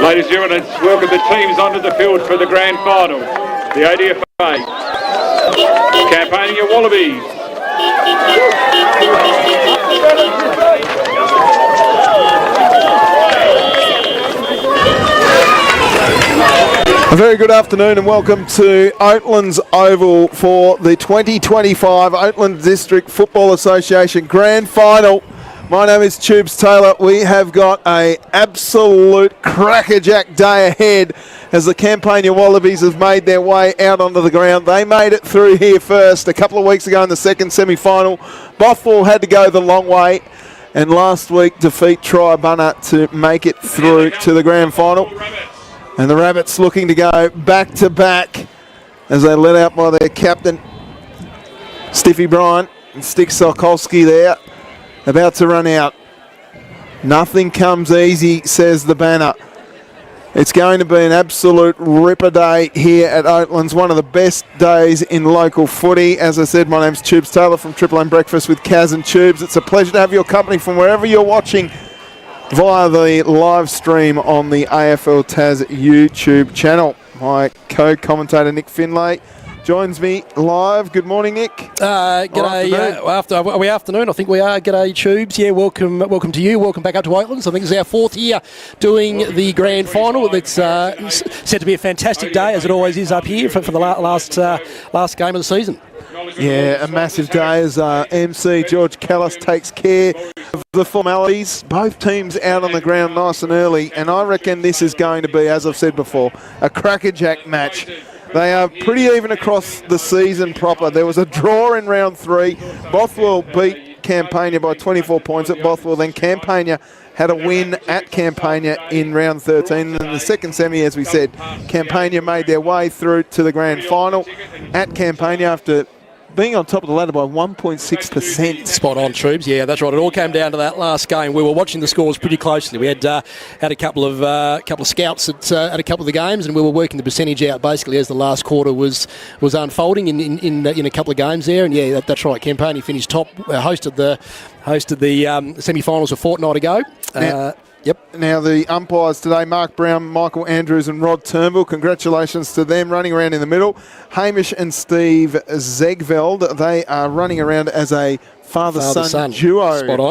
Ladies and gentlemen, let's welcome the teams onto the field for the grand final. The ODFA, Campania Wallabies. A very good afternoon and welcome to Oatlands Oval for the 2025 Oatlands District Football Association Grand Final. My name is Tubes Taylor. We have got an absolute crackerjack day ahead as the Campania Wallabies have made their way out onto the ground. They made it through here first a couple of weeks ago in the second semi-final. Bothwell had to go the long way and last week defeat Tribunna to make it through to the grand final. And the Rabbits looking to go back-to-back as they led out by their captain, Stiffy Bryant, and Stick Sokolski there. About to run out. Nothing comes easy, says the banner. It's going to be an absolute ripper day here at Oatlands, one of the best days in local footy. As I said, my name's Tubes Taylor from Triple M Breakfast with Kaz and Tubes. It's a pleasure to have your company from wherever you're watching via the live stream on the AFL Tas YouTube channel. My co-commentator Nick Finlay joins me live. Good morning, Nick. G'day. Are we afternoon? I think we are. G'day, Tubes. Yeah, welcome to you. Welcome back up to Oatlands. I think it's our fourth year doing the grand final. It's set to be a fantastic day, as it always is up here for the last game of the season. Yeah, a massive day as MC George Callis takes care of the formalities. Both teams out on the ground nice and early, and I reckon this is going to be, as I've said before, a crackerjack match. They are pretty even across the season proper. There was a draw in round 3. Bothwell beat Campania by 24 points at Bothwell. Then Campania had a win at Campania in round 13. And in the second semi, as we said, Campania made their way through to the grand final at Campania after being on top of the ladder by 1.6%. Spot on, Troops. Yeah, that's right. It all came down to that last game. We were watching the scores pretty closely. We had a couple of scouts at a couple of the games, and we were working the percentage out basically as the last quarter was unfolding in a couple of games there. And yeah, that's right. Campania finished top, hosted the semi-finals a fortnight ago. Yep. Now the umpires today, Mark Brown, Michael Andrews and Rod Turnbull. Congratulations to them running around in the middle. Hamish and Steve Zegveld, they are running around as a father-son duo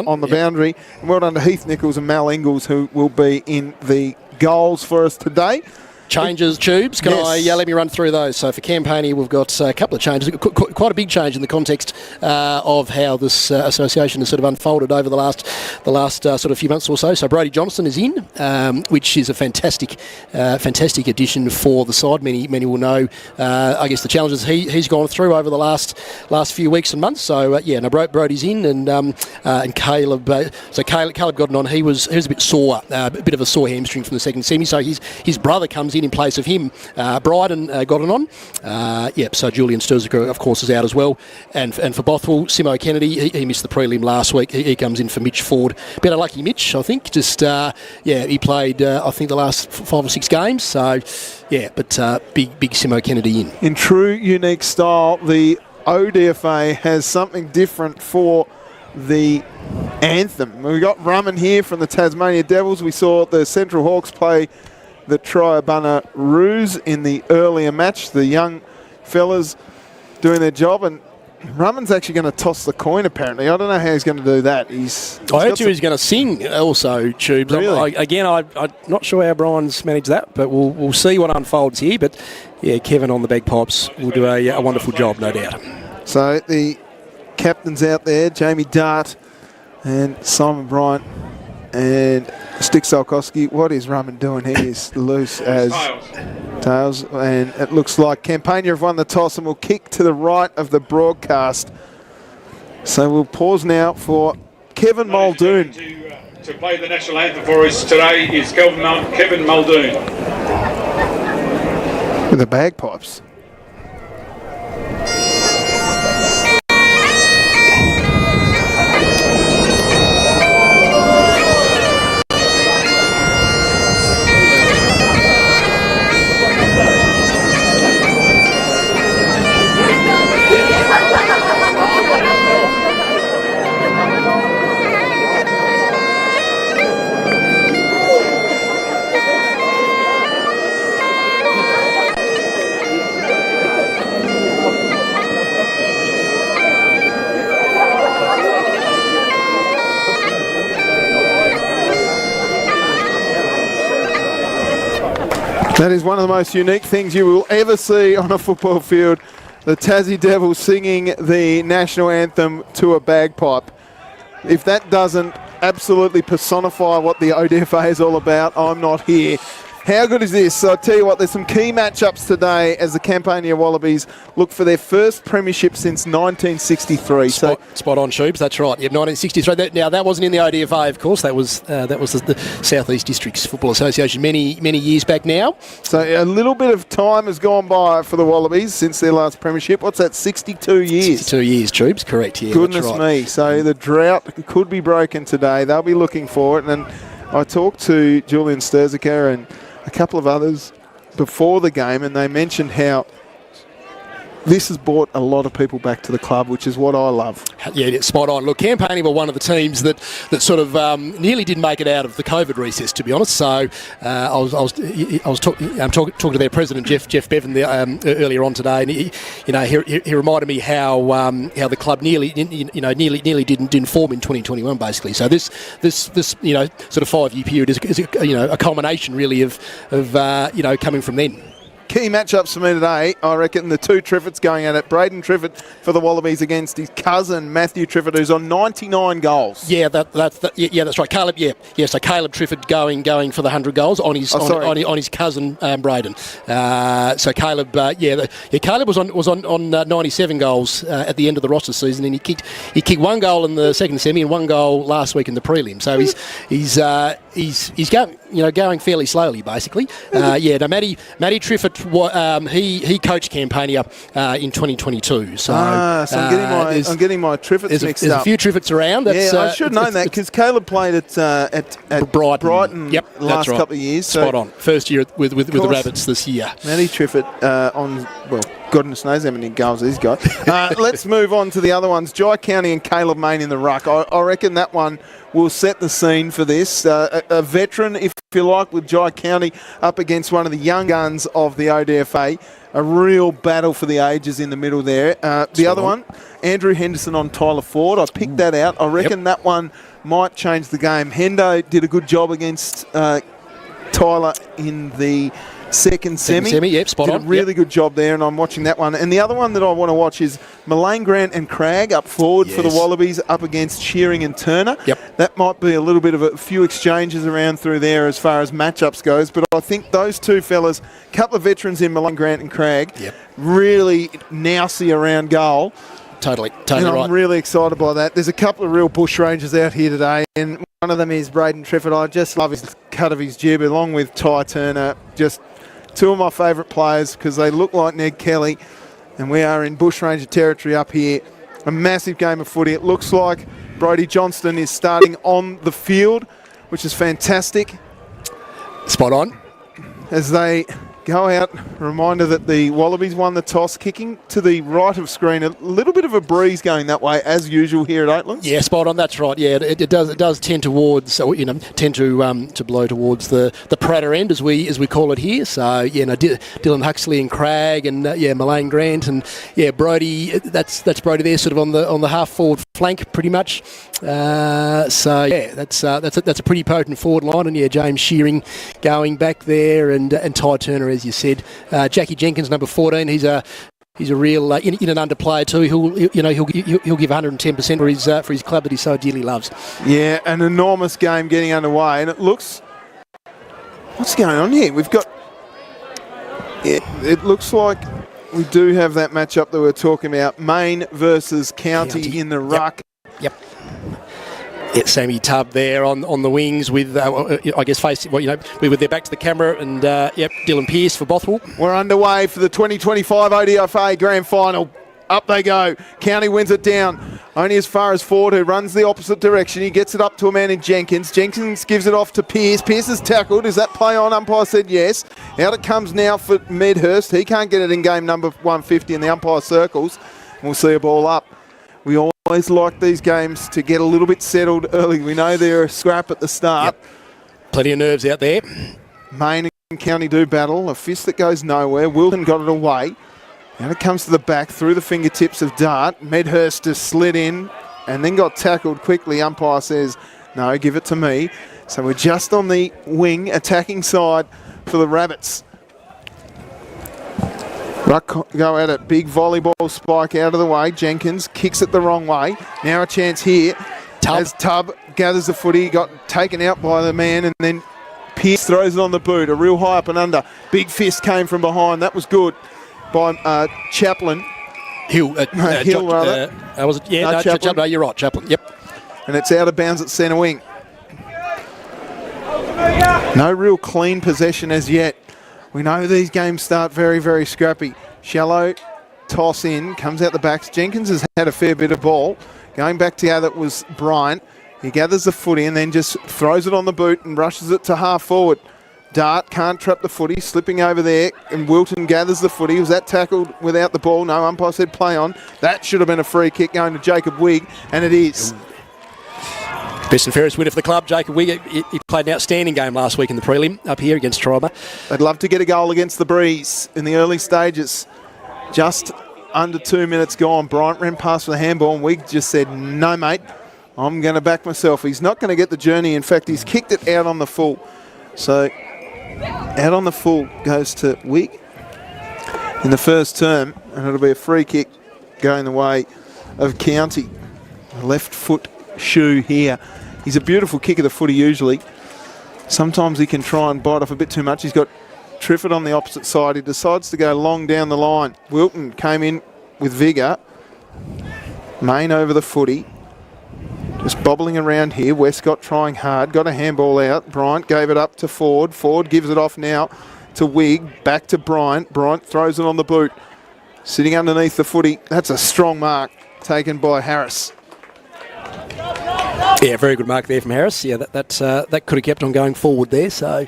on the boundary. And well done to Heath Nichols and Mal Ingalls, who will be in the goals for us today. Changes, Tubes. Let me run through those. So for Campania, we've got a couple of changes. Quite a big change in the context of how this association has sort of unfolded over the last sort of few months or so. So Brodie Johnson is in, which is a fantastic addition for the side. Many will know, I guess, the challenges he's gone through over the last few weeks and months. So Brodie's in, and Caleb. So Caleb got it on. He was a bit sore, a bit of a sore hamstring from the second semi. So his brother comes in place of him. Bryden got it on. So Julian Sturziker, of course, is out as well. And for Bothwell, Simo Kennedy, he missed the prelim last week. He comes in for Mitch Ford. Better lucky Mitch, I think. He played, I think, the last 5 or 6 games. So, big Simo Kennedy in. In true unique style, the ODFA has something different for the anthem. We got Rumman here from the Tasmania Devils. We saw the Central Hawks play the Triabunna Roos in the earlier match. The young fellas doing their job, and Rumman's actually going to toss the coin, apparently. I don't know how he's going to do that. I heard he's going to sing also, Tubes. Really? I'm not sure how Brian's managed that, but we'll see what unfolds here. But, yeah, Kevin on the bagpipes will do a wonderful job, no doubt. So the captains out there, Jamie Dart and Simon Bryant and Stick Solkowski. What is Rumman doing? He is loose as tails, and it looks like Campania have won the toss and will kick to the right of the broadcast. So we'll pause now for Kevin Muldoon. To play the national anthem for us today is Kevin Muldoon. With the bagpipes. That is one of the most unique things you will ever see on a football field. The Tassie Devils singing the national anthem to a bagpipe. If that doesn't absolutely personify what the ODFA is all about, I'm not here. How good is this? So I'll tell you what, there's some key matchups today as the Campania Wallabies look for their first premiership since 1963. Spot on, Tubes, that's right. Yep, 1963. Now, that wasn't in the ODFA, of course. That was the South East Districts Football Association many years back now. So a little bit of time has gone by for the Wallabies since their last premiership. What's that, 62 years? 62 years, Tubes, correct. Yeah, goodness that's right. me. So the drought could be broken today. They'll be looking for it. And I talked to Julian Sturziker and a couple of others before the game, and they mentioned how this has brought a lot of people back to the club, which is what I love. Yeah, spot on. Look, Campania were one of the teams that sort of nearly didn't make it out of the COVID recess, to be honest. So I was talking to their president, Jeff Bevan, earlier on today, and he reminded me how the club nearly didn't form in 2021, basically. So this sort of 5-year period is a culmination really of coming from then. Key matchups for me today, I reckon the two Triffetts going at it. Braden Triffett for the Wallabies against his cousin Matthew Triffett, who's on 99 goals. Yeah, that's right. Caleb, so Caleb Triffett going for the 100 goals on his cousin Braden. So Caleb, Caleb was on 97 goals at the end of the roster season, and he kicked one goal in the second semi and one goal last week in the prelim. So he's going fairly slowly, basically. Matty Triffett, he coached Campania in 2022. So I'm getting my Triffetts mixed up. There's a few Triffetts around. I should know that because Caleb played at Brighton last couple of years. So spot on. First year with the Rabbits this year. Matty Triffett goodness knows how many goals he's got. Let's move on to the other ones. Jai County and Caleb Main in the ruck. I reckon that one will set the scene for this. A veteran, if you like, with Jai County up against one of the young guns of the ODFA. A real battle for the ages in the middle there. The other one, Andrew Henderson on Tyler Ford. I picked that out. I reckon that one might change the game. Hendo did a good job against Tyler in the second semi. Spot on. Did a really good job there, and I'm watching that one. And the other one that I want to watch is Mullane Grant and Cragg up forward for the Wallabies up against Shearing and Turner. Yep. That might be a little bit of a few exchanges around through there as far as matchups goes, but I think those two fellas, a couple of veterans in Mullane Grant and Cragg, really nousy around goal. Totally and right. I'm really excited by that. There's a couple of real bush rangers out here today, and one of them is Braden Triffett. I just love his cut of his jib, along with Ty Turner. Just two of my favourite players because they look like Ned Kelly, and we are in bushranger territory up here. A massive game of footy. It looks like Brodie Johnston is starting on the field, which is fantastic. Spot on. As they go out. Reminder that the Wallabies won the toss, kicking to the right of screen. A little bit of a breeze going that way, as usual here at Oatlands. Yeah, spot on. That's right. Yeah, it does tend towards, tend to blow towards the Pratter end, as we call it here. So Dylan Huxley and Cragg and Mullane Grant and Brodie. That's Brodie there, sort of on the half forward flank, pretty much. That's a pretty potent forward line, and James Shearing going back there, and Ty Turner, as you said. Jackie Jenkins, number 14. He's a real in and under player too. He'll give 110% for his club that he so dearly loves. Yeah, an enormous game getting underway, and it looks. What's going on here? We've got. It looks like we do have that matchup that we're talking about. Maine versus County in the ruck. Yep. Sammy Tubb there on the wings with, I guess, facing, we were there back to the camera, and, Dylan Pearce for Bothwell. We're underway for the 2025 ODFA Grand Final. Up they go. County wins it down. Only as far as Ford, who runs the opposite direction. He gets it up to a man in Jenkins. Jenkins gives it off to Pearce. Pearce is tackled. Is that play on? Umpire said yes. Out it comes now for Medhurst. He can't get it in game number 150 in the umpire circles. We'll see a ball up. We always like these games to get a little bit settled early. We know they're a scrap at the start. Yep. Plenty of nerves out there. Maine and County do battle. A fist that goes nowhere. Wilton got it away. Now it comes to the back through the fingertips of Dart. Medhurst just slid in and then got tackled quickly. Umpire says, no, give it to me. So we're just on the wing attacking side for the Rabbits. Ruck go at it. Big volleyball spike out of the way. Jenkins kicks it the wrong way. Now a chance here. As Tubb gathers the footy, got taken out by the man, and then Pearce throws it on the boot. A real high up and under. Big fist came from behind. That was good by Chaplin. Hill, rather. Was it? Yeah, Chaplin. No, you're right, Chaplin. Yep. And it's out of bounds at centre wing. No real clean possession as yet. We know these games start very, very scrappy. Shallow toss in, comes out the backs. Jenkins has had a fair bit of ball. Going back to how that was Bryant. He gathers the footy and then just throws it on the boot and rushes it to half forward. Dart can't trap the footy, slipping over there, and Wilton gathers the footy. Was that tackled without the ball? No, umpire said play on. That should have been a free kick going to Jacob Wigg, and it is. Best and fairest winner for the club, Jacob Wigg. He played an outstanding game last week in the prelim up here against Tribe. They'd love to get a goal against the Breeze in the early stages. Just under 2 minutes gone. Bryant ran past for the handball, and Wigg just said, no, mate, I'm going to back myself. He's not going to get the journey. In fact, he's kicked it out on the full. So out on the full goes to Wigg in the first term, and it'll be a free kick going the way of County. Left foot shoe here. He's a beautiful kick of the footy usually. Sometimes he can try and bite off a bit too much. He's got Triffett on the opposite side. He decides to go long down the line. Wilton came in with vigour. Main over the footy. Just bobbling around here. Westcott trying hard. Got a handball out. Bryant gave it up to Ford. Ford gives it off now to Wigg. Back to Bryant. Bryant throws it on the boot. Sitting underneath the footy. That's a strong mark taken by Harris. Yeah, very good mark there from Harris. Yeah, that could have kept on going forward there. So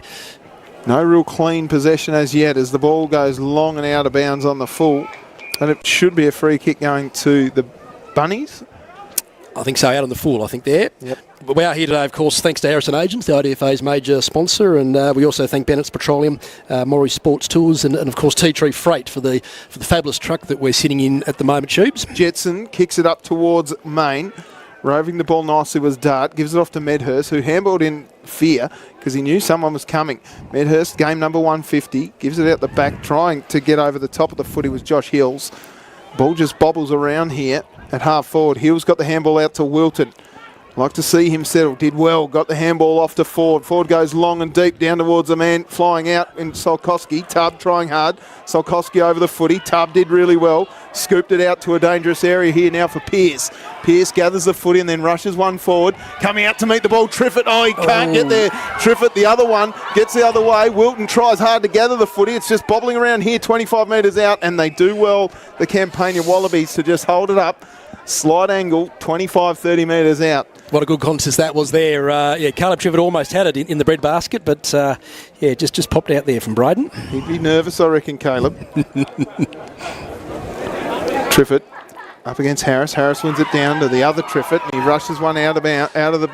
no real clean possession as yet as the ball goes long and out of bounds on the full. And it should be a free kick going to the Bunnies. I think so, out on the full, I think there. Yep. But we are here today, of course, thanks to Harrison Agents, the ODFA's major sponsor, and we also thank Bennett's Petroleum, Maury Sports Tours, and of course Tea-Tree Freight for the fabulous truck that we're sitting in at the moment, Tubes. Jetson kicks it up towards Maine. Roving the ball nicely was Dart. Gives it off to Medhurst, who handballed in fear because he knew someone was coming. Medhurst, game number 150. Gives it out the back, trying to get over the top of the footy was Josh Hills. Ball just bobbles around here at half forward. Hills got the handball out to Wilton. Like to see him settle. Did well. Got the handball off to Ford. Ford goes long and deep down towards the man flying out in Solkowski. Tubb trying hard. Solkowski over the footy. Tubb did really well. Scooped it out to a dangerous area here now for Pearce. Pearce gathers the footy and then rushes one forward. Coming out to meet the ball. Triffett. Oh, he can't get there. Triffett, the other one, gets the other way. Wilton tries hard to gather the footy. It's just bobbling around here 25 metres out, and they do well, the Campania Wallabies, to just hold it up. Slight angle, 25, 30 metres out. What a good contest that was there. Caleb Triffitt almost had it in the breadbasket, but just popped out there from Braden. He'd be nervous, I reckon, Caleb. Triffitt up against Harris. Harris wins it down to the other Triffitt, and he rushes one out of the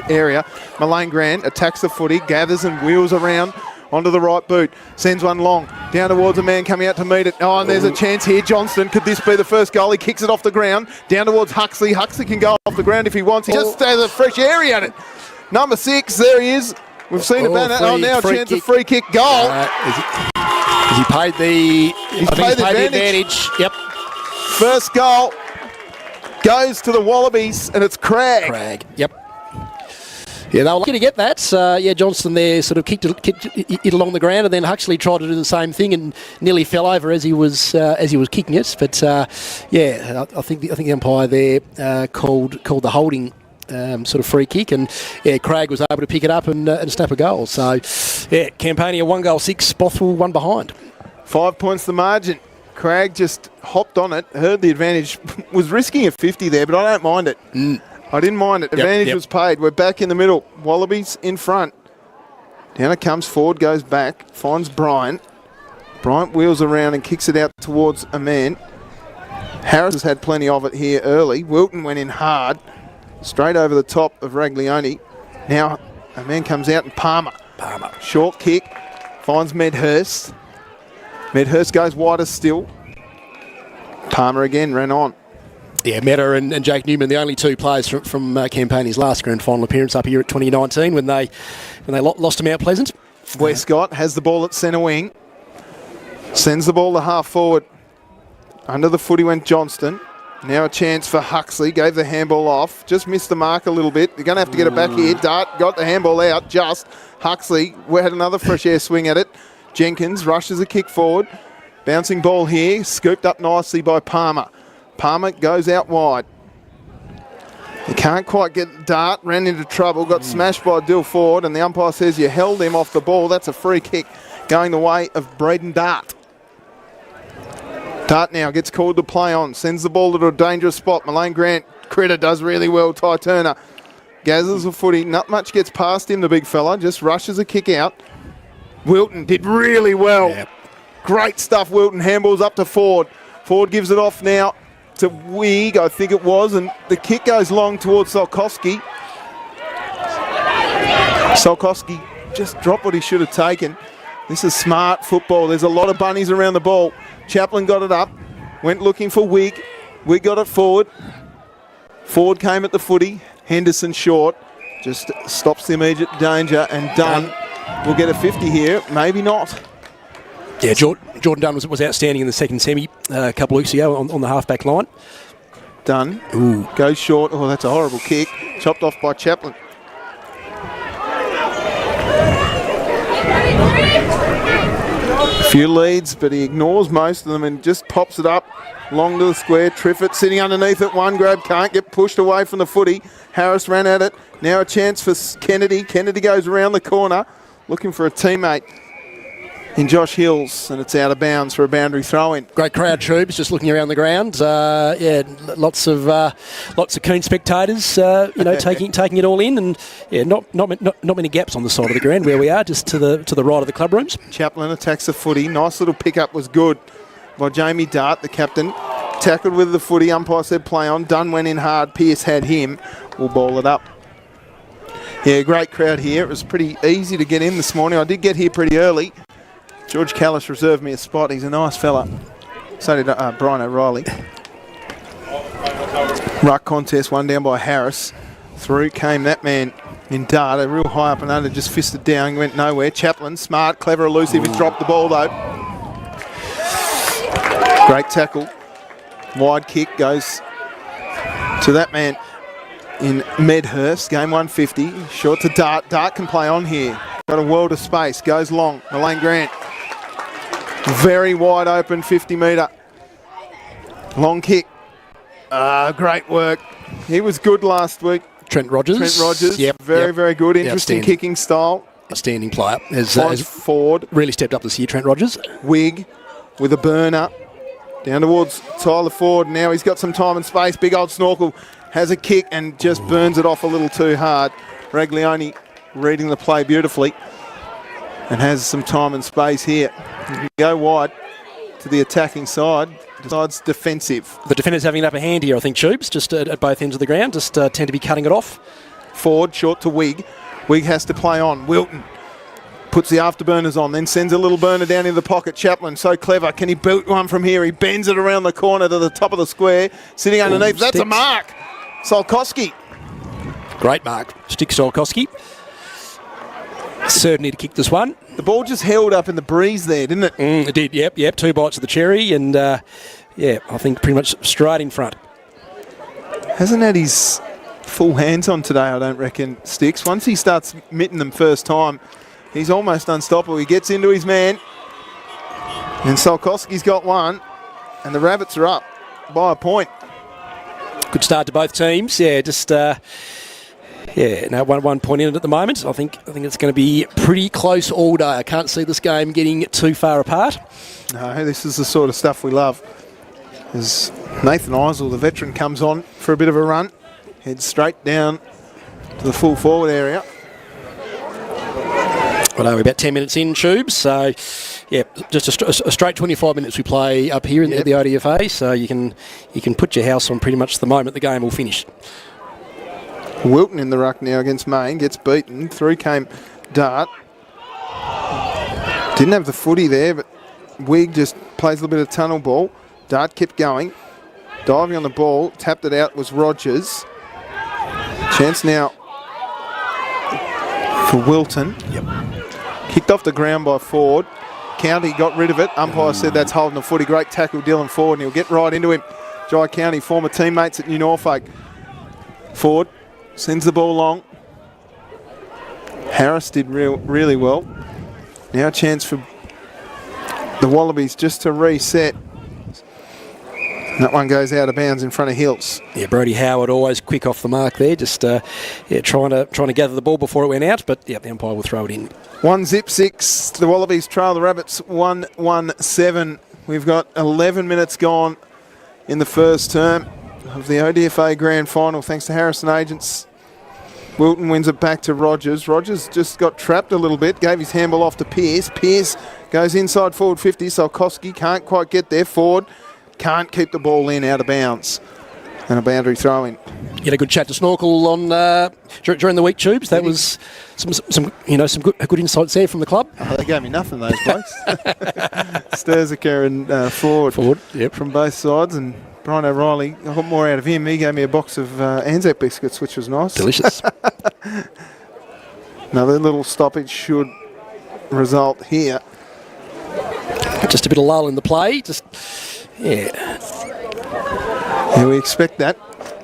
area. Mullane Grant attacks the footy, gathers and wheels around onto the right boot, sends one long, down towards a man coming out to meet it. Oh, and there's a chance here. Johnston, could this be the first goal? He kicks it off the ground, down towards Huxley. Huxley can go off the ground if he wants. He just has a fresh area at it. Number 6, there he is. We've seen a banner. Now a chance of free kick goal. Has he paid the advantage? Yep. First goal goes to the Wallabies, and it's Cragg. Yep. Yeah, they were lucky to get that. Johnston there sort of kicked it along the ground, and then Huxley tried to do the same thing and nearly fell over as he was kicking it. But I think the umpire there called the holding sort of free kick, and Cragg was able to pick it up and snap a goal. So Campania 1-6, Bothwell 1 behind. 5 points the margin. Cragg just hopped on it, heard the advantage, was risking a 50 there, but I don't mind it. I didn't mind it. Advantage was paid. We're back in the middle. Wallabies in front. Down it comes. Ford goes back. Finds Bryant. Bryant wheels around and kicks it out towards a man. Harris has had plenty of it here early. Wilton went in hard. Straight over the top of Raglione. Now a man comes out and Palmer. Short kick. Finds Medhurst. Medhurst goes wider still. Palmer again ran on. Yeah, Meta and Jake Newman, the only two players from Campania's last grand final appearance up here at 2019 when they lost to Mount Pleasant. Westcott has the ball at centre wing. Sends the ball to half forward. Under the footy went Johnston. Now a chance for Huxley. Gave the handball off. Just missed the mark a little bit. They're going to have to get it back here. Dart got the handball out just. Huxley had another fresh air swing at it. Jenkins rushes a kick forward. Bouncing ball here. Scooped up nicely by Palmer. Palmer goes out wide. He can't quite get Dart, ran into trouble, got smashed by Dill Ford, and the umpire says you held him off the ball. That's a free kick going the way of Braden Dart. Dart now gets called to play on, sends the ball to a dangerous spot. Mullane Grant, Critter does really well. Ty Turner gathers the footy. Not much gets past him, the big fella, just rushes a kick out. Wilton did really well. Yep. Great stuff, Wilton. Handballs up to Ford. Ford gives it off now to Wig, I think it was, and the kick goes long towards Solkowski. Solkowski just dropped what he should have taken. This is smart football. There's a lot of bunnies around the ball. Chaplin got it up, went looking for Wig. Wig got it forward. Ford came at the footy. Henderson short. Just stops the immediate danger, and Dunn will get a 50 here. Maybe not. Yeah, Jordan Dunn was outstanding in the second semi a couple of weeks ago on the half-back line. Dunn goes short. Oh, that's a horrible kick. Chopped off by Chaplin. A few leads, but he ignores most of them and just pops it up long to the square. Triffitt sitting underneath it. One grab, can't get pushed away from the footy. Harris ran at it. Now a chance for Kennedy. Kennedy goes around the corner looking for a teammate in Josh Hills, and it's out of bounds for a boundary throw-in. Great crowd, troops, just looking around the ground. Lots of keen spectators, taking it all in, and not many gaps on the side of the ground where we are, just to the right of the club rooms. Chaplin attacks the footy. Nice little pick-up was good by Jamie Dart, the captain. Tackled with the footy. Umpire said play on. Dunn went in hard. Pearce had him. We'll ball it up. Yeah, great crowd here. It was pretty easy to get in this morning. I did get here pretty early. George Callis reserved me a spot. He's a nice fella. So did Brian O'Reilly. Ruck contest, one down by Harris. Through came that man in Dart, real high up and under, just fisted down, went nowhere. Chaplin, smart, clever, elusive. He dropped the ball though. Great tackle. Wide kick goes to that man in Medhurst. Game 150. Short to Dart. Dart can play on here. Got a world of space. Goes long. Mullane Grant. Very wide open 50 metre. Long kick. Great work. He was good last week. Trent Rogers. Yep. Very good. Interesting kicking style. Outstanding player. Has Ford. Really stepped up this year, Trent Rogers. Wig with a burner. Down towards Tyler Ford. Now he's got some time and space. Big old snorkel. has a kick and just burns it off a little too hard. Raglione reading the play beautifully and has some time and space here. He can go wide to the attacking side. Decides defensive. The defenders having an upper hand here, I think, Tubes, just at both ends of the ground, just tend to be cutting it off. Forward, short to Wigg. Wigg has to play on. Wilton puts the afterburners on, then sends a little burner down in the pocket. Chaplin, so clever. Can he boot one from here? He bends it around the corner to the top of the square. Sitting underneath. That's a mark. Solkowski. Great mark. Stick Solkowski. Certainly to kick this one. The ball just held up in the breeze there, didn't it? It did, yep. 2 bites of the cherry and, I think pretty much straight in front. Hasn't had his full hands on today, I don't reckon, Sticks. Once he starts mitting them first time, he's almost unstoppable. He gets into his man, and Solkowski's got one, and the Rabbits are up by a point. Good start to both teams. Yeah, just... now 1 point in it at the moment. I think it's going to be pretty close all day. I can't see this game getting too far apart. No, this is the sort of stuff we love. As Nathan Eisel, the veteran, comes on for a bit of a run, heads straight down to the full forward area. Well, we're about 10 minutes in, Tubes. So, yeah, just a straight 25 minutes we play up here at the ODFA. So you can put your house on pretty much the moment the game will finish. Wilton in the ruck now against Main, gets beaten. Through came Dart. Didn't have the footy there, but Wigg just plays a little bit of tunnel ball. Dart kept going. Diving on the ball, tapped it out was Rogers. Chance now for Wilton. Yep. Kicked off the ground by Ford. County got rid of it. Umpire said that's holding the footy. Great tackle, Dylan Ford, and he'll get right into him. Jai County, former teammates at New Norfolk. Ford sends the ball long. Harris did really well. Now a chance for the Wallabies just to reset. That one goes out of bounds in front of Hills. Yeah, Brodie Howard always quick off the mark there, just trying to gather the ball before it went out, but the umpire will throw it in. 1-6. The Wallabies trail the Rabbits 1-7. We've got 11 minutes gone in the first term of the ODFA Grand Final, thanks to Harrison Agents. Wilton wins it back to Rogers. Rogers just got trapped a little bit, gave his handball off to Pearce. Pearce goes inside forward 50. Solkowski can't quite get there. Ford can't keep the ball in, out of bounds. And a boundary throw in. You had a good chat to Snorkel on during the week, Tubes. That was some good insights there from the club. Oh, they gave me nothing, those blokes. Sturziker and Ford, yep, from both sides, and Brian O'Reilly, I got more out of him. He gave me a box of Anzac biscuits, which was nice. Delicious. Another little stoppage should result here. Just a bit of lull in the play. Yeah, we expect that.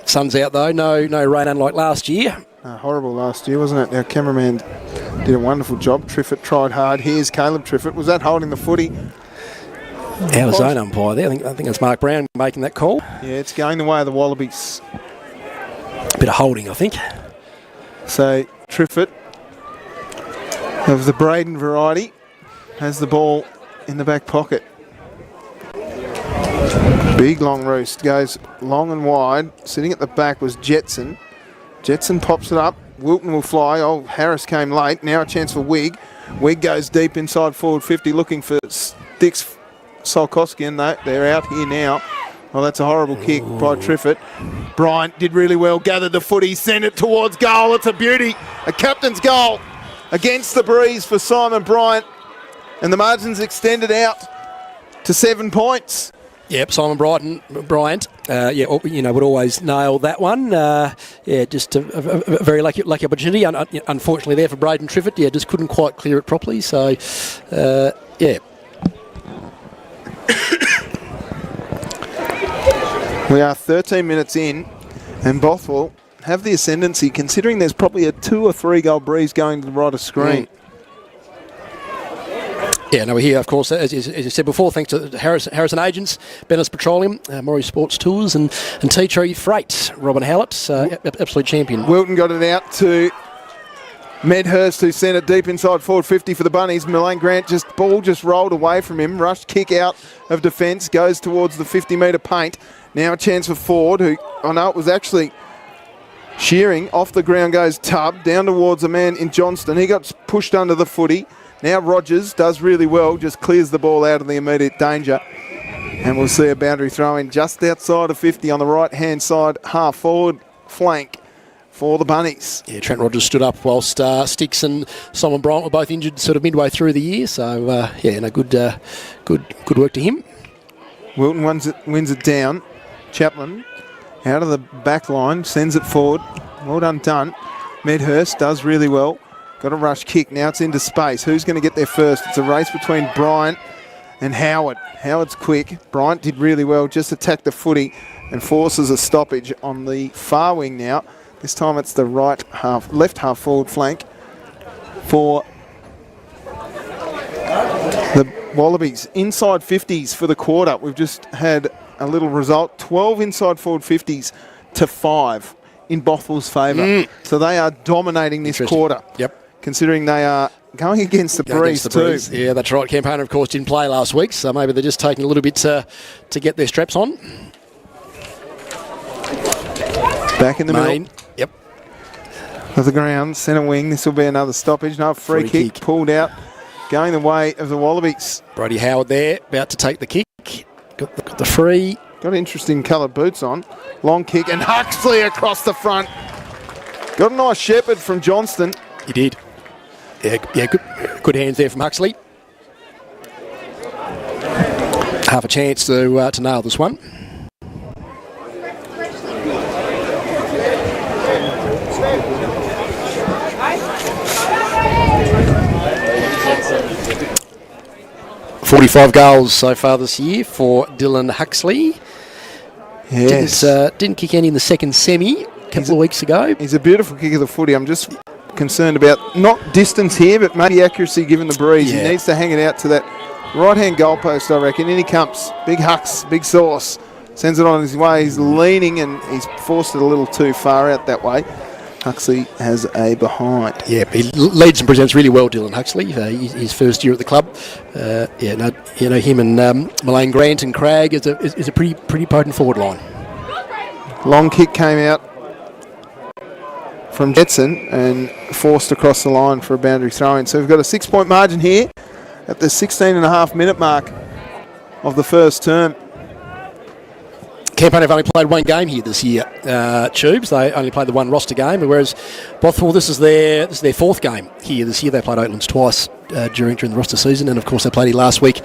Sun's out though. No rain, unlike last year. Horrible last year, wasn't it? Our cameraman did a wonderful job. Triffett tried hard. Here's Caleb Triffett. Was that holding the footy? Our zone umpire there. I think that's Mark Brown making that call. Yeah, it's going the way of the Wallabies. A bit of holding, I think. So Triffett of the Braden variety has the ball in the back pocket. Big long roost, goes long and wide. Sitting at the back was Jetson. Jetson pops it up. Wilton will fly. Oh, Harris came late. Now a chance for Wigg. Wigg goes deep inside forward 50, looking for Sticks Solkowski, and they're out here now. Oh, that's a horrible kick by Triffett. Bryant did really well, gathered the footy, sent it towards goal. It's a beauty. A captain's goal against the breeze for Simon Bryant. And the margin's extended out to 7 points. Yep, Simon Bryant, would always nail that one. Just a very lucky opportunity. Unfortunately there for Braden Triffett, just couldn't quite clear it properly. So, We are 13 minutes in, and Bothwell have the ascendancy, considering there's probably a 2 or 3 goal breeze going to the right of screen. Yeah, no, we're here, of course, as you said before, thanks to Harrison Agents, Bennis Petroleum, Morrie Sports Tours, and Tea Tree Freight. Robin Hallett, absolute champion. Wilton got it out to Medhurst, who sent it deep inside forward 50 for the Bunnies. Mullane Grant ball just rolled away from him. Rushed kick out of defence, goes towards the 50-metre paint. Now a chance for Ford, who, it was actually Shearing, off the ground goes Tubb, down towards a man in Johnston. He got pushed under the footy. Now Rogers does really well, just clears the ball out of the immediate danger. And we'll see a boundary throw in just outside of 50 on the right-hand side, half-forward flank for the Bunnies. Yeah, Trent Rogers stood up whilst Sticks and Simon Bryant were both injured sort of midway through the year. So, good work to him. Wilton wins it down. Chaplin out of the back line, sends it forward. Well done. Medhurst does really well. Got a rush kick. Now it's into space. Who's going to get there first? It's a race between Bryant and Howard. Howard's quick. Bryant did really well. Just attacked the footy and forces a stoppage on the far wing now. This time it's the left half forward flank for the Wallabies. Inside 50s for the quarter. We've just had a little result. 12 inside forward 50s to 5 in Bothwell's favour. So they are dominating this quarter. Yep. Considering they are going against the breeze too. Yeah, that's right. Campania, of course, didn't play last week, so maybe they're just taking a little bit to get their straps on. Back in the middle. Yep. Of the ground, centre wing. This will be another stoppage. No, free kick pulled out. Going the way of the Wallabies. Brody Howard there, about to take the kick. Got the free. Got interesting coloured boots on. Long kick and Huxley across the front. Got a nice shepherd from Johnston. He did. Yeah, good hands there from Huxley. Half a chance to nail this one. $45 goals so far this year for Dylan Huxley. Yes. Didn't kick any in the second semi a couple of weeks ago. He's a beautiful kick of the footy. I'm just concerned about not distance here, but maybe accuracy given the breeze. Yeah. He needs to hang it out to that right-hand goalpost, I reckon. In he comes. Big Hux, big sauce. Sends it on his way. He's leaning and he's forced it a little too far out that way. Huxley has a behind. Yeah, he leads and presents really well, Dylan Huxley. His first year at the club. Him and Mullane Grant and Cragg is a pretty potent forward line. Long kick came out from Jetson and forced across the line for a boundary throw-in. So we've got a 6-point margin here at the 16.5-minute mark of the first term. Campania have only played one game here this year, Tubes. They only played the one roster game, whereas Bothwell, this is their fourth game here this year. They played Oatlands twice during the roster season, and of course they played here last week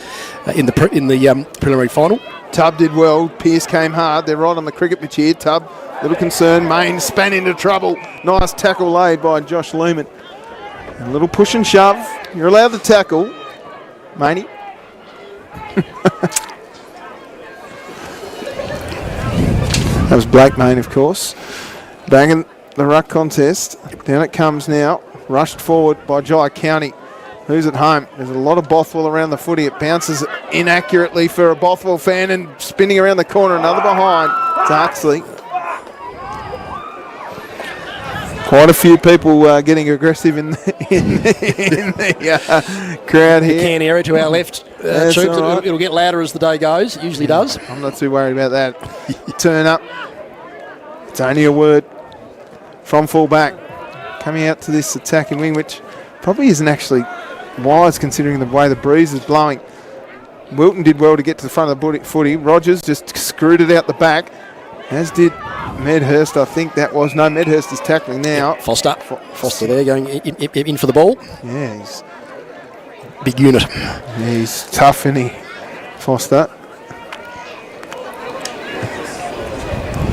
in the preliminary final. Tubb did well. Pearce came hard. They're right on the cricket pitch here. Tubb, little concern. Main span into trouble. Nice tackle laid by Josh Lehman. A little push and shove. You're allowed to tackle, Maney. That was Blake Main, of course. Banging the ruck contest. Down it comes now. Rushed forward by Jai County. Who's at home? There's a lot of Bothwell around the footy. It bounces inaccurately for a Bothwell fan and spinning around the corner. Another behind to Huxley. Quite a few people getting aggressive in the crowd here. The can area to our left. That's Troops, all right. It'll get louder as the day goes. It usually does. I'm not too worried about that. Turn up. It's only a word from full back. Coming out to this attacking wing, which probably isn't actually wise considering the way the breeze is blowing. Wilton did well to get to the front of the footy. Rogers just screwed it out the back, as did Medhurst. I think that was. No, Medhurst is tackling now. Foster there going in for the ball. Yeah, he's big unit. Yeah, he's tough, isn't he, Foster?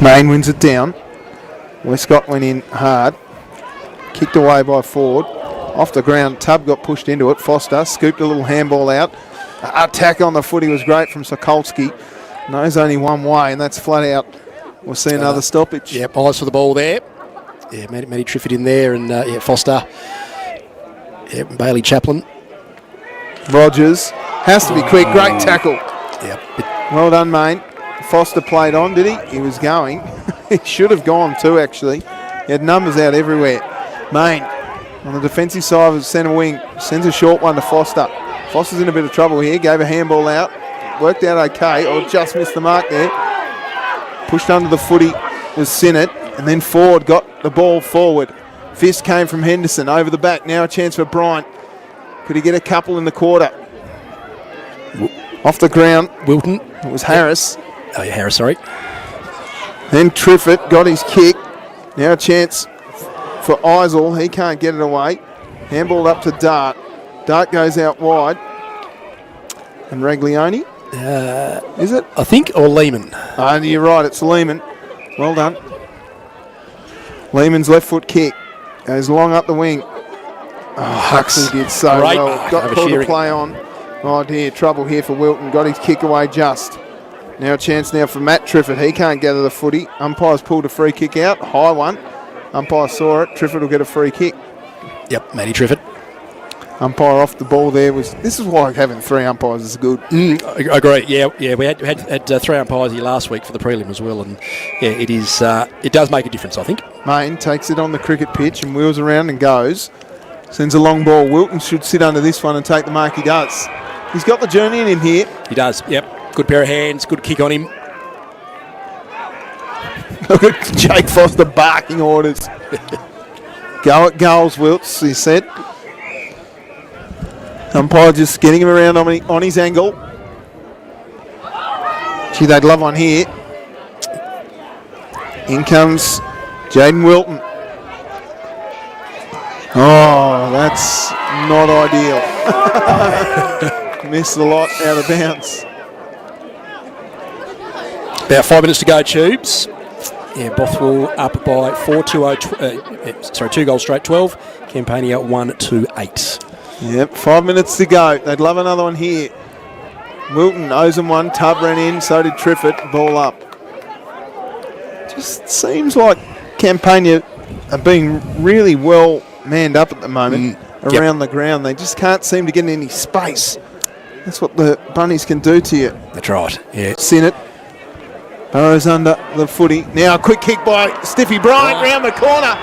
Main wins it down. Westcott went in hard. Kicked away by Ford. Off the ground, Tubb got pushed into it. Foster scooped a little handball out. Attack on the footy was great from Sokolski. Knows only one way, and that's flat out. We'll see another stoppage. Yep, eyes for the ball there. Yeah, Matty Trifford in there, and Foster. Yeah, Bailey Chaplin. Rogers has to be quick. Great tackle. Yep. Well done, Main. Foster played on, did he? He was going. He should have gone too, actually. He had numbers out everywhere. Main on the defensive side of the centre wing sends a short one to Foster. Foster's in a bit of trouble here. Gave a handball out. Worked out okay, or just missed the mark there. Pushed under the footy was Sinnott, and then Ford got the ball forward. Fist came from Henderson over the back. Now a chance for Bryant. Could he get a couple in the quarter? Off the ground. Wilton. It was Harris. Oh, yeah, Harris, sorry. Then Triffett got his kick. Now a chance for Eisel. He can't get it away. Handballed up to Dart. Dart goes out wide. And Raglioni. Is it? I think, or Lehman. You're right, it's Lehman. Well done. Lehman's left foot kick. Goes long up the wing. Huxley did so Great well. mark Got over called to Shearing. play on. Oh dear, trouble here for Wilton. Got his kick away just. Now a chance now for Matt Triffett. He can't gather the footy. Umpire's pulled a free kick out. High one. Umpire saw it. Triffett will get a free kick. Yep, Matty Triffett. Umpire off the ball there. This is why having 3 umpires is good. I agree. Yeah. We had 3 umpires here last week for the prelim as well, and yeah, it does make a difference, I think. Main takes it on the cricket pitch and wheels around and goes. Sends a long ball. Wilton should sit under this one and take the mark. He does. He's got the journey in him here. He does. Yep. Good pair of hands. Good kick on him. Look at Jake Foster barking orders. Go at goals, Wilts, he said. Umpire just getting him around on his angle. Gee, they'd love one here. In comes Jaden Wilton. Oh, that's not ideal. Missed a lot out of bounds. About 5 minutes to go, Tubes. Yeah, Bothwell up by 4-2-0. 2 goals straight, 12. Campania 1-2-8. Yep, 5 minutes to go. They'd love another one here. Wilton owes them one. Tubb ran in, so did Triffett. Ball up. Just seems like Campania are being really well manned up at the moment around the ground. They just can't seem to get in any space. That's what the Bunnies can do to you. That's right, yeah. Sinnott. Burrows under the footy. Now a quick kick by Stiffy Bryant round the corner.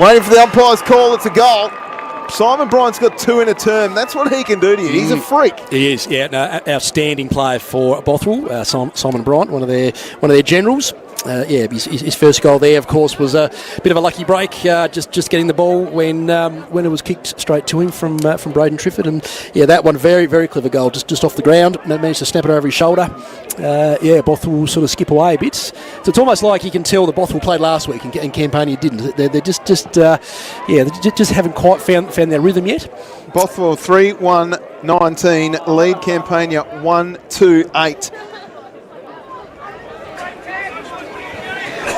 Waiting for the umpire's call. It's a goal. Simon Bryant's got 2 in a term. That's what he can do to you. He's a freak. He is, yeah. No, outstanding player for Bothwell. Simon Bryant, one of their generals. His first goal there, of course, was a bit of a lucky break. Just getting the ball when it was kicked straight to him from Braden Triffett, and yeah, that one very very clever goal, just off the ground. Managed to snap it over his shoulder. Bothwell sort of skip away a bit. So it's almost like you can tell that Bothwell played last week and Campania didn't. They just haven't quite found their rhythm yet. Bothwell 3-1-19, lead Campania 1-2-8.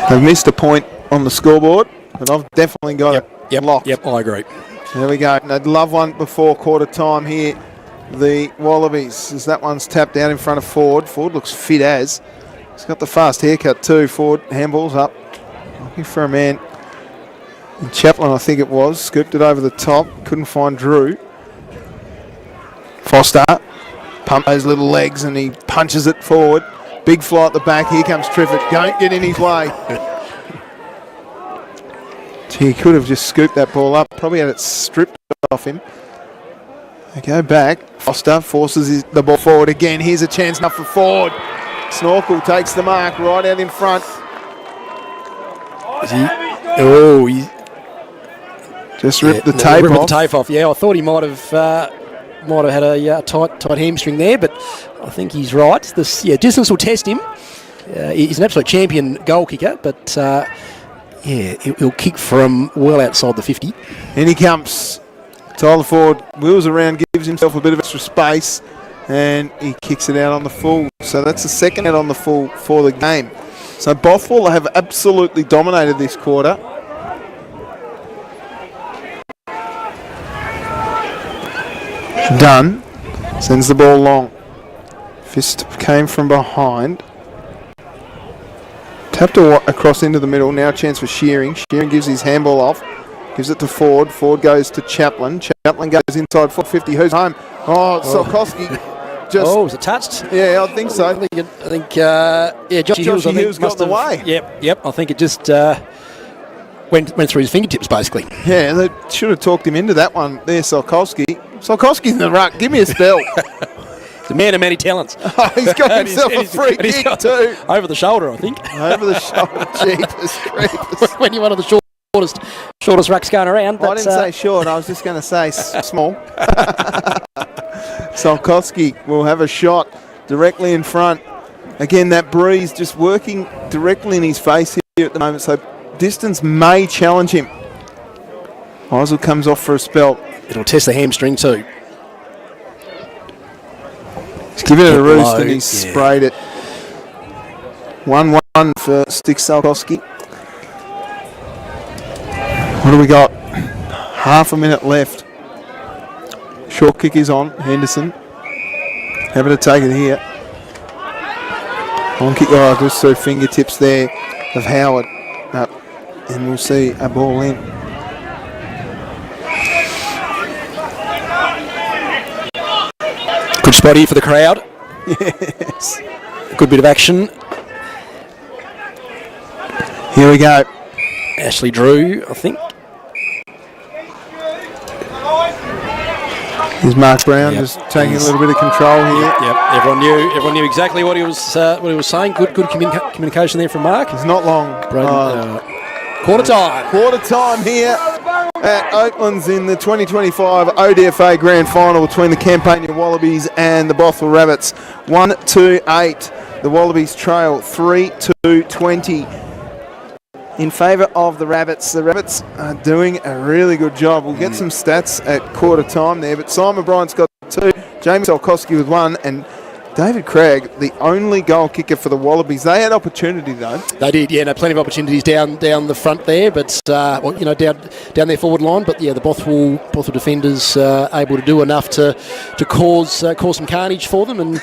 They've missed a point on the scoreboard, but I've definitely got it locked. Yep, I agree. There we go. They'd love one before quarter time here. The Wallabies, as that one's tapped out in front of Ford. Ford looks fit as. He's got the fast haircut too. Ford, handball's up. Looking for a man. And Chaplin, I think it was, scooped it over the top. Couldn't find Drew. Foster pumped those little legs and he punches it forward. Big fly at the back. Here comes Triffett. Don't get in his way. He could have just scooped that ball up. Probably had it stripped off him. They go back. Foster forces the ball forward again. Here's a chance now for Ford. Snorkel takes the mark right out in front. He just ripped the tape off. Ripped the tape off. Yeah, I thought he might have had a tight hamstring there, but I think he's right. Distance will test him. He's an absolute champion goal kicker, but he'll kick from well outside the 50. In he comes. Tyler Ford wheels around, gives himself a bit of extra space, and he kicks it out on the full. So that's the second out on the full for the game. So Bothwell have absolutely dominated this quarter. Dunn sends the ball long. Fist came from behind. Tapped across into the middle. Now a chance for Shearing. Shearing gives his handball off. Gives it to Ford. Ford goes to Chaplin. Chaplin goes inside 450. Who's home? Solkowski. Was it touched? Yeah, I think so. I think Josh Hughes got the way. Yep. I think it just went through his fingertips, basically. Yeah, they should have talked him into that one there, Solkowski. Solkowski's in the ruck. Give me a spell. The man of many talents. Oh, he's got himself a free kick too. Over the shoulder, I think. Over the shoulder. Jeepers creepers. When you're one of the shortest rucks going around. I didn't say short. I was just going to say small. Solkowski will have a shot directly in front. Again, that breeze just working directly in his face here at the moment. So distance may challenge him. Heisel comes off for a spell. It'll test the hamstring too. He's given it a roost and he's sprayed it. 1-1 for Stick Solkowski. What do we got? Half a minute left. Short kick is on. Henderson having to take it here. On kick, just through fingertips there of Howard. And we'll see a ball in. Good spot here for the crowd. Yes. Good bit of action. Here we go. Ashley Drew, I think. Here's Mark Brown just taking a little bit of control here. Yep. Everyone knew exactly what he was saying. Good communication there from Mark. It's not long. Quarter time. Quarter time here at Oatlands in the 2025 ODFA Grand Final between the Campania Wallabies and the Bothwell Rabbits. 1-2-8. The Wallabies trail 3-20. In favour of the Rabbits. The Rabbits are doing a really good job. We'll get some stats at quarter time there, but Simon Bryant's got 2, Jamie Solkowski with 1, and David Craig, the only goal kicker for the Wallabies. They had opportunity though. They did, plenty of opportunities down the front there, but down their forward line. But the Bothwell defenders able to do enough to cause some carnage for them, and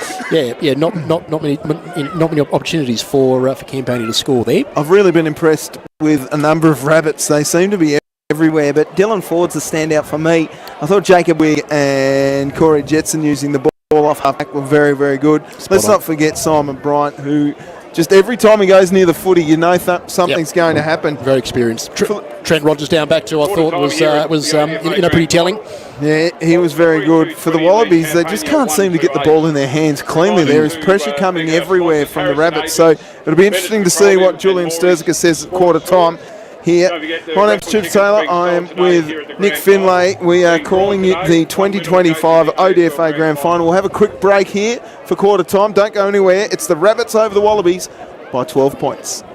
not many opportunities for Campania to score there. I've really been impressed with a number of Rabbits. They seem to be everywhere, but Dylan Ford's a standout for me. I thought Jacob Wigg and Corey Jetson using the ball off halfback were very, very good. Let's not forget Simon Bryant, who just every time he goes near the footy, something's going to happen. Very experienced. Trent Rogers down back too, I thought was pretty telling. Yeah, he was very good. For the Wallabies, they just can't seem to get the ball in their hands cleanly. There is pressure coming everywhere from the Rabbits, so it'll be interesting to see what Julian Sturziker says at quarter time. Here. My name's Chips Taylor. I am with Nick Finlay. We are calling it the 2025 ODFA Grand Final. We'll have a quick break here for quarter time. Don't go anywhere. It's the Rabbits over the Wallabies by 12 points.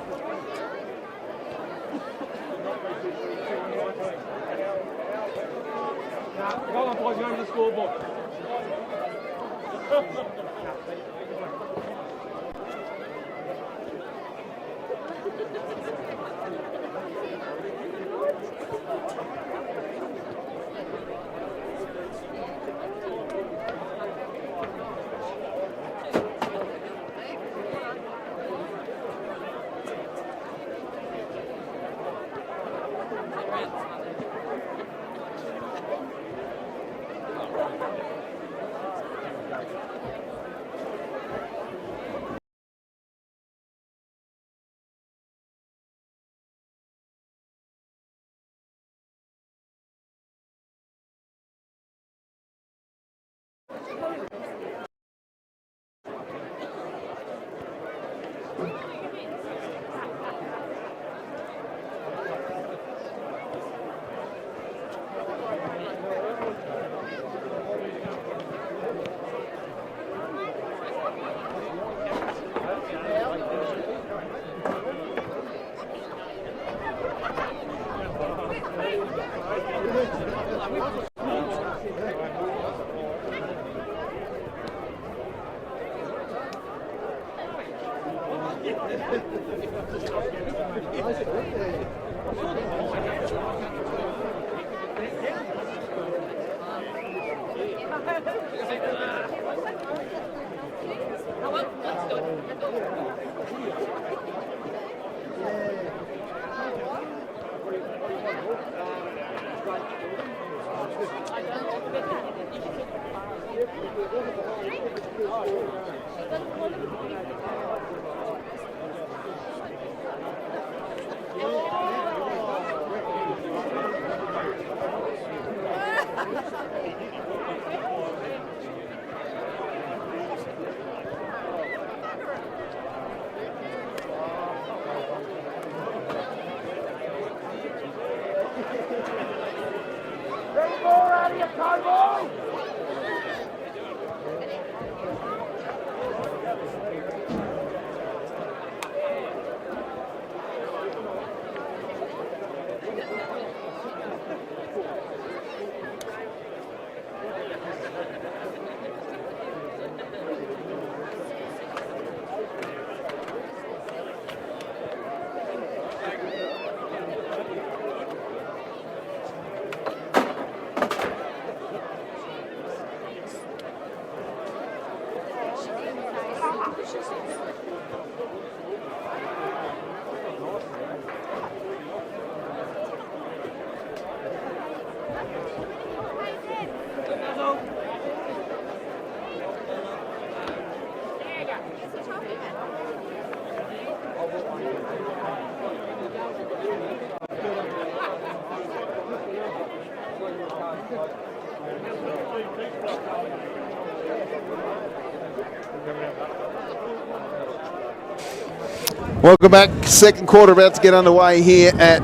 Welcome back. Second quarter about to get underway here at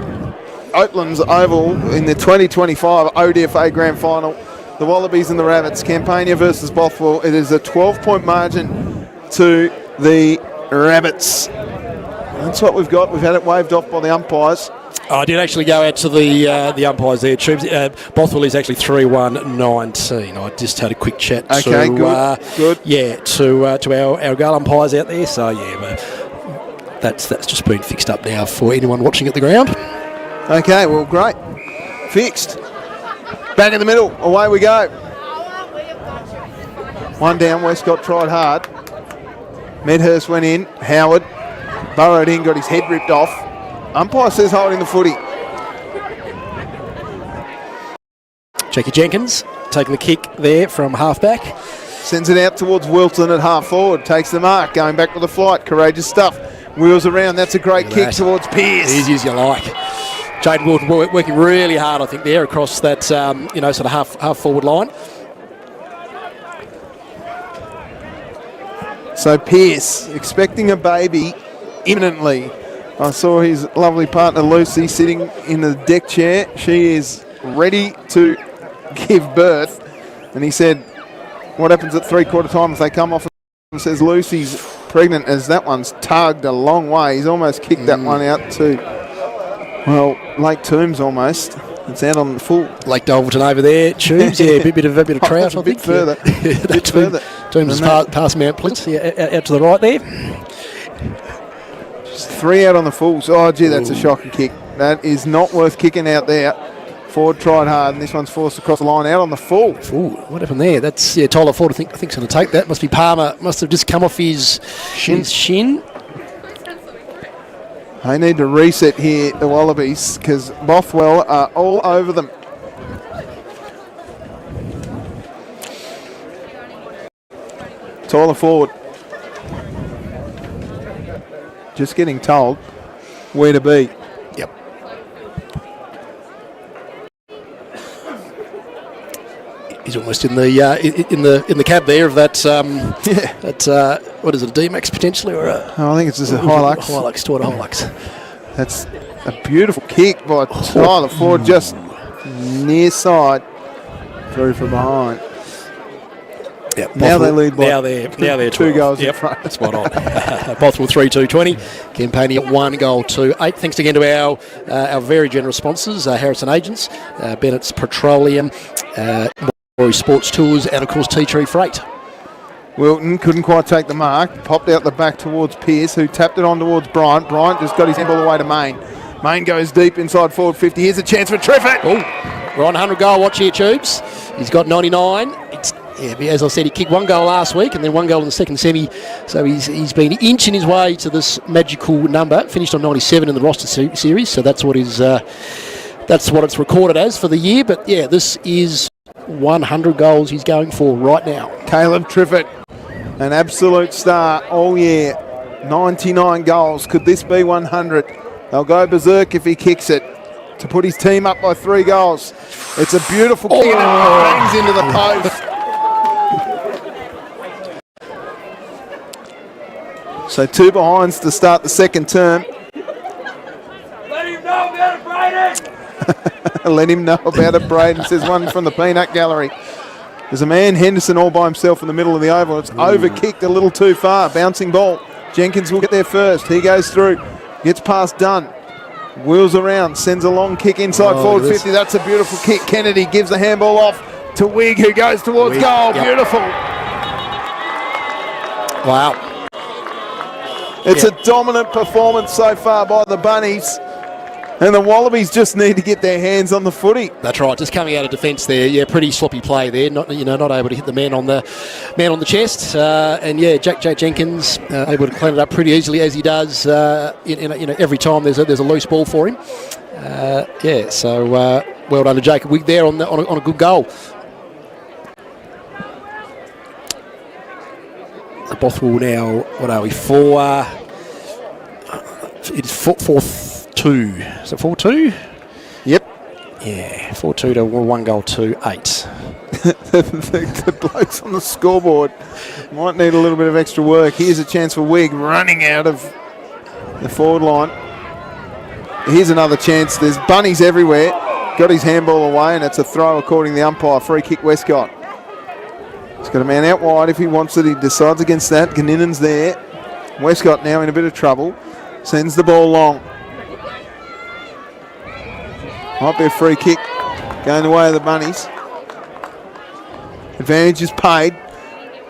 Oatlands Oval in the 2025 ODFA Grand Final. The Wallabies and the Rabbits, Campania versus Bothwell. It is a 12-point margin to the Rabbits. That's what we've got. We've had it waved off by the umpires. I did actually go out to the umpires there. Bothwell is actually 3-1-19. I just had a quick chat to good. Yeah, to our goal umpires out there. So yeah, but that's just been fixed up now for anyone watching at the ground. Okay, well, great. Fixed. Back in the middle. Away we go. One down. Westcott tried hard. Medhurst went in. Howard burrowed in, got his head ripped off. Umpire says holding the footy. Jackie Jenkins taking the kick there from halfback. Sends it out towards Wilton at half forward. Takes the mark. Going back with the flight. Courageous stuff. Wheels around. That's a great kick towards Pearce. Easy as you like. Jaden Wilton working really hard, I think, there across that sort of half forward line. So Pearce expecting a baby imminently. I saw his lovely partner Lucy sitting in the deck chair. She is ready to give birth. And he said, what happens at 3/4 time if they come off and says Lucy's pregnant, as that one's tugged a long way. He's almost kicked that one out to, well, Lake Tombs almost. It's out on the full. Lake Dolverton over there, Tubes. Yeah, a bit of trout, a bit further. A bit further. Tombs is past Mount Pleasant, out to the right there. Just 3 out on the fulls. Oh, gee, that's a shocking kick. That is not worth kicking out there. Ford tried hard, and this one's forced across the line out on the full. Ooh, what happened there? That's Tyler Ford. I think's going to take that. Must be Palmer. Must have just come off his shin. They need to reset here, the Wallabies, because Bothwell are all over them. Tyler Ford. Just getting told where to be. Yep. He's almost in the cab there of that. That what is it? A D-Max potentially, or a? Oh, I think it's just a Hilux. Hilux, Toyota Hilux. That's a beautiful kick by Tyler Ford, just near side, through from behind. Yep, now they lead by now they're 2 goals in front. Spot on. Bothwell 3-2-20. Campania 1-2. Thanks again to our very generous sponsors, Harrison Agents, Bennett's Petroleum, Rory Sports Tours, and of course Tea Tree Freight. Wilton couldn't quite take the mark. Popped out the back towards Pearce, who tapped it on towards Bryant. Bryant just got his handball away to Main. Main goes deep inside forward 50. Here's a chance for Treffett. Oh, we're on 100 goal watch here, Tubes. He's got 99. As I said, he kicked 1 goal last week and then 1 goal in the second semi. So he's been inching his way to this magical number. Finished on 97 in the roster series. So that's what it's recorded as for the year. But yeah, this is 100 goals he's going for right now. Caleb Treffett, an absolute star all year. 99 goals. Could this be 100? They'll go berserk if he kicks it to put his team up by 3 goals. It's a beautiful kick and it bangs into the post. So 2 behinds to start the second term. Let him know about it, Brayden! Let him know about it, Brayden, says one from the peanut gallery. There's a man, Henderson, all by himself in the middle of the oval. It's overkicked a little too far. Bouncing ball. Jenkins will get there first. He goes through. Gets past Dunn. Wheels around. Sends a long kick inside forward 50. That's a beautiful kick. Kennedy gives the handball off to Wigg, who goes towards goal. Yep. Beautiful. Wow. It's a dominant performance so far by the Bunnies. And the Wallabies just need to get their hands on the footy. That's right. Just coming out of defence there. Yeah, pretty sloppy play there. Not able to hit the man on the chest. And yeah, Jack Jenkins able to clean it up pretty easily as he does. Every time there's a loose ball for him. So well done to Jacob Wigg there on a good goal. The Bothwell now. What are we? It's 4-2. Is it 4-2? Yep. Yeah, 4-2 to 1 goal to 8. The blokes on the scoreboard might need a little bit of extra work. Here's a chance for Wigg running out of the forward line. Here's another chance. There's bunnies everywhere. Got his handball away, and it's a throw according to the umpire. Free kick Westcott. He's got a man out wide if he wants it. He decides against that. Ganninen's there. Westcott now in a bit of trouble. Sends the ball long. Might be a free kick going the way of the bunnies. Advantage is paid.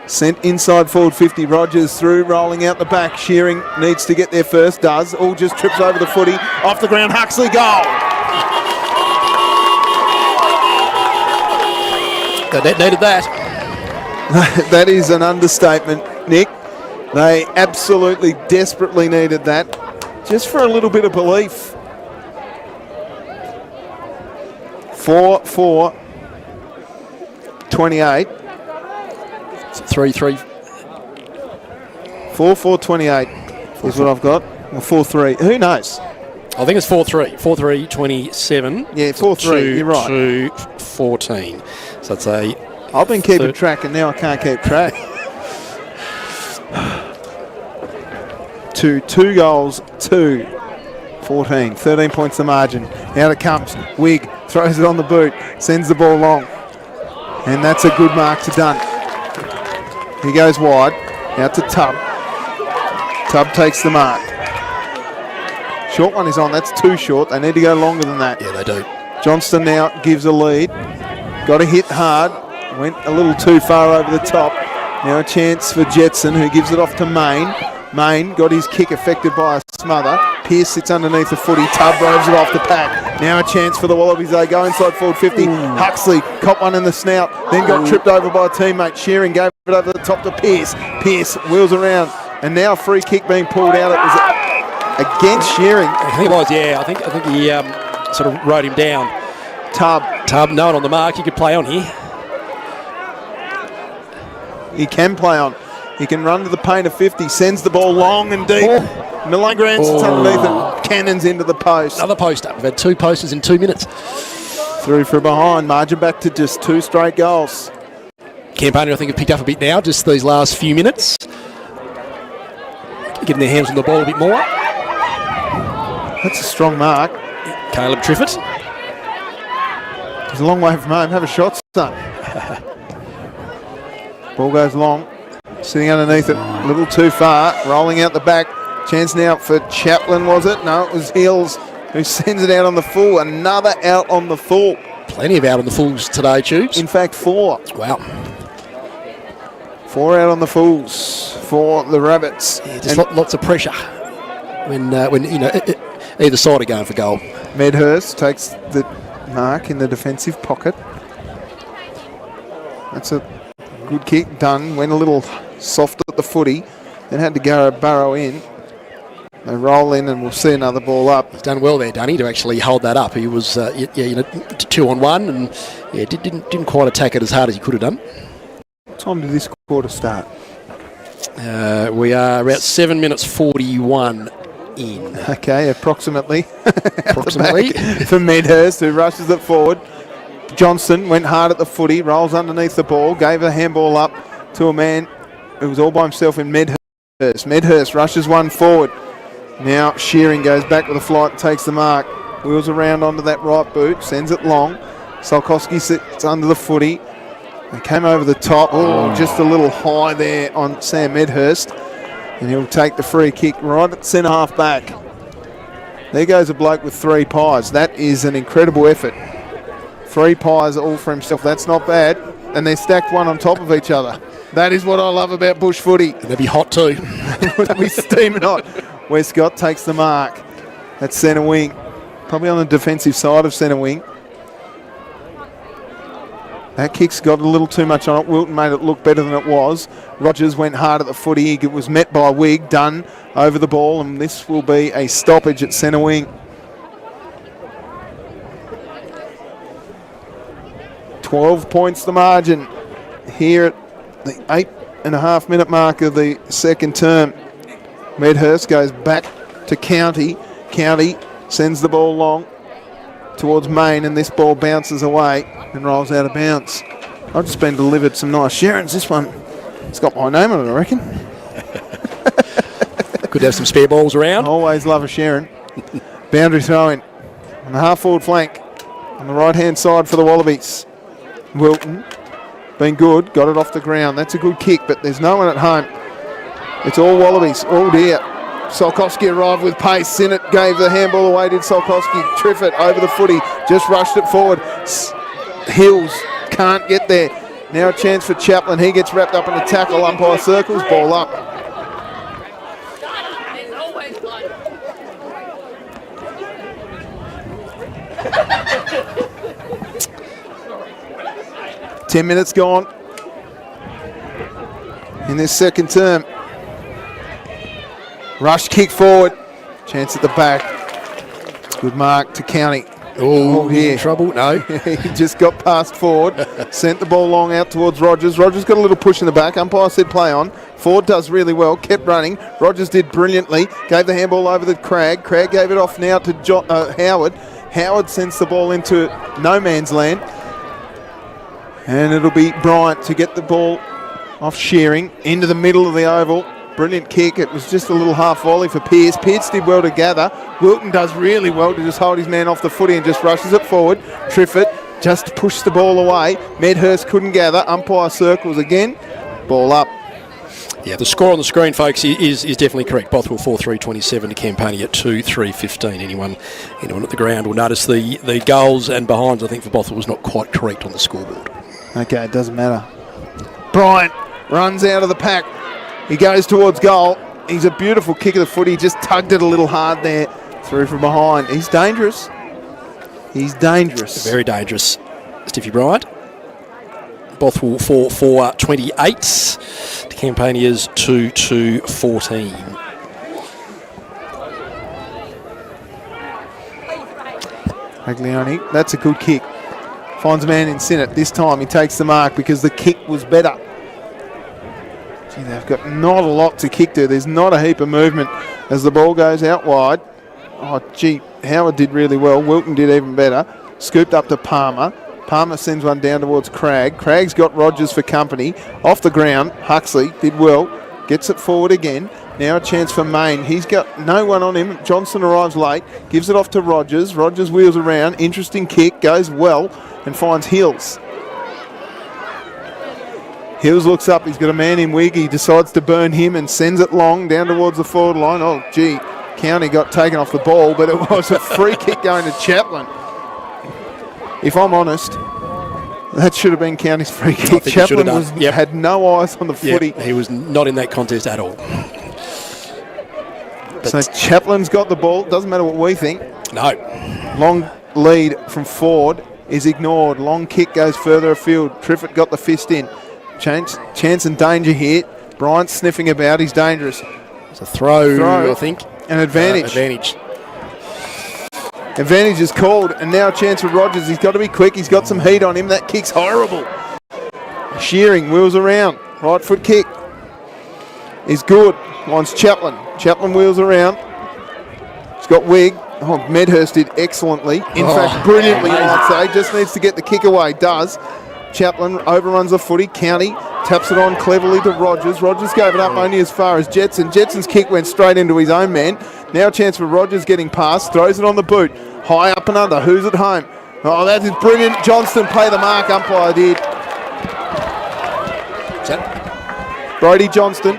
Sent inside forward 50. Rogers through, rolling out the back. Shearing needs to get there first. Does. All just trips over the footy. Off the ground. Huxley goal. They needed that. That is an understatement, Nick. They absolutely desperately needed that. Just for a little bit of belief. 4-4-28. 3-3. 4-4-28 is what I've got. Or 4-3. Who knows? I think it's 4-3. 4-3-27. Yeah, 4-3. You're right. 2-14. So it's a... I've been keeping track and now I can't keep track. 2 goals, 2-14. 13 points the margin. Out it comes. Wigg throws it on the boot. Sends the ball long. And that's a good mark to Dunn. He goes wide. Out to Tubb. Tubb takes the mark. Short one is on. That's too short. They need to go longer than that. Yeah, they do. Johnston now gives a lead. Got to hit hard. Went a little too far over the top. Now a chance for Jetson, who gives it off to Main. Main got his kick affected by a smother. Pearce sits underneath the footy. Tubb roves it off the pack. Now a chance for the Wallabies. They go inside forward 50. Huxley caught one in the snout. Then got tripped over by a teammate. Shearing gave it over the top to Pearce. Pearce wheels around. And now a free kick being pulled out. It was against Shearing. I think it was, yeah. I think he sort of rode him down. Tubb, no one on the mark. He could play on here. he can play on. He can run to the paint of 50, sends the ball long and deep. Milagran sits underneath it, cannons into the post. Another poster. We've had 2 posters in 2 minutes. Through from behind, margin back to just 2 straight goals. Campania, I think, have picked up a bit now, just these last few minutes. Getting their hands on the ball a bit more. That's a strong mark. Caleb Triffett. He's a long way from home. Have a shot, son. Ball goes long. Sitting underneath it, a little too far. Rolling out the back. Chance now for Chaplin, was it? No, it was Hills who sends it out on the full. Another out on the full. Plenty of out on the fulls today, Tubes. In fact, 4. Wow. 4 out on the fulls for the Rabbits. Yeah, just lots of pressure when either side are going for goal. Medhurst takes the mark in the defensive pocket. That's a good kick done. Went a little soft at the footy, then had to go burrow in. They roll in and we'll see another ball up. He's done well there, Dunny, to actually hold that up. He was 2 on 1 and didn't quite attack it as hard as he could have done. What time did this quarter start? We are about 7 minutes 41 in. Okay, approximately. Approximately. For Medhurst, who rushes it forward. Johnson went hard at the footy, rolls underneath the ball, gave a handball up to a man who was all by himself in Medhurst. Medhurst rushes one forward. Now Shearing goes back with a flight and takes the mark. Wheels around onto that right boot, sends it long. Solkowski sits under the footy. They came over the top. Oh, just a little high there on Sam Medhurst. And he'll take the free kick right at centre half back. There goes a bloke with 3 pies. That is an incredible effort. 3 pies all for himself. That's not bad. And they're stacked one on top of each other. That is what I love about bush footy. They'll be hot too. They'll be steaming hot. Westcott takes the mark at centre wing. probably on the defensive side of centre wing. That kick's got a little too much on it. Wilton made it look better than it was. Rogers went hard at the footy. It was met by Wigg, Dunn over the ball, and this will be a stoppage at centre wing. 12 points the margin here at the 8.5 minute mark of the second term. Medhurst goes back to County. County sends the ball long towards Main, and this ball bounces away and rolls out of bounds. I've just been delivered some nice Sharons. This one, it's got my name on it, I reckon. Could have some spare balls around. Always love a Sharon. Boundary throw-in on the half-forward flank on the right-hand side for the Wallabies. Wilton, been good, got it off the ground. That's a good kick, but there's no one at home. It's all Wallabies. Oh dear. Solkowski arrived with pace. Sinnott gave the handball away, did Solkowski. Triffett over the footy, just rushed it forward. Hills can't get there. Now a chance for Chaplin. He gets wrapped up in a tackle. Umpire circles, ball up. Ten minutes gone in this second term. Rush kick forward. Chance at the back. Good mark to County. Oh, yeah. Trouble? No. He just got passed forward. Sent the ball long out towards Rogers. Rogers got a little push in the back. Umpire said play on. Ford does really well. Kept running. Rogers did brilliantly. Gave the handball over to Cragg. Cragg gave it off now to Howard. Howard sends the ball into no man's land. And it'll be Bryant to get the ball off Shearing into the middle of the oval. Brilliant kick. It was just a little half volley for Pearce. Pearce did well to gather. Wilton does really well to just hold his man off the footy and just rushes it forward. Triffett just pushed the ball away. Medhurst couldn't gather. Umpire circles again. Ball up. Yeah, the score on the screen, folks, is definitely correct. Bothwell 4-3-27 to Campania 2-3-15. Anyone at the ground will notice the goals and behinds, I think, for Bothwell was not quite correct on the scoreboard. Okay, it doesn't matter. Bryant runs out of the pack. He goes towards goal. He's a beautiful kick of the foot. He just tugged it a little hard there. Through from behind. He's dangerous. He's dangerous. Very dangerous. Stiffy Bryant. Bothwell 4-28 to Campania's 2-14. Aglioni, that's a good kick. Finds a man in Sinnott. This time he takes the mark because the kick was better. Gee, they've got not a lot to kick to. There's not a heap of movement as the ball goes out wide. Oh, gee, Howard did really well. Wilton did even better. Scooped up to Palmer. Palmer sends one down towards Cragg. Cragg's got Rogers for company. Off the ground, Huxley did well. Gets it forward again. Now a chance for Main. He's got no one on him. Johnson arrives late. Gives it off to Rogers. Rogers wheels around. Interesting kick. Goes well and finds Hills. Hills looks up. He's got a man in Wigg. He decides to burn him and sends it long down towards the forward line. Oh, gee. County got taken off the ball, but it was a free kick going to Chaplin. If I'm honest, that should have been County's free kick. Chaplin had no eyes on the footy. He was not in that contest at all. So Chaplin's got the ball. Doesn't matter what we think. No. Long lead from Ford is ignored. Long kick goes further afield. Triffett got the fist in. Chance and danger here. Bryant's sniffing about. He's dangerous. It's a throw, I think. An advantage. Advantage is called, and now a chance for Rogers. He's got to be quick. He's got some heat on him. That kick's horrible. Shearing wheels around. Right foot kick is good. Wants Chaplin. Chaplin wheels around. He's got Wigg. Oh, Medhurst did excellently. In fact, brilliantly, I'd say. Just needs to get the kick away. Does. Chaplin overruns the footy. County taps it on cleverly to Rogers. Rogers gave it up only as far as Jetson. Jetson's kick went straight into his own man. Now a chance for Rogers getting past. Throws it on the boot. High up and under. Who's at home? Oh, that is brilliant. Johnston play the mark. Umpire did. Brodie Johnston.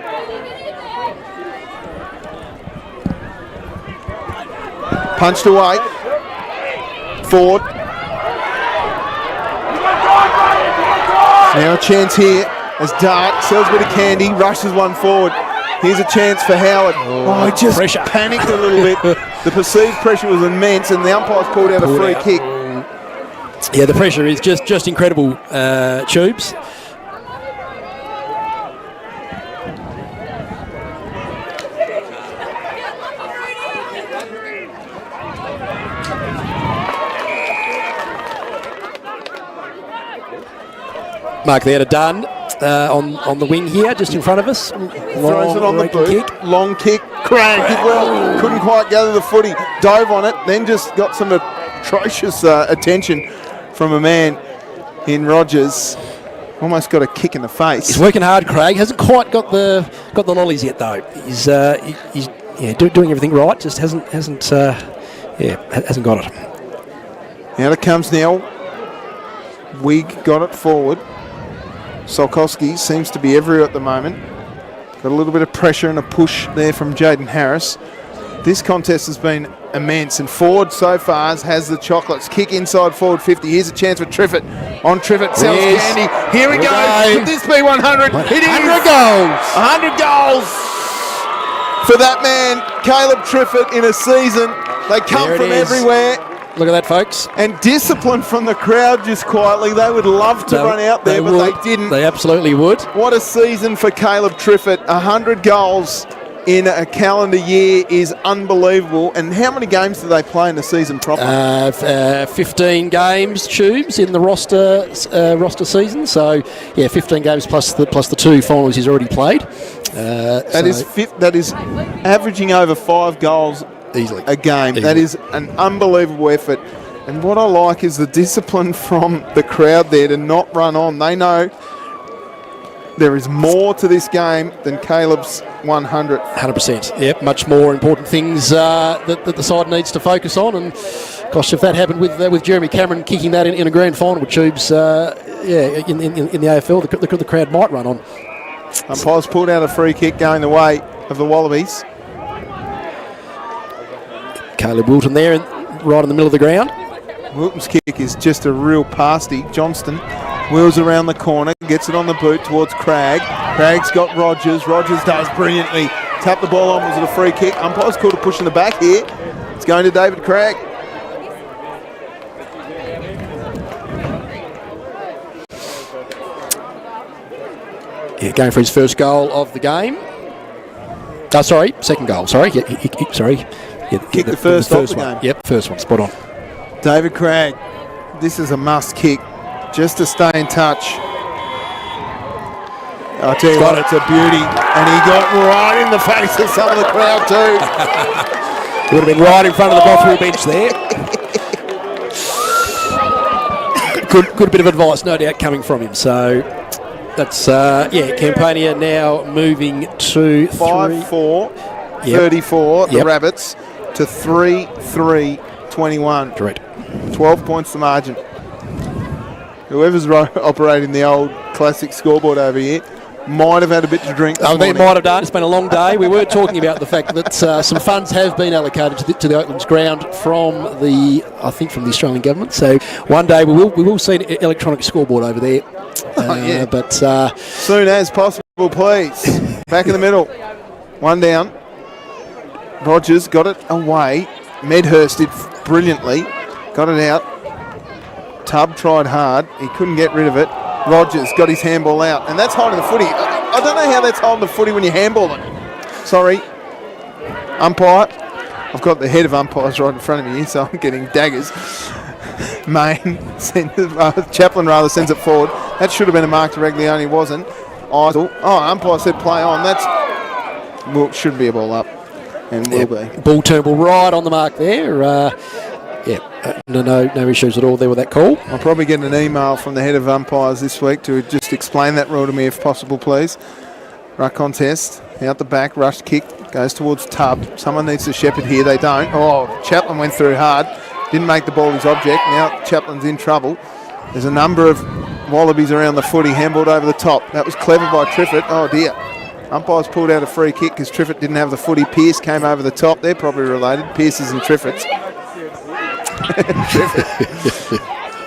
Punched away. Ford. Now a chance here as Dart sells a bit of candy, rushes one forward. Here's a chance for Howard. Oh, he just panicked a little bit. The perceived pressure was immense, and the umpire's pulled out a free kick. Yeah, the pressure is just incredible, Tubes. Mark there to Dunn on the wing here, just in front of us. Throws it on the boot. Long kick. Craig did well. Couldn't quite gather the footy. Dove on it. Then just got some atrocious attention from a man in Rogers. Almost got a kick in the face. He's working hard, Craig. Hasn't quite got the lollies yet, though. He's doing everything right. Just hasn't got it. Out it comes now. Wig got it forward. Solkowski seems to be everywhere at the moment. Got a little bit of pressure and a push there from Jaden Harris. This contest has been immense, and Ford so far has the chocolates. Kick inside forward 50. Here's a chance for Triffett. On Triffett, sells candy. Here we go. Could this be 100? It is. 100 goals. 100 goals for that man, Caleb Triffett, in a season. They come from everywhere. Look at that, folks. And discipline from the crowd just quietly. They would love to run out there, but they didn't. They absolutely would. What a season for Caleb Triffett. 100 goals in a calendar year is unbelievable. And how many games do they play in the season proper? 15 games, Tubes, in the roster season. So, yeah, 15 games plus the 2 finals he's already played. That is averaging over 5 goals easily a game. That is an unbelievable effort. And what I like is the discipline from the crowd there to not run on. They know there is more to this game than Caleb's 100. 100%. Yep, much more important things that the side needs to focus on. And gosh, if that happened with Jeremy Cameron kicking that in a grand final with Tubes, in the AFL, the crowd might run on. Umpire's pulled out a free kick going the way of the Wallabies. Caleb Wilton there, right in the middle of the ground. Wilton's kick is just a real pasty. Johnston wheels around the corner, gets it on the boot towards Cragg. Craig's got Rogers. Rogers does brilliantly. Tap the ball on. Was it a free kick? Umpire's called a push in the back here. It's going to David Cragg. Yeah, going for his first goal of the game. Second goal. Sorry. Kick the first off the game. Yep, first one. Spot on. David Cragg. This is a must kick just to stay in touch. I'll tell you what, it's a beauty. And he got right in the face of some of the crowd too. Would have been right in front of the Bothwell bench there. Good bit of advice, no doubt, coming from him. So that's, Campania now moving to 5-4, 34, the Rabbits, to 3-3, 21. Correct. 12 points the margin. Whoever's operating the old classic scoreboard over here might have had a bit to drink this morning. They might have done. It's been a long day. We were talking about the fact that some funds have been allocated to the Oatlands ground from the Australian government. So one day we will see an electronic scoreboard over there. But soon as possible, please. Back in the middle. One down. Rogers got it away. Medhurst did brilliantly. Got it out. Tubb tried hard. He couldn't get rid of it. Rogers got his handball out. And that's holding the footy. I don't know how that's holding the footy when you handball it. Sorry. Umpire. I've got the head of umpires right in front of me here, so I'm getting daggers. Chaplin rather sends it forward. That should have been a mark to Reglione, wasn't. Umpire said play on. Should be a ball up. And will be. Ball Turnbull right on the mark there. No issues at all there with that call. I'll probably get an email from the head of umpires this week to just explain that rule to me if possible, please. Ruck contest, out the back, rush kick, goes towards Tubb. Someone needs to shepherd here, they don't. Chaplin went through hard, didn't make the ball his object. Now Chaplin's in trouble. There's a number of Wallabies around the footy, handballed over the top. That was clever by Triffett. Oh dear. Umpires pulled out a free kick because Triffett didn't have the footy. Pearce came over the top. They're probably related. Pearce's and Triffett's. Triffett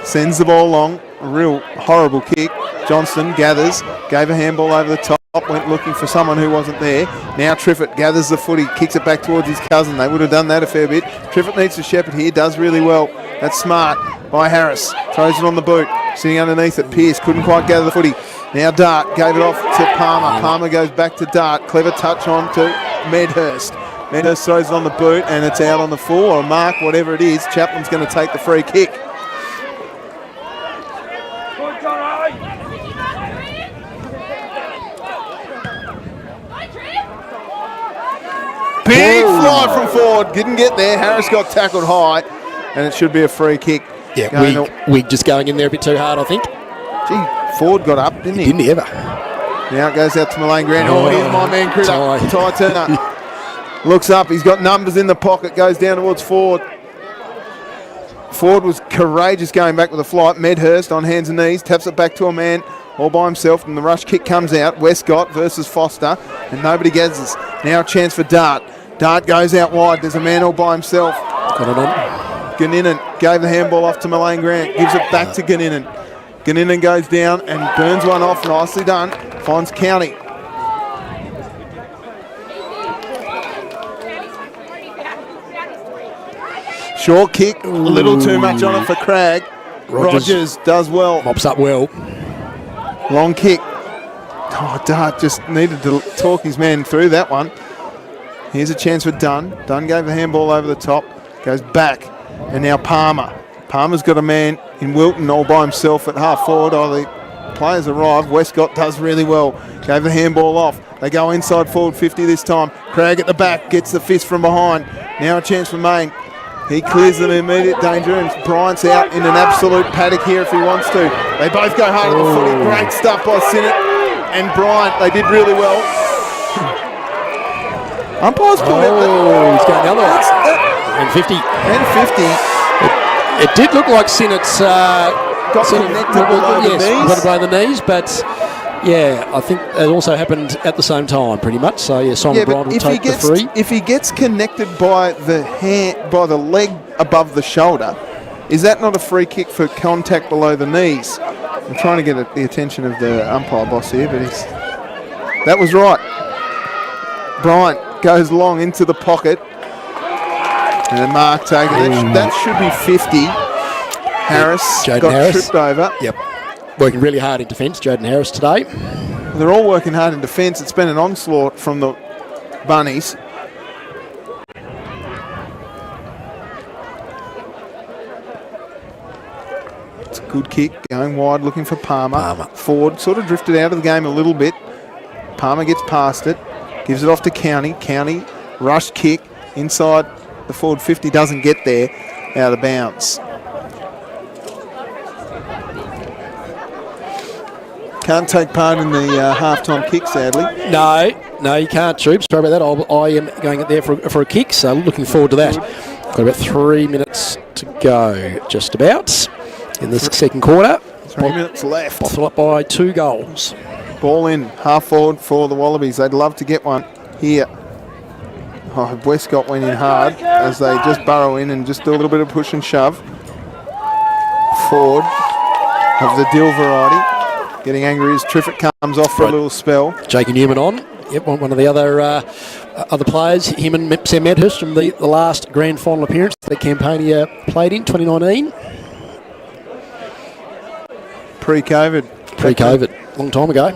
sends the ball long. A real horrible kick. Johnston gathers. Gave a handball over the top. went looking for someone who wasn't there. Now Triffett gathers the footy, kicks it back towards his cousin. They would have done that a fair bit. Triffett needs to shepherd here, does really well. That's smart by Harris. Throws it on the boot, sitting underneath it. Pearce couldn't quite gather the footy. Now Dart gave it off to Palmer. Palmer goes back to Dart. Clever touch on to Medhurst. Medhurst throws it on the boot and it's out on the full or a mark, whatever it is. Chaplin's going to take the free kick. Big fly from forward. Didn't get there. Harris got tackled high and it should be a free kick. Yeah, we just going in there a bit too hard, I think. Gee, Ford got up, didn't he? Didn't he ever? Now it goes out to Mullane Grant. Oh, here's my man Critter. Ty Turner. Looks up. He's got numbers in the pocket. Goes down towards Ford. Ford was courageous going back with a flight. Medhurst on hands and knees. Taps it back to a man all by himself. And the rush kick comes out. Westcott versus Foster. And nobody gathers. Now a chance for Dart. Dart goes out wide. There's a man all by himself. Got it on. Ganninan gave the handball off to Mullane Grant. Gives it back to Ganninan. Ganninan goes down and burns one off. Nicely done. Finds County. Short kick. A little too much on it for Cragg. Rogers does well. Mops up well. Long kick. Oh, Dart just needed to talk his man through that one. Here's a chance for Dunn. Dunn gave the handball over the top. Goes back. And now Palmer. Palmer's got a man in Wilton all by himself at half forward. Oh, the players arrive. Westcott does really well. Gave the handball off. They go inside forward 50 this time. Cragg at the back gets the fist from behind. Now a chance for Main. He clears them in immediate danger and Bryant's out in an absolute paddock here if he wants to. They both go hard on the footy. Great stuff by Sinnott and Bryant. They did really well. Umpires put it. He's going the other way. And 50. And 50. It did look like Sinnott's got connected below the knees. Below the knees, but yeah, I think it also happened at the same time, pretty much. So yeah, Simon Bryant will take the free. If he gets connected by the hand, by the leg above the shoulder, is that not a free kick for contact below the knees? I'm trying to get the attention of the umpire boss here, but that was right. Bryant goes long into the pocket. And a mark taken. That should be 50. Harris got tripped over. Yep. Working really hard in defence, Jaden Harris today. They're all working hard in defence. It's been an onslaught from the Bunnies. It's a good kick. Going wide, looking for Palmer. Ford sort of drifted out of the game a little bit. Palmer gets past it. Gives it off to County. County, rush kick inside. The forward 50 doesn't get there, out of bounds. Can't take part in the half-time kick, sadly. No, you can't, Troops. Sorry about that. I am going there for a kick, so looking forward to that. Got about 3 minutes to go, just about, in the second quarter. 3 minutes left. Bothwell up by 2 goals. Ball in, half forward for the Wallabies. They'd love to get one here. Oh, Westcott went in hard as they just burrow in and just do a little bit of push and shove. Ford of the Dill variety. Getting angry as Triffett comes off for a little spell. Jakey Newman on. Yep, one of the other players. Him and Sam Medhurst from the last grand final appearance that Campania played in 2019. Pre-COVID. Long time ago.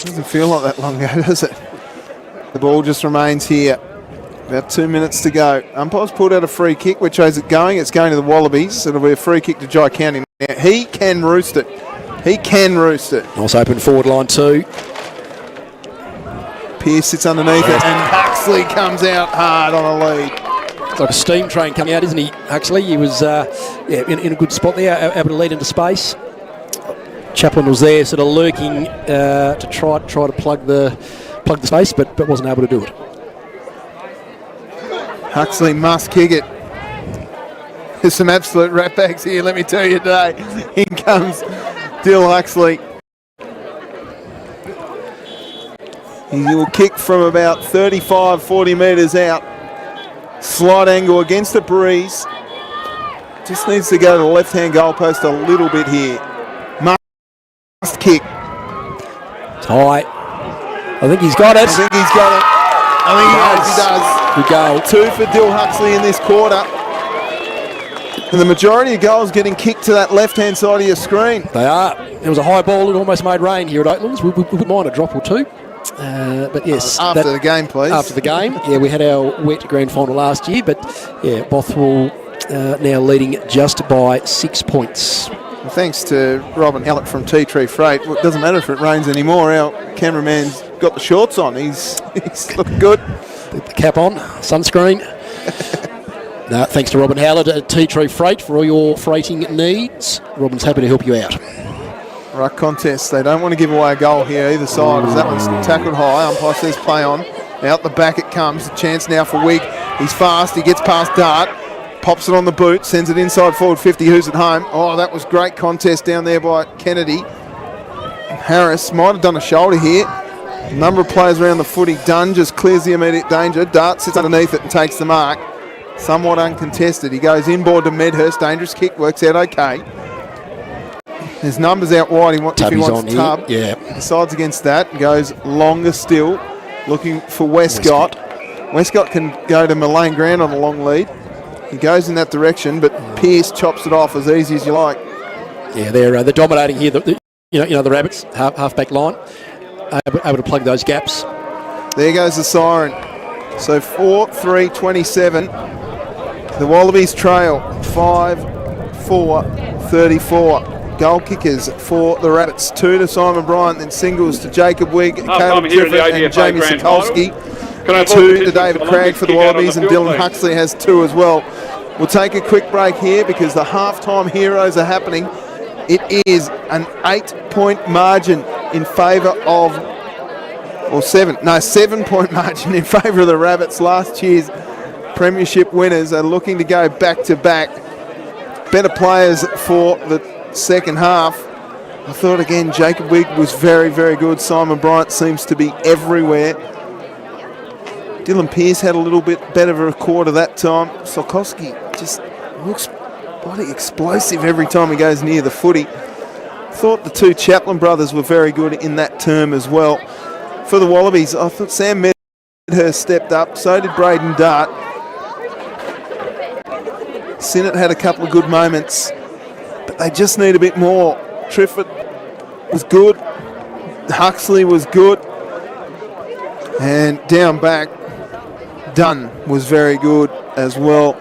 Doesn't feel like that long ago, does it? The ball just remains here. About 2 minutes to go. Umpire's pulled out a free kick. Which way is it going? It's going to the Wallabies. It'll be a free kick to Jai County. Now, he can roost it. He can roost it. Nice open forward line too. Pearce sits underneath it and Huxley comes out hard on a lead. It's like a steam train coming out, isn't he, Huxley? He was in a good spot there, able to lead into space. Chaplin was there sort of lurking to try to plug the space, but wasn't able to do it. Huxley must kick it. There's some absolute ratbags here, let me tell you today. In comes Dill Huxley. He will kick from about 35, 40 metres out. Slight angle against the breeze. Just needs to go to the left-hand goalpost a little bit here. Must kick. It's high. I think he's got it. I think he's got it. I think he does. Good goal. 2 for Dill Huxley in this quarter. And the majority of goals getting kicked to that left-hand side of your screen. They are. It was a high ball. It almost made rain here at Oatlands. We wouldn't mind a drop or two. But yes. After the game, please. After the game. Yeah, we had our wet grand final last year, but yeah, Bothwell now leading just by 6 points. Well, thanks to Robin Hallett from Tea Tree Freight. Well, it doesn't matter if it rains anymore. Our cameraman's got the shorts on. He's looking good. The cap on, sunscreen. No, thanks to Robin Howlett at Tea Tree Freight for all your freighting needs. Robin's happy to help you out. Ruck contest. They don't want to give away a goal here either side as that one's tackled high. Umpire says play on. Out the back it comes. A chance now for Wigg. He's fast. He gets past Dart. Pops it on the boot. Sends it inside forward 50. Who's at home? Oh, that was great contest down there by Kennedy. Harris might have done a shoulder here. A number of players around the footy. Dunn just clears the immediate danger. Dart sits underneath it and takes the mark. Somewhat uncontested. He goes inboard to Medhurst. Dangerous kick. Works out okay. There's numbers out wide. He wants Tubb. Yeah. Decides against that. Goes longer still. Looking for Westcott. Westcott can go to Mullane Grand on a long lead. He goes in that direction, but Pearce chops it off as easy as you like. Yeah, they're dominating here. The Rabbits half back line, able to plug those gaps. There goes the siren. So 4-3-27. The Wallabies trail 5-4-34. Goal kickers for the Rabbits. 2 to Simon Bryant, then singles to Jacob Wigg, Caleb Griffith and Jamie Sokolski. 2 to David Craig for the Wallabies, and Dylan Huxley has 2 as well. We'll take a quick break here because the halftime heroes are happening. It is an 8-point margin in favour of, or 7-point margin in favour of the Rabbits. Last year's premiership winners are looking to go back-to-back. Better players for the second half. I thought again Jacob Wigg was very, very good. Simon Bryant seems to be everywhere. Dylan Pearce had a little bit better of a quarter that time. Sokolski just looks bloody explosive every time he goes near the footy. Thought the 2 Chaplin brothers were very good in that term as well. For the Wallabies, I thought Sam Medhurst stepped up. So did Braden Dart. Sinnott had a couple of good moments, but they just need a bit more. Triffett was good. Huxley was good. And down back, Dunn was very good as well.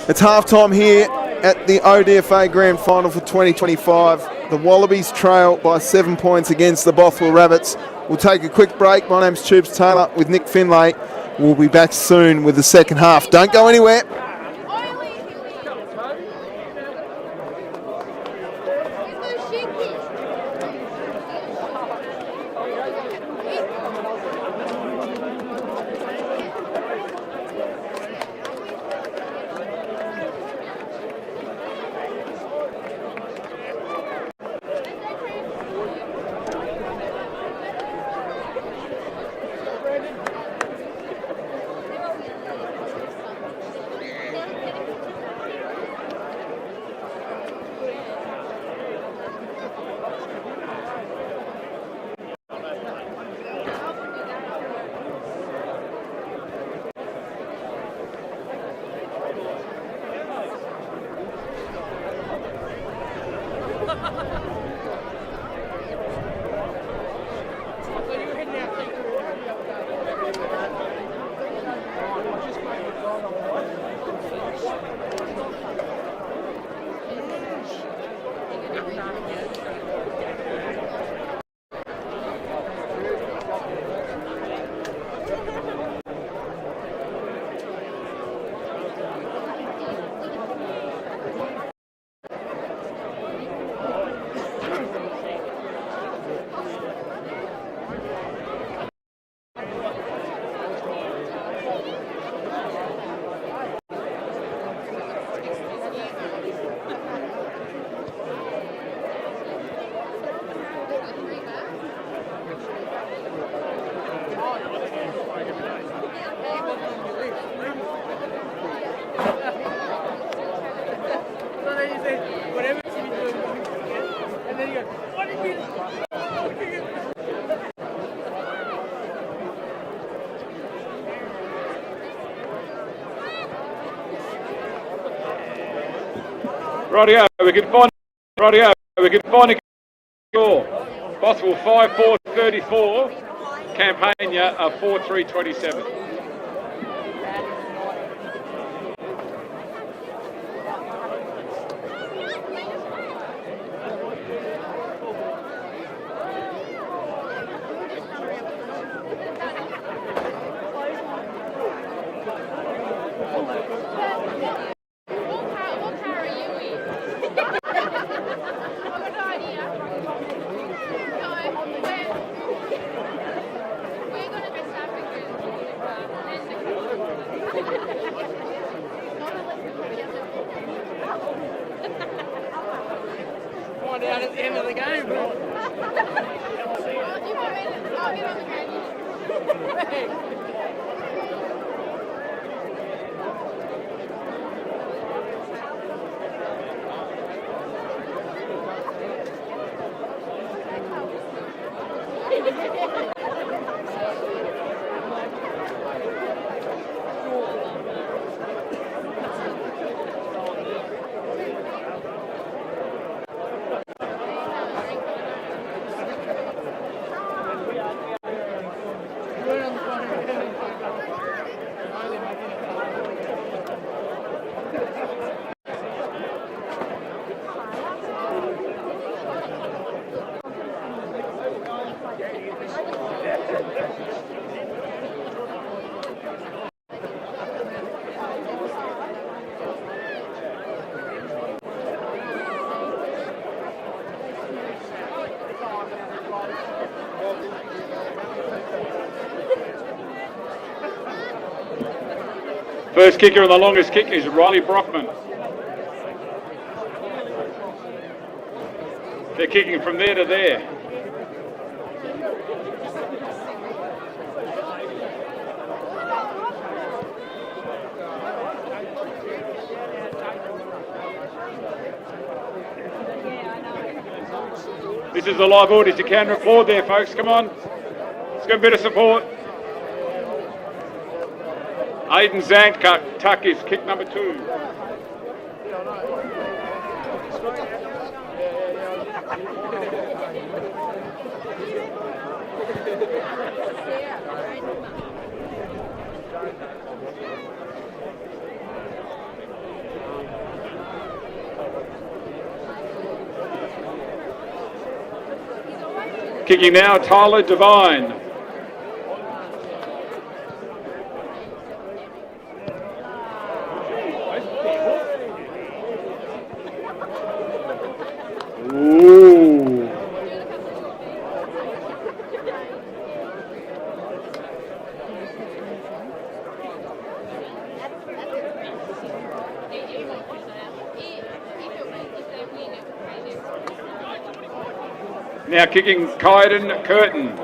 It's halftime here at the ODFA Grand Final for 2025. The Wallabies trail by 7 points against the Bothwell Rabbits. We'll take a quick break. My name's Tubes Taylor with Nick Finlay. We'll be back soon with the second half. Don't go anywhere. Rightio, we can find a score. Bothwell 5-4-34, Campania 4-3-27. Down at the end of the game, bro. First kicker and the longest kick is Riley Brockman. They're kicking from there to there. This is the live audience. You can applaud there, folks. Come on. Let's get a bit of support. Aiden Zantuck is kick number 2. Kicking now, Tyler Devine. Now kicking Kaiden Curtin.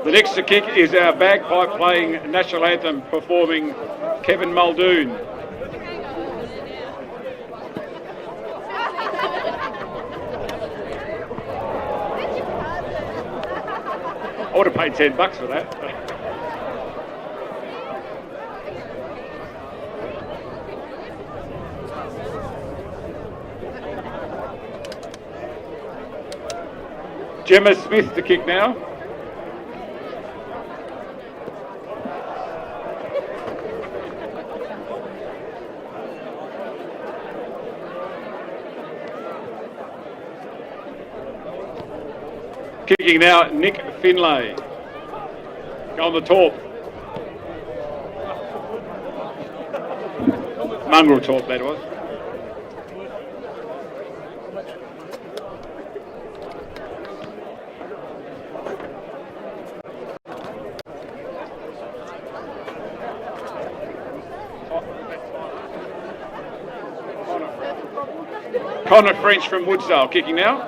The next to kick is our bagpipe playing national anthem performing Kevin Muldoon. I would have paid $10 for that. Gemma Smith to kick now. Kicking now, Nick Finlay. Go on the top. Mongrel top, that was. Connor French from Woodsdale kicking now.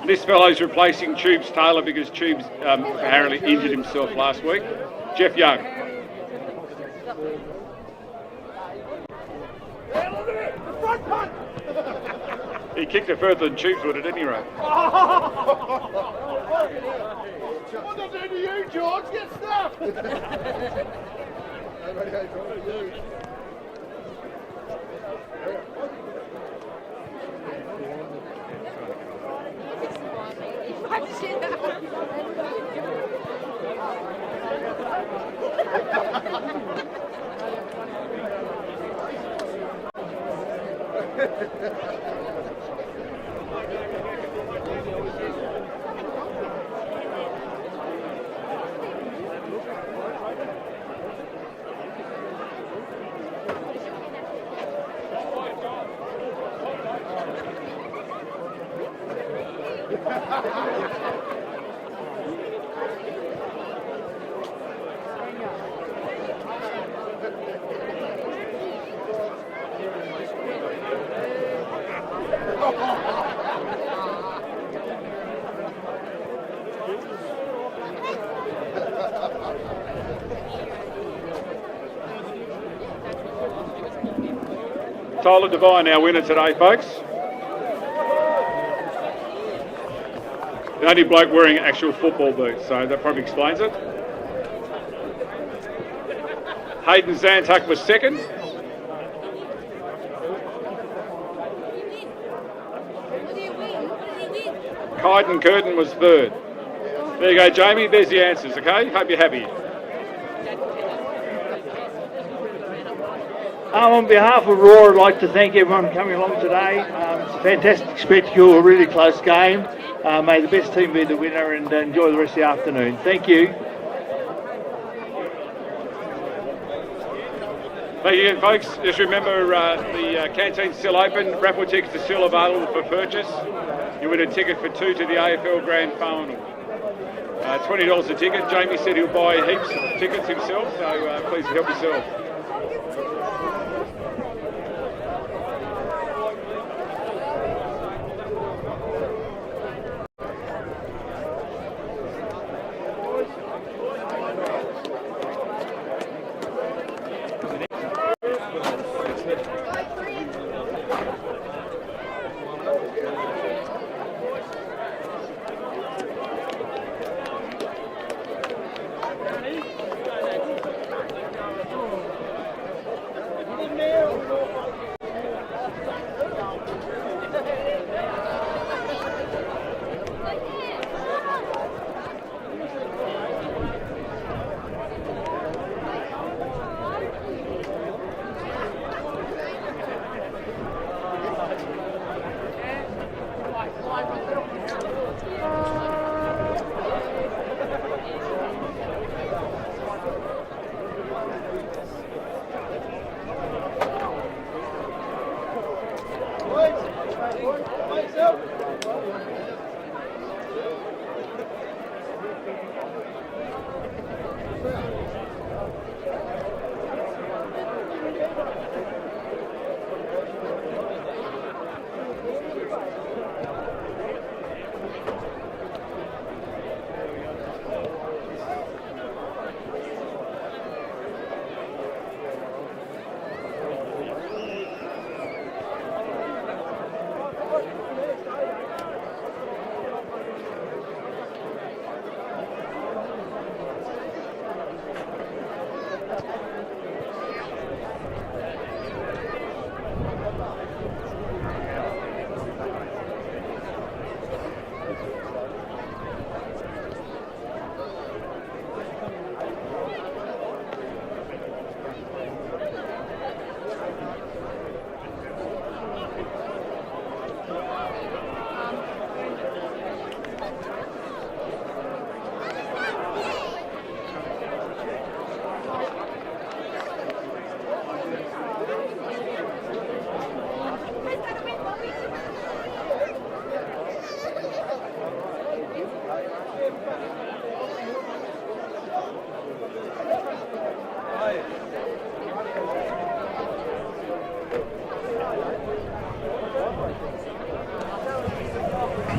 This fellow's replacing Tubes Taylor because Tubes apparently injured himself last week. Jeff Young. He kicked it further than Tubes would at any rate. What did I do to you, George? Get stuffed! Tyler Devine, our winner today, folks. The only bloke wearing actual football boots, so that probably explains it. Hayden Zantuck was second. Kyden Curtin was third. There you go, Jamie. There's the answers, okay? Hope you're happy. On behalf of Raw, I'd like to thank everyone coming along today. It's a fantastic spectacle, a really close game. May the best team be the winner and enjoy the rest of the afternoon. Thank you. Thank you again, folks. Just remember the canteen's still open. Raffle tickets are still available for purchase. You win a ticket for 2 to the AFL Grand Final. $20 a ticket. Jamie said he'll buy heaps of tickets himself, so please help yourself.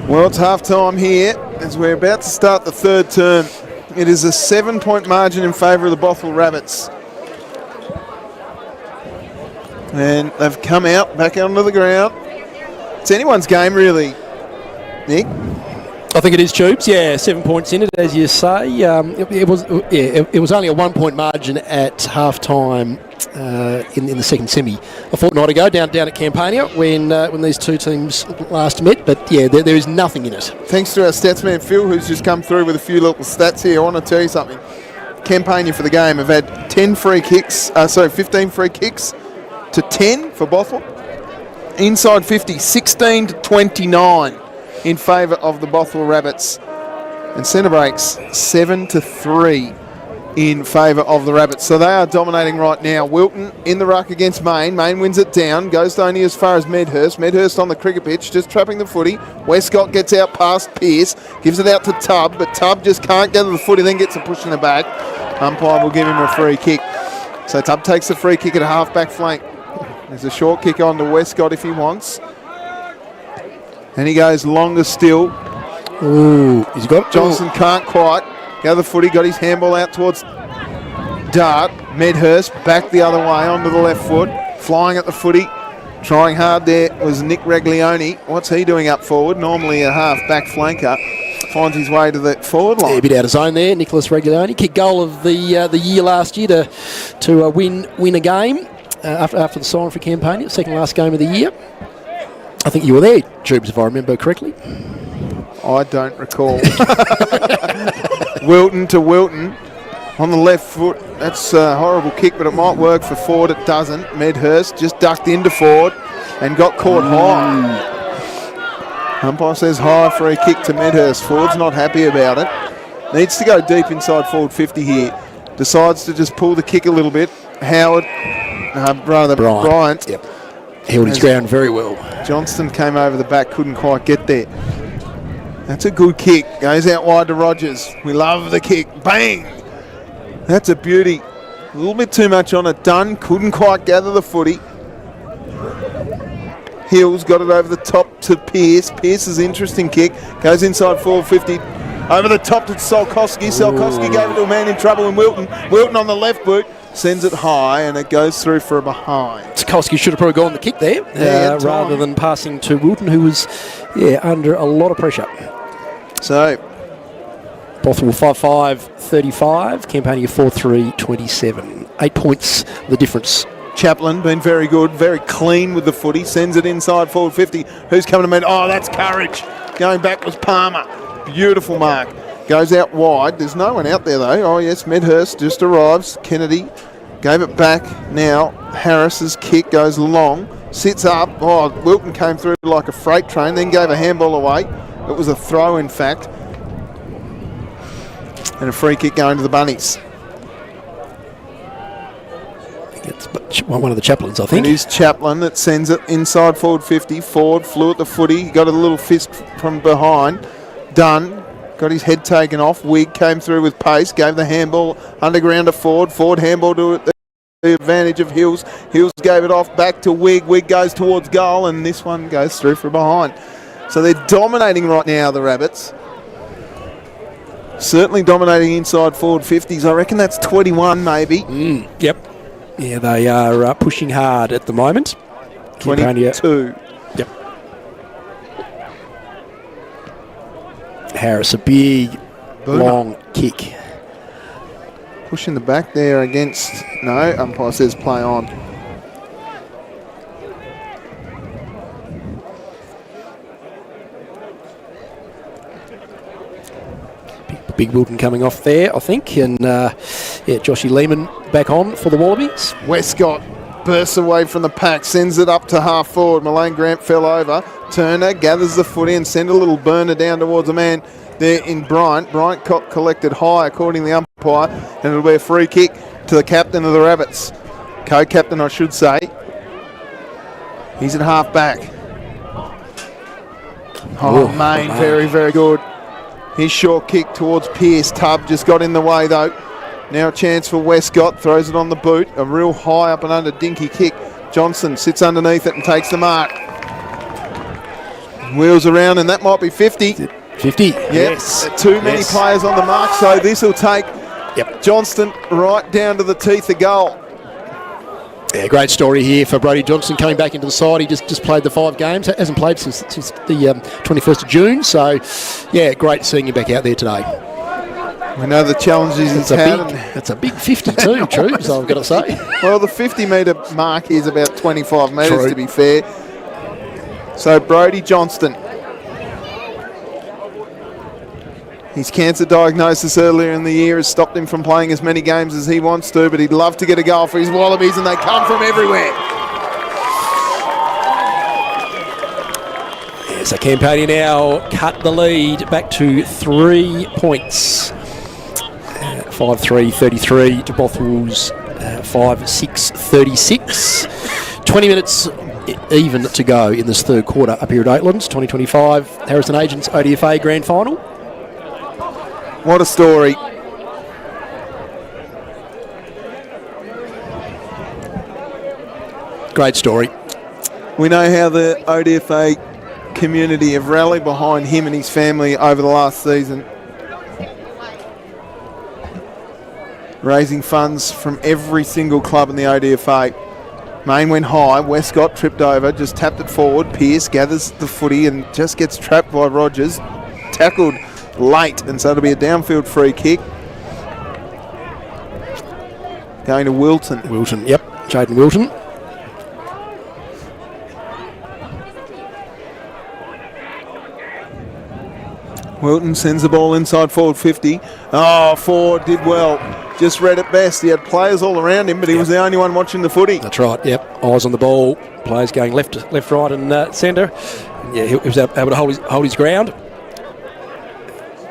Well, it's half time here as we're about to start the third term. It is a 7-point margin in favour of the Bothwell Rabbits. And they've come out back onto the ground. It's anyone's game, really, Nick. I think it is, Tubes. Yeah, 7 points in it, as you say. It was only a 1 point margin at half time in the second semi a fortnight ago down at Campania when these two teams last met. But yeah, there is nothing in it. Thanks to our stats man Phil, who's just come through with a few little stats here. I want to tell you something. Campania for the game have had 15 free kicks to 10 for Bothwell. Inside 50, 16 to 29 in favour of the Bothwell Rabbits. And centre breaks 7 to 3 in favour of the Rabbits. So they are dominating right now. Wilton in the ruck against Main. Main wins it down, goes only as far as Medhurst. Medhurst on the cricket pitch, just trapping the footy. Westcott gets out past Pearce, gives it out to Tubb, but Tubb just can't gather the footy, then gets a push in the back. Umpire will give him a free kick. So Tubb takes the free kick at a half-back flank. There's a short kick on to Westcott if he wants. And he goes longer still. Ooh, he's got Johnson can't quite. The other footy got his handball out towards Dart. Medhurst back the other way onto the left foot. Flying at the footy. Trying hard there was Nick Reglioni. What's he doing up forward? Normally a half-back flanker. Finds his way to the forward line. Yeah, a bit out of zone there. Nicholas Reglioni. Kick goal of the year last year to win a game after the siren for Campania. Second last game of the year. I think you were there, Tubes, if I remember correctly. I don't recall. Wilton to Wilton on the left foot. That's a horrible kick, but it might work for Ford. It doesn't. Medhurst just ducked into Ford and got caught high. Umpire says high for a kick to Medhurst. Ford's not happy about it. Needs to go deep inside forward 50 here. Decides to just pull the kick a little bit. Bryant. Yep. Held his ground very well. Johnston came over the back, couldn't quite get there. That's a good kick. Goes out wide to Rogers. We love the kick. Bang! That's a beauty. A little bit too much on it. Dunn couldn't quite gather the footy. Hills got it over the top to Pearce. Pearce's interesting kick. Goes inside 450. Over the top to Solkowski. Solkowski gave it to a man in trouble in Wilton. Wilton on the left boot. Sends it high and it goes through for a behind. Solkowski should have probably gone the kick there rather than passing to Wilton, who was under a lot of pressure. So Bothwell 5-5-35, Campania 4-3-27. 8 points the difference. Chaplin been very good, very clean with the footy. Sends it inside forward 50. Who's coming to meet? Oh, that's Courage. Going back was Palmer. Beautiful mark. Goes out wide. There's no one out there though. Oh yes, Medhurst just arrives. Kennedy gave it back. Now Harris's kick goes long. Sits up. Oh, Wilton came through like a freight train, then gave a handball away. It was a throw in fact. And a free kick going to the Bunnies. It's one of the Chaplins, I think. It is Chaplin that sends it inside forward 50. Ford flew at the footy. Got a little fist from behind. Dunn got his head taken off. Wigg came through with pace. Gave the handball underground to Ford. Ford handball to the advantage of Hills. Hills gave it off back to Wigg. Wigg goes towards goal and this one goes through from behind. So they're dominating right now, the Rabbits. Certainly dominating inside forward 50s. I reckon that's 21 maybe. Yep. Yeah, they are pushing hard at the moment. 22. Yep. Harris, a big, long kick. Pushing the back there against... No, umpire says play on. Big Wilton coming off there, I think. And, Joshy Lehman back on for the Wallabies. Westcott bursts away from the pack, sends it up to half forward. Malane Grant fell over. Turner gathers the footy and sent a little burner down towards a man there in Bryant. Bryant collected high according to the umpire, and it'll be a free kick to the captain of the Rabbits. Co-captain, I should say. He's at half back. Main, very, very good. His short kick towards Pearce. Tubb just got in the way though. Now a chance for Westcott. Throws it on the boot. A real high up and under dinky kick. Johnson sits underneath it and takes the mark. Wheels around and that might be 50. 50. Yes. Too many players on the mark, so this will take Johnston right down to the teeth of goal. Yeah, great story here for Brodie Johnson coming back into the side. He just played the 5 games. Hasn't played since the 21st of June. So, yeah, great seeing him back out there today. We know the challenges he's had. That's a big 52, true, so I've got to say. Well, the 50-metre mark is about 25 metres, to be fair. So, Brodie Johnston. His cancer diagnosis earlier in the year has stopped him from playing as many games as he wants to, but he'd love to get a goal for his Wallabies, and they come from everywhere. Yeah, so Campania now cut the lead back to 3 points. 5-3-33 to Bothwell's 5-6-36. 20 minutes even to go in this third quarter up here at Oatlands, 2025 Harrison Agents ODFA Grand Final. What a story. Great story. We know how the ODFA community have rallied behind him and his family over the last season, raising funds from every single club in the ODFA. Main went high, Westcott tripped over, just tapped it forward. Pearce gathers the footy and just gets trapped by Rogers. Tackled late, and so it'll be a downfield free kick. Going to Wilton. Wilton, yep. Jaden Wilton. Wilton sends the ball inside forward 50. Oh, Ford did well. Just read it best. He had players all around him, but he was the only one watching the footy. That's right, yep. Eyes on the ball. Players going left, right and centre. Yeah, he was able to hold his ground.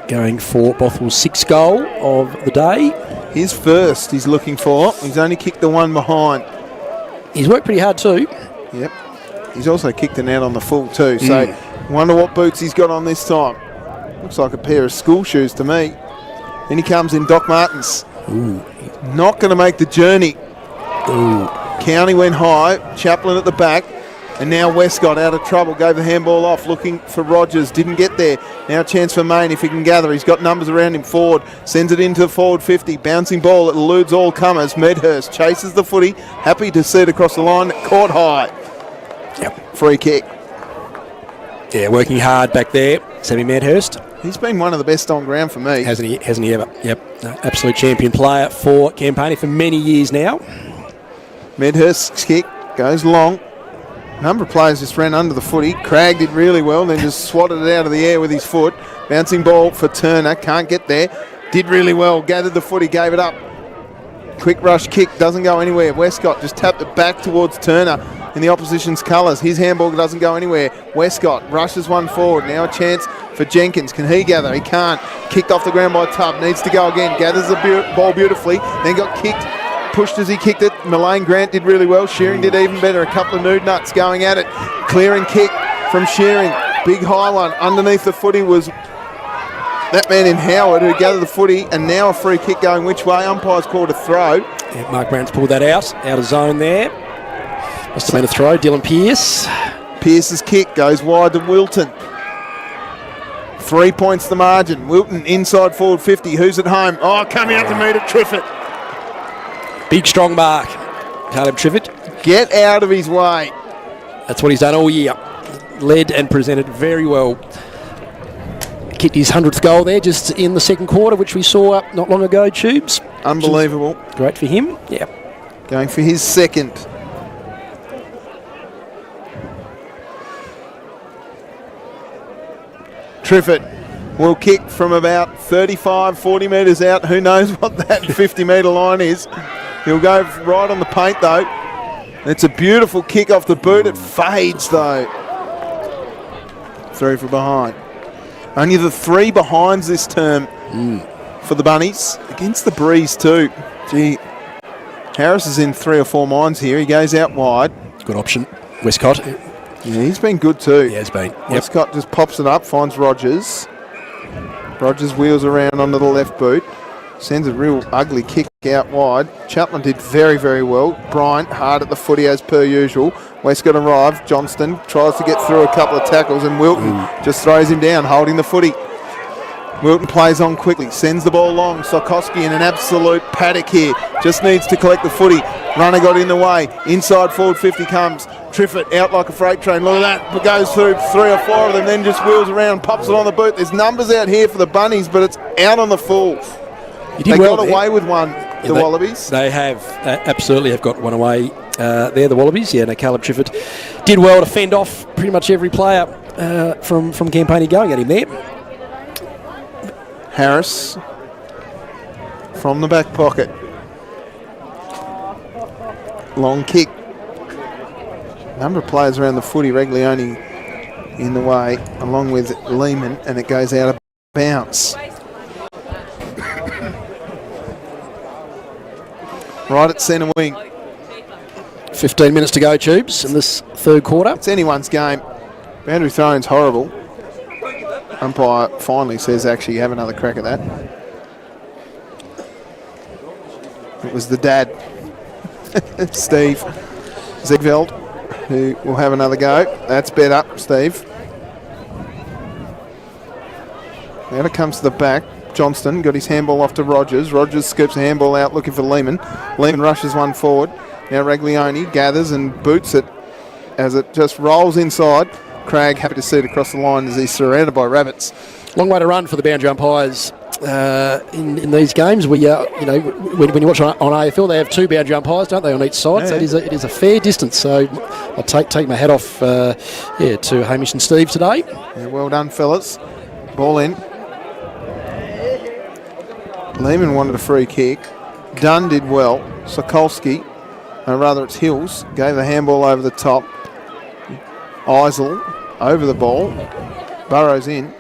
Going for Bothwell's 6th goal of the day. His first he's looking for. He's only kicked the one behind. He's worked pretty hard too. Yep. He's also kicked an out on the full too. So wonder what boots he's got on this time. Looks like a pair of school shoes to me. Then he comes in Doc Martens. Ooh. Not going to make the journey. Ooh. County went high. Chaplin at the back. And now Westcott out of trouble. Gave the handball off, looking for Rogers. Didn't get there. Now a chance for Main if he can gather. He's got numbers around him. Ford sends it into the forward 50. Bouncing ball that eludes all comers. Medhurst chases the footy. Happy to see it across the line. Caught high. Yep. Free kick. Yeah, working hard back there. Sammy Medhurst. He's been one of the best on ground for me. Hasn't he ever? Yep. Absolute champion player for Campania for many years now. Medhurst's kick goes long. A number of players just ran under the footy. Cragg did really well, then just swatted it out of the air with his foot. Bouncing ball for Turner, can't get there. Did really well, gathered the footy, gave it up. Quick rush kick, doesn't go anywhere. Westcott just tapped it back towards Turner in the opposition's colours. His handball doesn't go anywhere. Westcott rushes one forward. Now a chance for Jenkins. Can he gather? He can't. Kicked off the ground by Tubb. Needs to go again. Gathers the ball beautifully. Then got kicked. Pushed as he kicked it. Mullane Grant did really well. Shearing did even better. A couple of nude nuts going at it. Clearing kick from Shearing. Big high one. Underneath the footy was that man in Howard who gathered the footy, and now a free kick going which way? Umpire's called a throw. Yeah, Mark Brown's pulled that out of zone there. Must have been a throw. Dylan Pearce. Pearce's kick goes wide to Wilton. 3 points the margin. Wilton inside forward 50. Who's at home? Oh, coming out to meet it, Triffett. Big strong mark. Caleb Triffett. Get out of his way. That's what he's done all year. Led and presented very well. Kicked his 100th goal there just in the second quarter, which we saw not long ago, Tubes. Unbelievable. Great for him. Yeah. Going for his second. Triffett will kick from about 35, 40 metres out. Who knows what that 50-metre line is. He'll go right on the paint, though. It's a beautiful kick off the boot. It fades, though. Through from behind. Only the 3 behinds this term for the Bunnies. Against the breeze, too. Gee, Harris is in 3 or 4 minds here. He goes out wide. Good option. Westcott. Yeah, he's been good, too. Yeah, he's been. Yep. Westcott just pops it up, finds Rogers. Rogers wheels around onto the left boot. Sends a real ugly kick out wide. Chaplin did very, very well. Bryant hard at the footy as per usual. Westcott arrived. Johnston tries to get through a couple of tackles, and Wilton just throws him down, holding the footy. Wilton plays on quickly, sends the ball long. Sokowski in an absolute paddock here. Just needs to collect the footy. Runner got in the way. Inside forward 50 comes. Triffett out like a freight train. Look at that. Goes through 3 or 4 of them, then just wheels around and pops it on the boot. There's numbers out here for the Bunnies, but it's out on the full. They got away with one, the Wallabies. They have absolutely have got one away there, the Wallabies. Yeah, no, Caleb Triffett did well to fend off pretty much every player from Campania going at him there. Harris from the back pocket. Long kick. Number of players around the footy. Reglioni in the way, along with Lehman, and it goes out of bounds. Right at centre wing. 15 minutes to go, Tubes, in this third quarter. It's anyone's game. Boundary throwing's horrible. Umpire finally says, actually, have another crack at that. It was the dad, Steve Ziegfeld, who will have another go. That's better, Steve. Now it comes to the back. Johnston got his handball off to Rogers. Rogers scoops a handball out looking for Lehman. Lehman rushes one forward. Now Reglioni gathers and boots it as it just rolls inside. Craig happy to see it across the line as he's surrounded by rabbits. Long way to run for the boundary umpires in these games. We, when you watch on AFL, they have 2 boundary umpires, don't they, on each side? Yeah. So it is a fair distance. So I'll take my hat off, to Hamish and Steve today. Yeah, well done, fellas. Ball in. Lehman wanted a free kick. Dunn did well. Sokolski, rather it's Hills, gave the handball over the top. Eisel over the ball. Burrows in.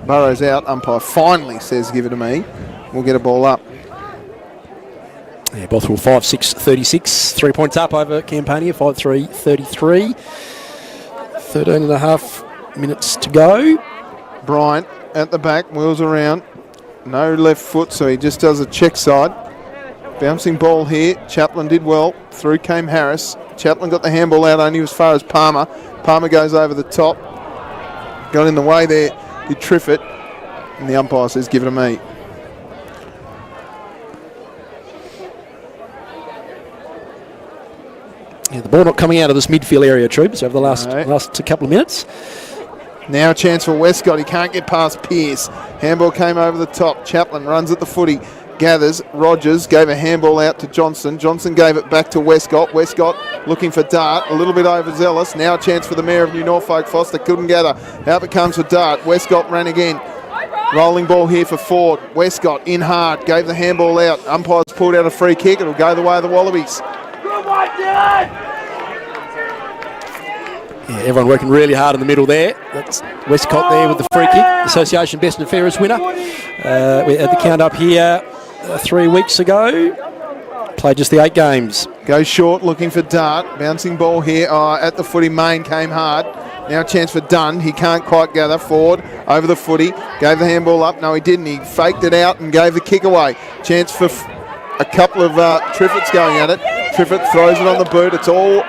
Burrows out. Umpire finally says, give it to me. We'll get a ball up. Yeah, Bothwell 5-6-36. 3 points up over Campania. 5-3-33. 13 and a half minutes to go. Bryant at the back. Wheels around. No left foot, so he just does a check side. Bouncing ball here. Chaplin did well. Through came Harris. Chaplin got the handball out only as far as Palmer. Palmer goes over the top. Got in the way there. Did Triffett. And the umpire says, give it to me. Yeah, the ball not coming out of this midfield area, Troops, over the last couple of minutes. Now a chance for Westcott. He can't get past Pearce. Handball came over the top. Chaplin runs at the footy. Gathers. Rogers gave a handball out to Johnson. Johnson gave it back to Westcott. Westcott looking for Dart. A little bit overzealous. Now a chance for the Mayor of New Norfolk. Foster couldn't gather. Out it comes for Dart. Westcott ran again. Rolling ball here for Ford. Westcott in hard. Gave the handball out. Umpires pulled out a free kick. It'll go the way of the Wallabies. Good one, Dylan! Yeah, everyone working really hard in the middle there. That's Westcott there with the free kick. Association best and fairest winner. We had the count up here 3 weeks ago. Played just the 8 games. Goes short looking for Dart. Bouncing ball here at the footy. Main came hard. Now a chance for Dunn. He can't quite gather. Ford over the footy. Gave the handball up. No, he didn't. He faked it out and gave the kick away. Chance for a couple of Triffett's going at it. Triffett throws it on the boot. It's all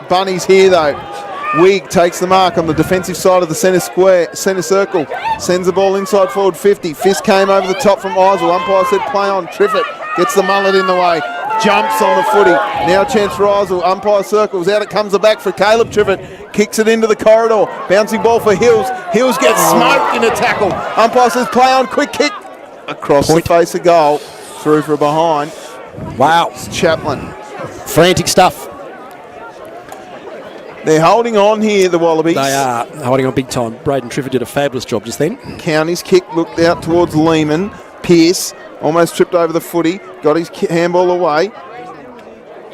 Bunnies here though. Wigg takes the mark on the defensive side of the centre circle. Sends the ball inside forward 50. Fist came over the top from Eisel. Umpire said play on. Triffett gets the mullet in the way. Jumps on the footy. Now a chance for Eisel. Umpire circles. Out it comes the back for Caleb Triffett. Kicks it into the corridor. Bouncing ball for Hills. Hills gets smoked in a tackle. Umpire says play on. Quick kick. Across the face of goal. Through for behind. Wow. It's Chaplin. Frantic stuff. They're holding on here, the Wallabies. They are holding on big time. Braden Triffett did a fabulous job just then. County's kick looked out towards Lehman. Pearce almost tripped over the footy. Got his handball away.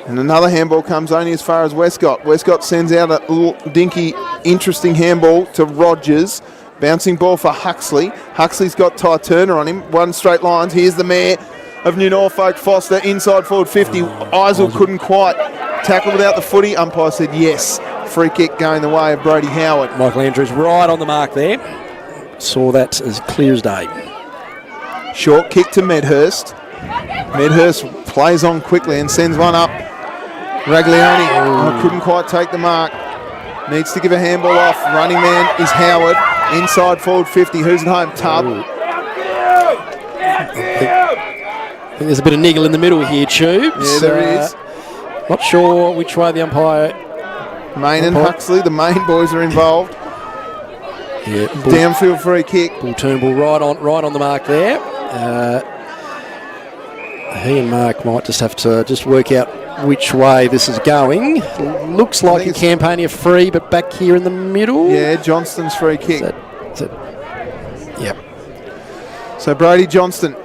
And another handball comes only as far as Westcott. Westcott sends out a little dinky, interesting handball to Rogers. Bouncing ball for Huxley. Huxley's got Ty Turner on him. One straight lines. Here's the Mayor of New Norfolk, Foster, inside forward 50. Eisel couldn't quite tackle without the footy. Umpire said yes. Free kick going the way of Brody Howard. Michael Andrews right on the mark there. Saw that as clear as day. Short kick to Medhurst. Medhurst plays on quickly and sends one up. Raglioni couldn't quite take the mark. Needs to give a handball off. Running man is Howard. Inside forward 50. Who's at home? Tubb. I think there's a bit of niggle in the middle here, Tubes. Yeah, there is. Not sure which way the umpire. Main and Huxley, the main boys are involved. Yeah, Downfield free kick. Bull Turnbull right on the mark there. He and Mark might just have to work out which way this is going. Looks like a Campania free, but back here in the middle. Yeah, Johnston's free kick. Yep. So Brody Johnston.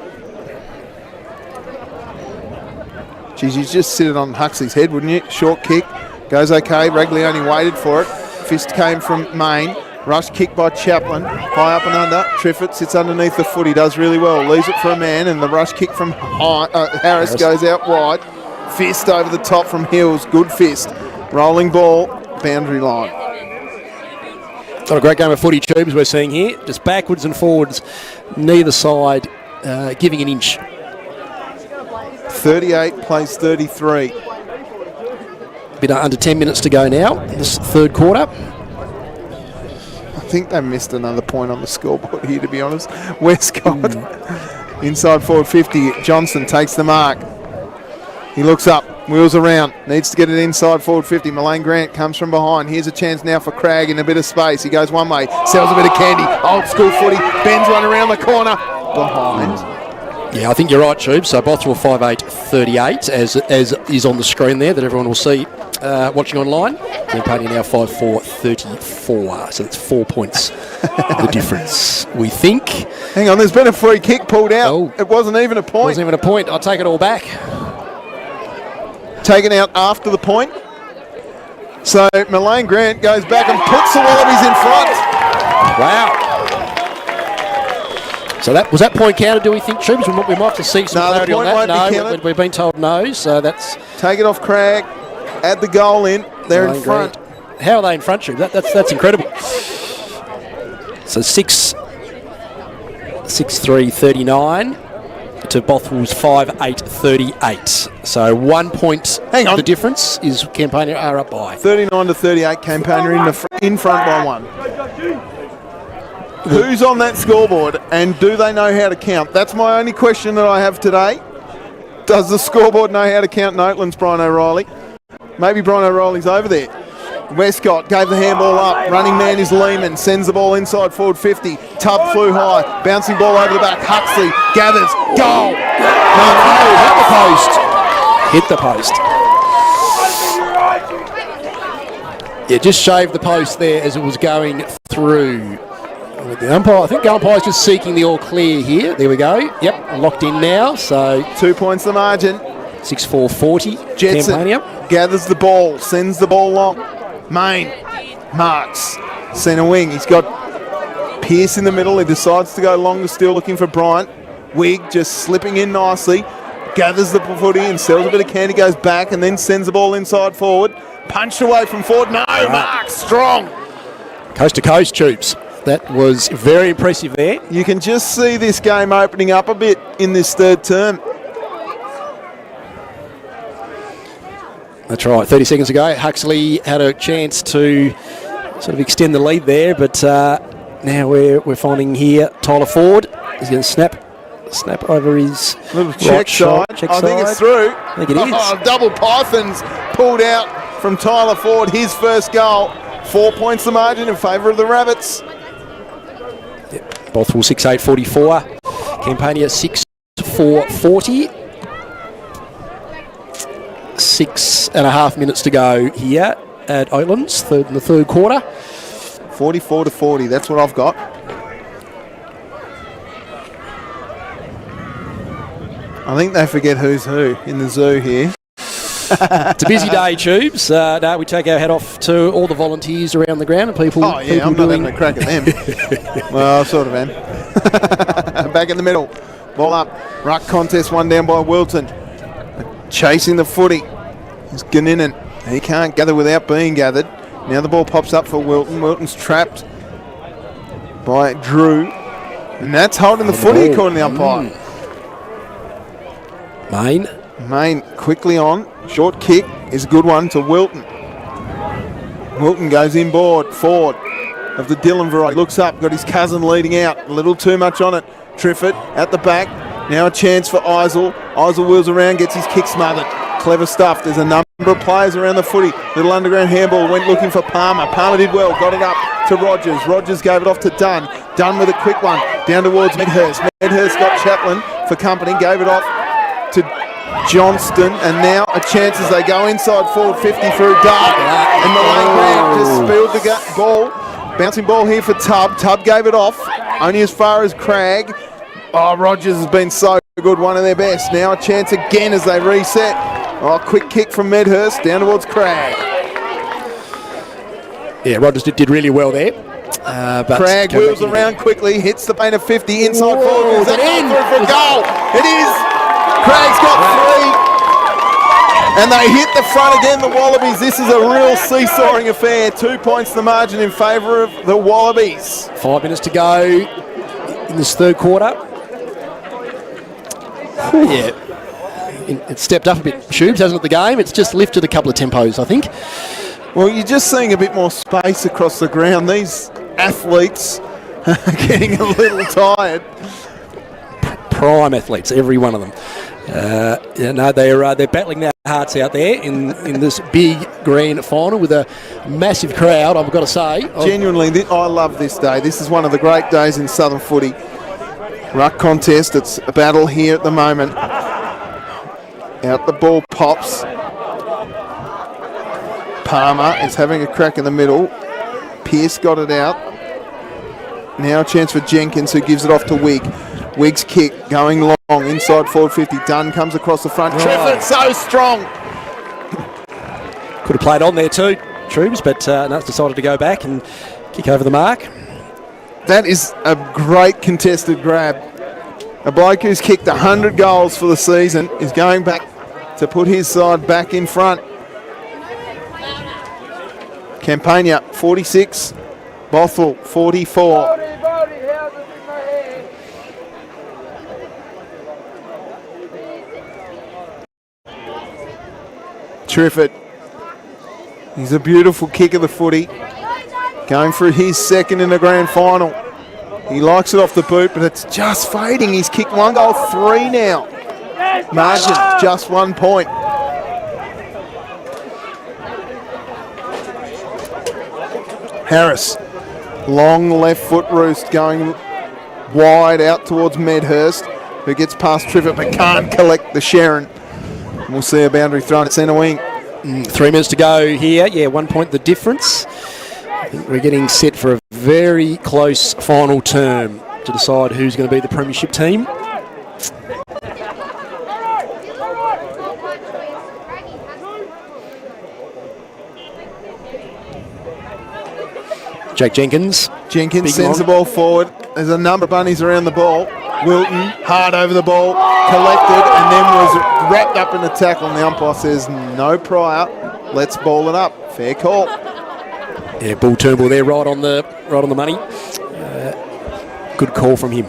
Geez, you just sit it on Huxley's head, wouldn't you? Short kick. Goes okay. Reglioni waited for it. Fist came from Main. Rush kick by Chaplin. High up and under. Triffett sits underneath the foot. He does really well. Leaves it for a man. And the rush kick from Harris goes out wide. Fist over the top from Hills. Good fist. Rolling ball. Boundary line. Not a great game of footy, Tubes, we're seeing here. Just backwards and forwards. Neither side giving an inch. 38 plays 33. Bit under 10 minutes to go now, this third quarter. I think they missed another point on the scoreboard here, to be honest. Westcott, inside forward 50. Johnson takes the mark. He looks up, wheels around, needs to get it inside forward 50. Mullane Grant comes from behind. Here's a chance now for Cragg in a bit of space. He goes one way, sells a bit of candy. Old school footy, Ben's run around the corner. Behind. Yeah, I think you're right, Tube. So Bothwell 5'8", 38", as is on the screen there that everyone will see watching online. Campania now 5'4", 34. So that's 4 points the difference, we think. Hang on, there's been a free kick pulled out. Oh. It wasn't even a point. Wasn't even a point. I'll take it all back. Taken out after the point. So Mullane Grant goes back and puts the Wallabies in front. Wow. So was that point counted, do we think, Tubes? We might have to see some clarity on that. No, we've been told no, so that's... Take it off Cragg, add the goal in, they're in front. Great. How are they in front, Tubes? That's incredible. So 6'3", 39 to Bothwell's 5'8", 38. So 1 point. Hang on. The difference is Campania are up by. 39 to 38, Campania in front by 1. Who's on that scoreboard and do they know how to count? That's my only question that I have today. Does the scoreboard know how to count in Oatlands, Brian O'Reilly? Maybe Brian O'Reilly's over there. Westcott gave the handball up. Running man is Lehman. Sends the ball inside forward 50. Tubb flew high. Bouncing ball over the back. Huxley gathers. Goal. Hit the post. Yeah, just shaved the post there as it was going through. The umpire, I think the umpire's just seeking the all clear here. There we go. Yep, locked in now. So 2 points the margin. 6'4", 40. Jetson Campania gathers the ball, sends the ball long. Main marks centre wing. He's got Pearce in the middle. He decides to go longer still, looking for Bryant. Wig just slipping in nicely. Gathers the footy and sells a bit of candy. Goes back and then sends the ball inside forward. Punched away from forward. No, Marks strong. Coast to coast, Tubes. That was very impressive there. You can just see this game opening up a bit in this third term. That's right. 30 seconds ago, Huxley had a chance to sort of extend the lead there, but now we're finding here Tyler Ford is going to snap over his little check side. I think it's through. I think it is. Double Pythons pulled out from Tyler Ford. His first goal. 4 points the margin in favour of the Rabbits. Yep. Bothwell 6'8", 44. Campania 6'4", 40. 6.5 minutes to go here at Oatlands, in the third quarter. 44 to 40, that's what I've got. I think they forget who's who in the zoo here. It's a busy day, Tubes. No, we take our hat off to all the volunteers around the ground and people. Oh, yeah, people I'm not having a crack at them. Well, I sort of am. Back in the middle. Ball up. Ruck contest, one down by Wilton. Chasing the footy. It's Ganinen. He can't gather without being gathered. Now the ball pops up for Wilton. Wilton's trapped by Drew. And that's holding the footy according to the umpire. Main quickly on. Short kick is a good one to Wilton. Wilton goes inboard. Ford of the Dillon variety. Looks up. Got his cousin leading out. A little too much on it. Triffett at the back. Now a chance for Eisel. Eisel wheels around, gets his kick smothered. Clever stuff. There's a number of players around the footy. Little underground handball, went looking for Palmer. Palmer did well, got it up to Rogers. Rogers gave it off to Dunn. Dunn with a quick one, down towards Medhurst. Medhurst got Chaplin for company, gave it off to Johnston, and now a chance as they go inside forward 50 through Dart. And Malone Grant just spilled the ball. Bouncing ball here for Tubb. Tubb gave it off, only as far as Cragg. Oh, Rogers has been so good, one of their best. Now a chance again as they reset. Oh, quick kick from Medhurst down towards Cragg. Yeah, Rogers did really well there. But Cragg wheels around quickly, hits the paint of 50 inside forward. Is that through for a goal? It is. Craig's got 3. And they hit the front again, the Wallabies. This is a real seesawing affair. 2 points the margin in favour of the Wallabies. 5 minutes to go in this third quarter. Yeah. It's stepped up a bit, Shubes, hasn't it, the game? It's just lifted a couple of tempos, I think. Well, you're just seeing a bit more space across the ground. These athletes are getting a little tired. Prime athletes, every one of them. They're battling their hearts out there in this big grand final with a massive crowd, I've got to say. Genuinely, I love this day. This is one of the great days in Southern footy. Ruck contest, it's a battle here at the moment. Out the ball pops. Palmer is having a crack in the middle. Pearce got it out. Now a chance for Jenkins, who gives it off to Wigg. Wigg's kick going long inside forward 50. Dunn comes across the front. Triffett so strong. Could have played on there too, Troobs, but Nuts decided to go back and kick over the mark. That is a great contested grab. A bloke who's kicked 100 goals for the season is going back to put his side back in front. Campania 46, Bothwell 44. Triffett. He's a beautiful kick of the footy. Going for his second in the grand final. He likes it off the boot, but it's just fading. He's kicked 1 goal, 3 now. Margin, just 1 point. Harris, long left foot roost going wide out towards Medhurst, who gets past Triffett but can't collect the Sharon. And we'll see a boundary thrown at centre wing. 3 minutes to go here. Yeah, 1 point the difference. I think we're getting set for a very close final term to decide who's going to be the premiership team. Jake Jenkins. Jenkins sends the ball forward. There's a number of bunnies around the ball. Wilton, hard over the ball, collected, and then was wrapped up in a tackle. And the umpire says, no prior, let's ball it up. Fair call. Yeah, ball Turnbull there, right on the money. Good call from him.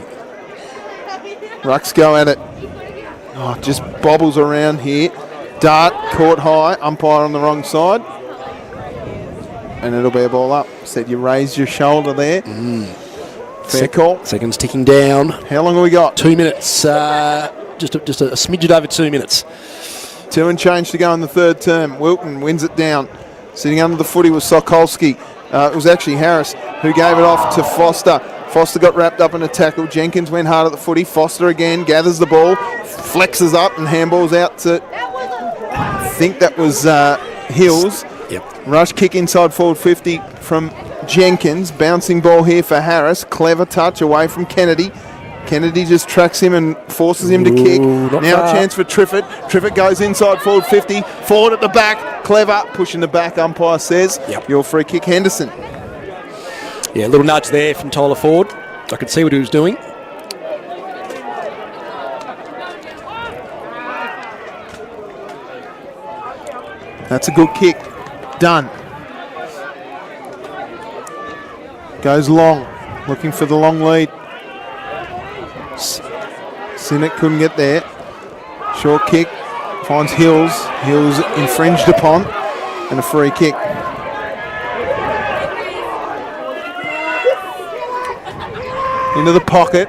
Rucks go at it. Oh, just bobbles around here. Dart caught high, umpire on the wrong side. And it'll be a ball up. Said you raised your shoulder there. Fair call. Seconds ticking down. How long have we got? 2 minutes. Just a smidget over 2 minutes. 2 and change to go in the third term. Wilton wins it down. Sitting under the footy was Sokolski. It was actually Harris who gave it off to Foster. Foster got wrapped up in a tackle. Jenkins went hard at the footy. Foster again gathers the ball, flexes up and handballs out to, I think that was Hills. Yep. Rush kick inside forward 50 from Jenkins. Bouncing ball here for Harris. Clever touch away from Kennedy. Kennedy just tracks him and forces him to kick. Now a chance for Triffett. Triffett goes inside forward 50. Forward at the back. Clever. Pushing the back, umpire says. Yep. Your free kick, Henderson. Yeah, a little nudge there from Tyler Ford. I could see what he was doing. That's a good kick. Done. Goes long. Looking for the long lead. Sinnott couldn't get there. Short kick. Finds Hills. Hills infringed upon. And a free kick. Into the pocket.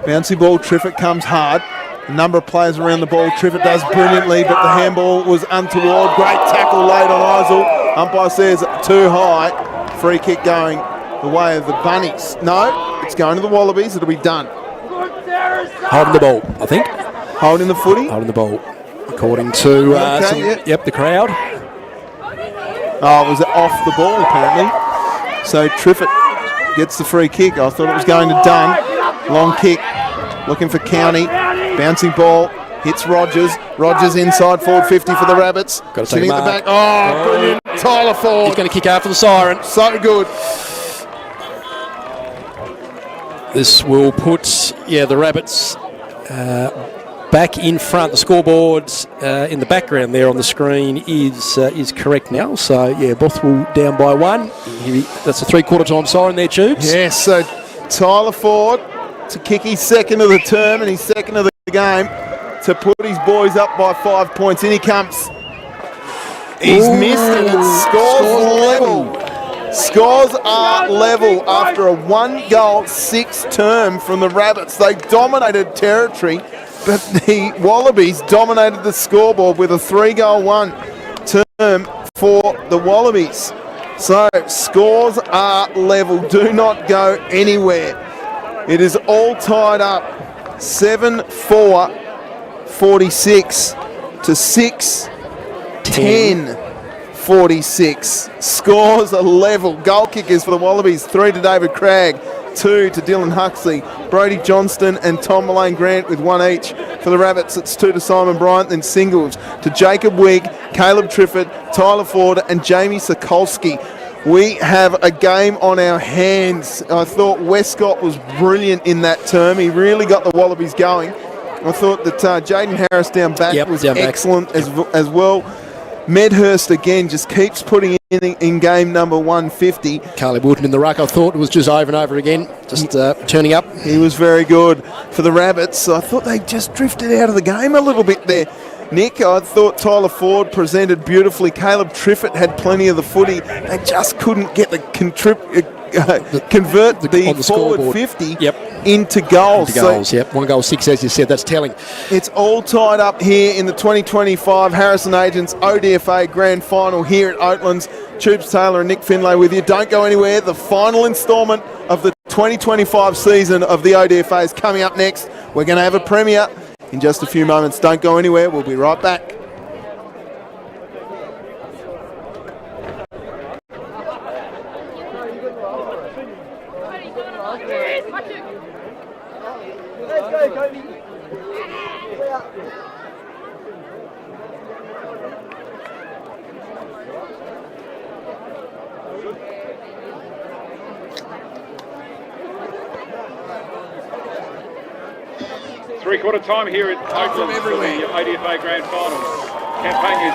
Bouncy ball, Triffitt comes hard. A number of players around the ball. Triffitt does brilliantly, but the handball was untoward. Great tackle late on Eisel. Umpire says too high. Free kick going the way of the Bunnies. No, it's going to the Wallabies. It'll be done. Holding the ball, I think. Holding the footy. Holding the ball, according to the crowd. Oh, it was off the ball apparently. So Triffitt gets the free kick. I thought it was going to Dunn. Long kick, looking for County. Bouncing ball, hits Rogers. Rogers inside forward 50 for the Rabbits. Got to take Sitting a at the mark. back. Oh, brilliant. Tyler Ford. He's going to kick after the siren. So good. This will put, the Rabbits back in front. The scoreboards in the background there on the screen is correct now. So, Bothwell down by 1. That's a three-quarter time siren there, Tubes. Yes, so Tyler Ford to kick his second of the term and his second of the game to put his boys up by 5 points. In he comes. He's missed and it's scores level. Scores are level after a 1-goal 6 term from the Rabbits. They dominated territory, but the Wallabies dominated the scoreboard with a 3-goal 1 term for the Wallabies. So scores are level. Do not go anywhere. It is all tied up. 7-4, 46 to 6-10. 46. Scores are level. Goal kickers for the Wallabies. 3 to David Cragg, 2 to Dylan Huxley, Brody Johnston and Tom Mullane Grant with 1 each. For the Rabbits, it's 2 to Simon Bryant, then singles to Jacob Wigg, Caleb Triffitt, Tyler Ford and Jamie Sokolski. We have a game on our hands. I thought Westcott was brilliant in that term. He really got the Wallabies going. I thought that Jaden Harris down back was excellent as well. Medhurst again just keeps putting in game number 150. Carly Woodton in the ruck, I thought it was just over and over again, just turning up. He was very good for the Rabbits. I thought they just drifted out of the game a little bit there. Nick, I thought Tyler Ford presented beautifully. Caleb Triffitt had plenty of the footy. They just couldn't get the convert the forward scoreboard. 50 into goals. Into goals, 1 goal 6, as you said. That's telling. It's all tied up here in the 2025 Harrison Agents ODFA Grand Final here at Oatlands. Tubes Taylor and Nick Finlay with you. Don't go anywhere. The final instalment of the 2025 season of the ODFA is coming up next. We're going to have a premiere in just a few moments. Don't go anywhere. We'll be right back. Three-quarter time here at Oatlands for the ODFA Grand Final. Campania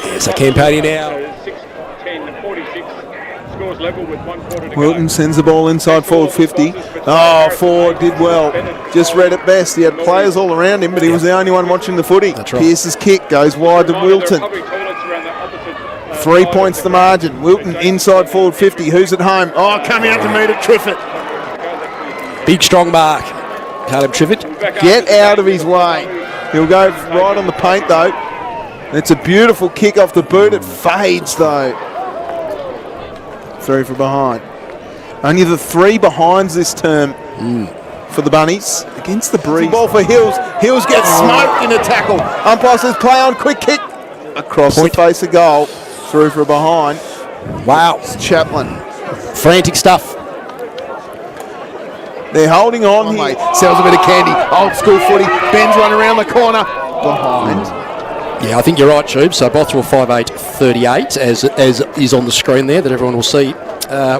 7-4-46. So Campania now. 6-10-46. Scores level with 1 quarter to Wilton go. sends the ball inside forward 50. Oh, Ford did well. Just read it best. He had players all around him, but he was the only one watching the footy. That's right. Pearce's kick goes wide to Wilton. 3 points the margin. Wilton inside forward 50. Who's at home? Oh, coming out to meet it, Triffitt. Big strong mark. Caleb Triffitt. Get out of his way. He'll go right on the paint though. It's a beautiful kick off the boot. It fades though. 3 from behind. Only the 3 behinds this term for the Bunnies against the breeze. Ball for Hills. Hills gets smoked in a tackle. Umpire says play on, quick kick. Across the face of goal. Through from behind. Wow. It's Chaplin. Frantic stuff. They're holding on here. Sells a bit of candy. Old school footy. Ben's run around the corner. Behind. Yeah, I think you're right, Tube. So Bothwell 5'8", 38", as is on the screen there that everyone will see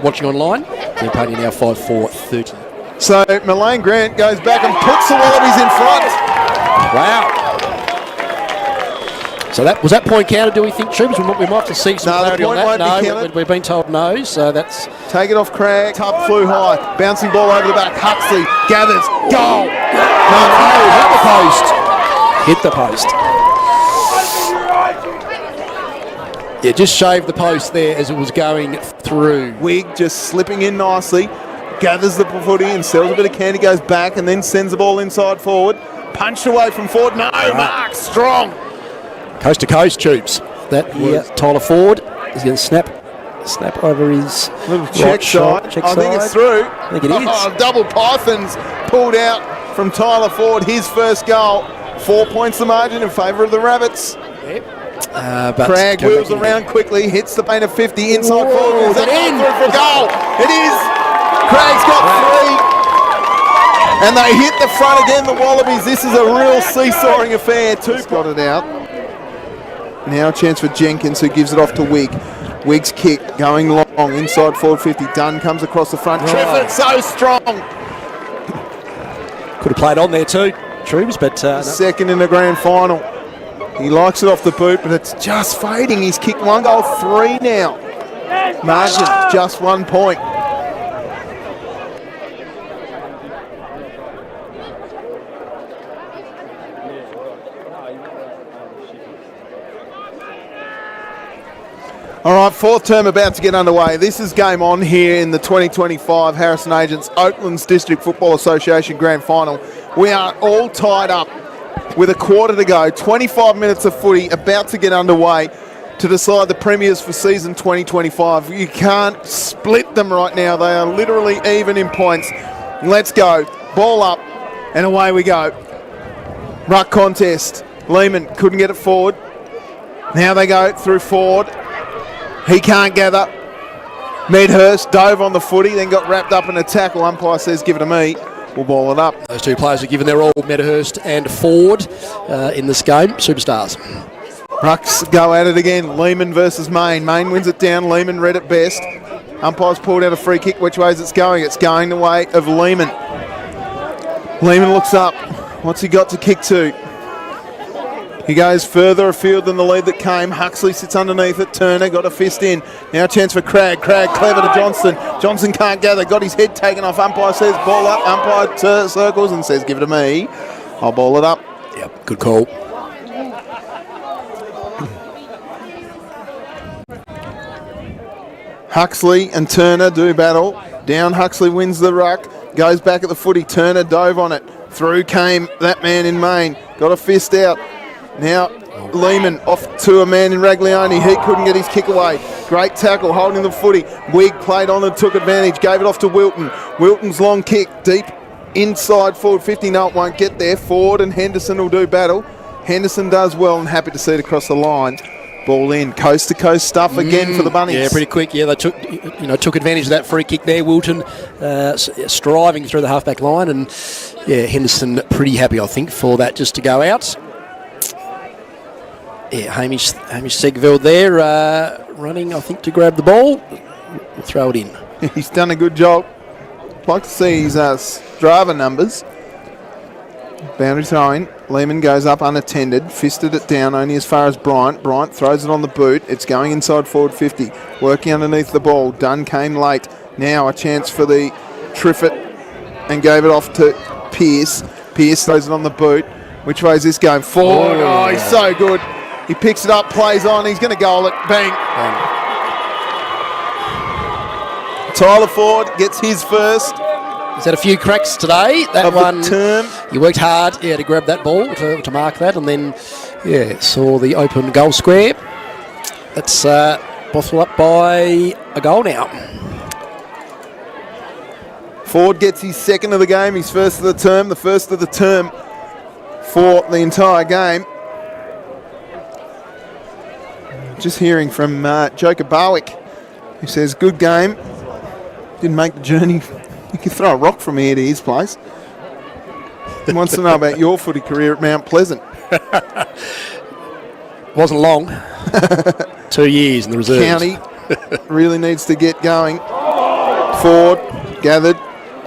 watching online. Campania now 5'4", 30. So Mullane Grant goes back and puts the Wallabies in front. Wow. So was that point counted, do we think, Tubes? We might have to see some clarity on that. No, we've been told no, so that's... Take it off Cragg. Tub flew high. Bouncing ball over the back. Huxley gathers. Goal. No, hit the post. Yeah, just shaved the post there as it was going through. Wigg just slipping in nicely. gathers the footy and sells a bit of candy, goes back and then sends the ball inside forward. Punched away from Ford. No, Mark, strong. Coast to coast, Tubes. That was Tyler Ford is going to snap over his little check side. I think it's through. I think it is. Double Pythons pulled out from Tyler Ford. His first goal. 4 points the margin in favour of the Rabbits. But Cragg wheels around quickly, hits the paint of 50 inside forward. Is that through for goal? It is. Craig's got 3. And they hit the front again, the Wallabies. This is a real seesawing affair. Two got it out. Now a chance for Jenkins, who gives it off to Wigg. Wigg's kick going long, inside forward 50. Dunn comes across the front. Trefford so strong. Could have played on there too, Trubes, but no. Second in the grand final. He likes it off the boot, but it's just fading. He's kicked 1 goal, 3 now. Margin, just 1 point. All right, fourth term about to get underway. This is game on here in the 2025 Harrison Agents Oatlands District Football Association Grand Final. We are all tied up with a quarter to go. 25 minutes of footy about to get underway to decide the premiers for season 2025. You can't split them right now. They are literally even in points. Let's go. Ball up and away we go. Ruck contest. Lehman couldn't get it forward. Now they go through Ford. He can't gather. Medhurst dove on the footy, then got wrapped up in a tackle. Umpire says, give it to me. We'll ball it up. Those two players are given their all, Medhurst and Ford, in this game. Superstars. Rucks go at it again. Lehman versus Main. Main wins it down. Lehman read it best. Umpire's pulled out a free kick. Which way is it going? It's going the way of Lehman. Lehman looks up. What's he got to kick to? He goes further afield than the lead that came. Huxley sits underneath it. Turner got a fist in. Now a chance for Cragg. Cragg clever to Johnston. Johnson can't gather. Got his head taken off. Umpire says ball up. Umpire circles and says give it to me. I'll ball it up. Yep, good call. Huxley and Turner do battle. Down Huxley wins the ruck. Goes back at the footy. Turner dove on it. Through came that man in Main. Got a fist out. Now Lehman off to a man in Raglioni. He couldn't get his kick away. Great tackle holding the footy. Wigg played on and took advantage. Gave it off to Wilton. Wilton's long kick deep inside forward 50. No, it won't get there. Ford and Henderson will do battle. Henderson does well and happy to see it across the line. Ball in, coast to coast stuff again for the Bunnies. Yeah, pretty quick. Yeah, they took advantage of that free kick there. Wilton striving through the halfback line, and yeah, Henderson pretty happy, I think, for that just to go out. Yeah, Hamish Segveld there running, I think, to grab the ball. We'll throw it in. He's done a good job. I'd like to see his Strava numbers. Boundary throwing. Lehman goes up unattended, fisted it down only as far as Bryant. Bryant throws it on the boot. It's going inside forward 50. Working underneath the ball. Dunn came late. Now a chance for the Triffett and gave it off to Pearce. Pearce throws it on the boot. Which way is this going? Forward. Oh, he's so good. He picks it up, plays on. He's going to goal it. Bang. Tyler Ford gets his first. He's had a few cracks today. That of one, the term. He worked hard, to grab that ball, to mark that, and then, saw the open goal square. That's Bothwell up by a goal now. Ford gets his second of the game, his first of the term, the first of the term for the entire game. Just hearing from Joker Barwick, who says, good game. Didn't make the journey. You can throw a rock from here to his place. He wants to know about your footy career at Mount Pleasant. Wasn't long. 2 years in the reserves. County really needs to get going. Ford gathered,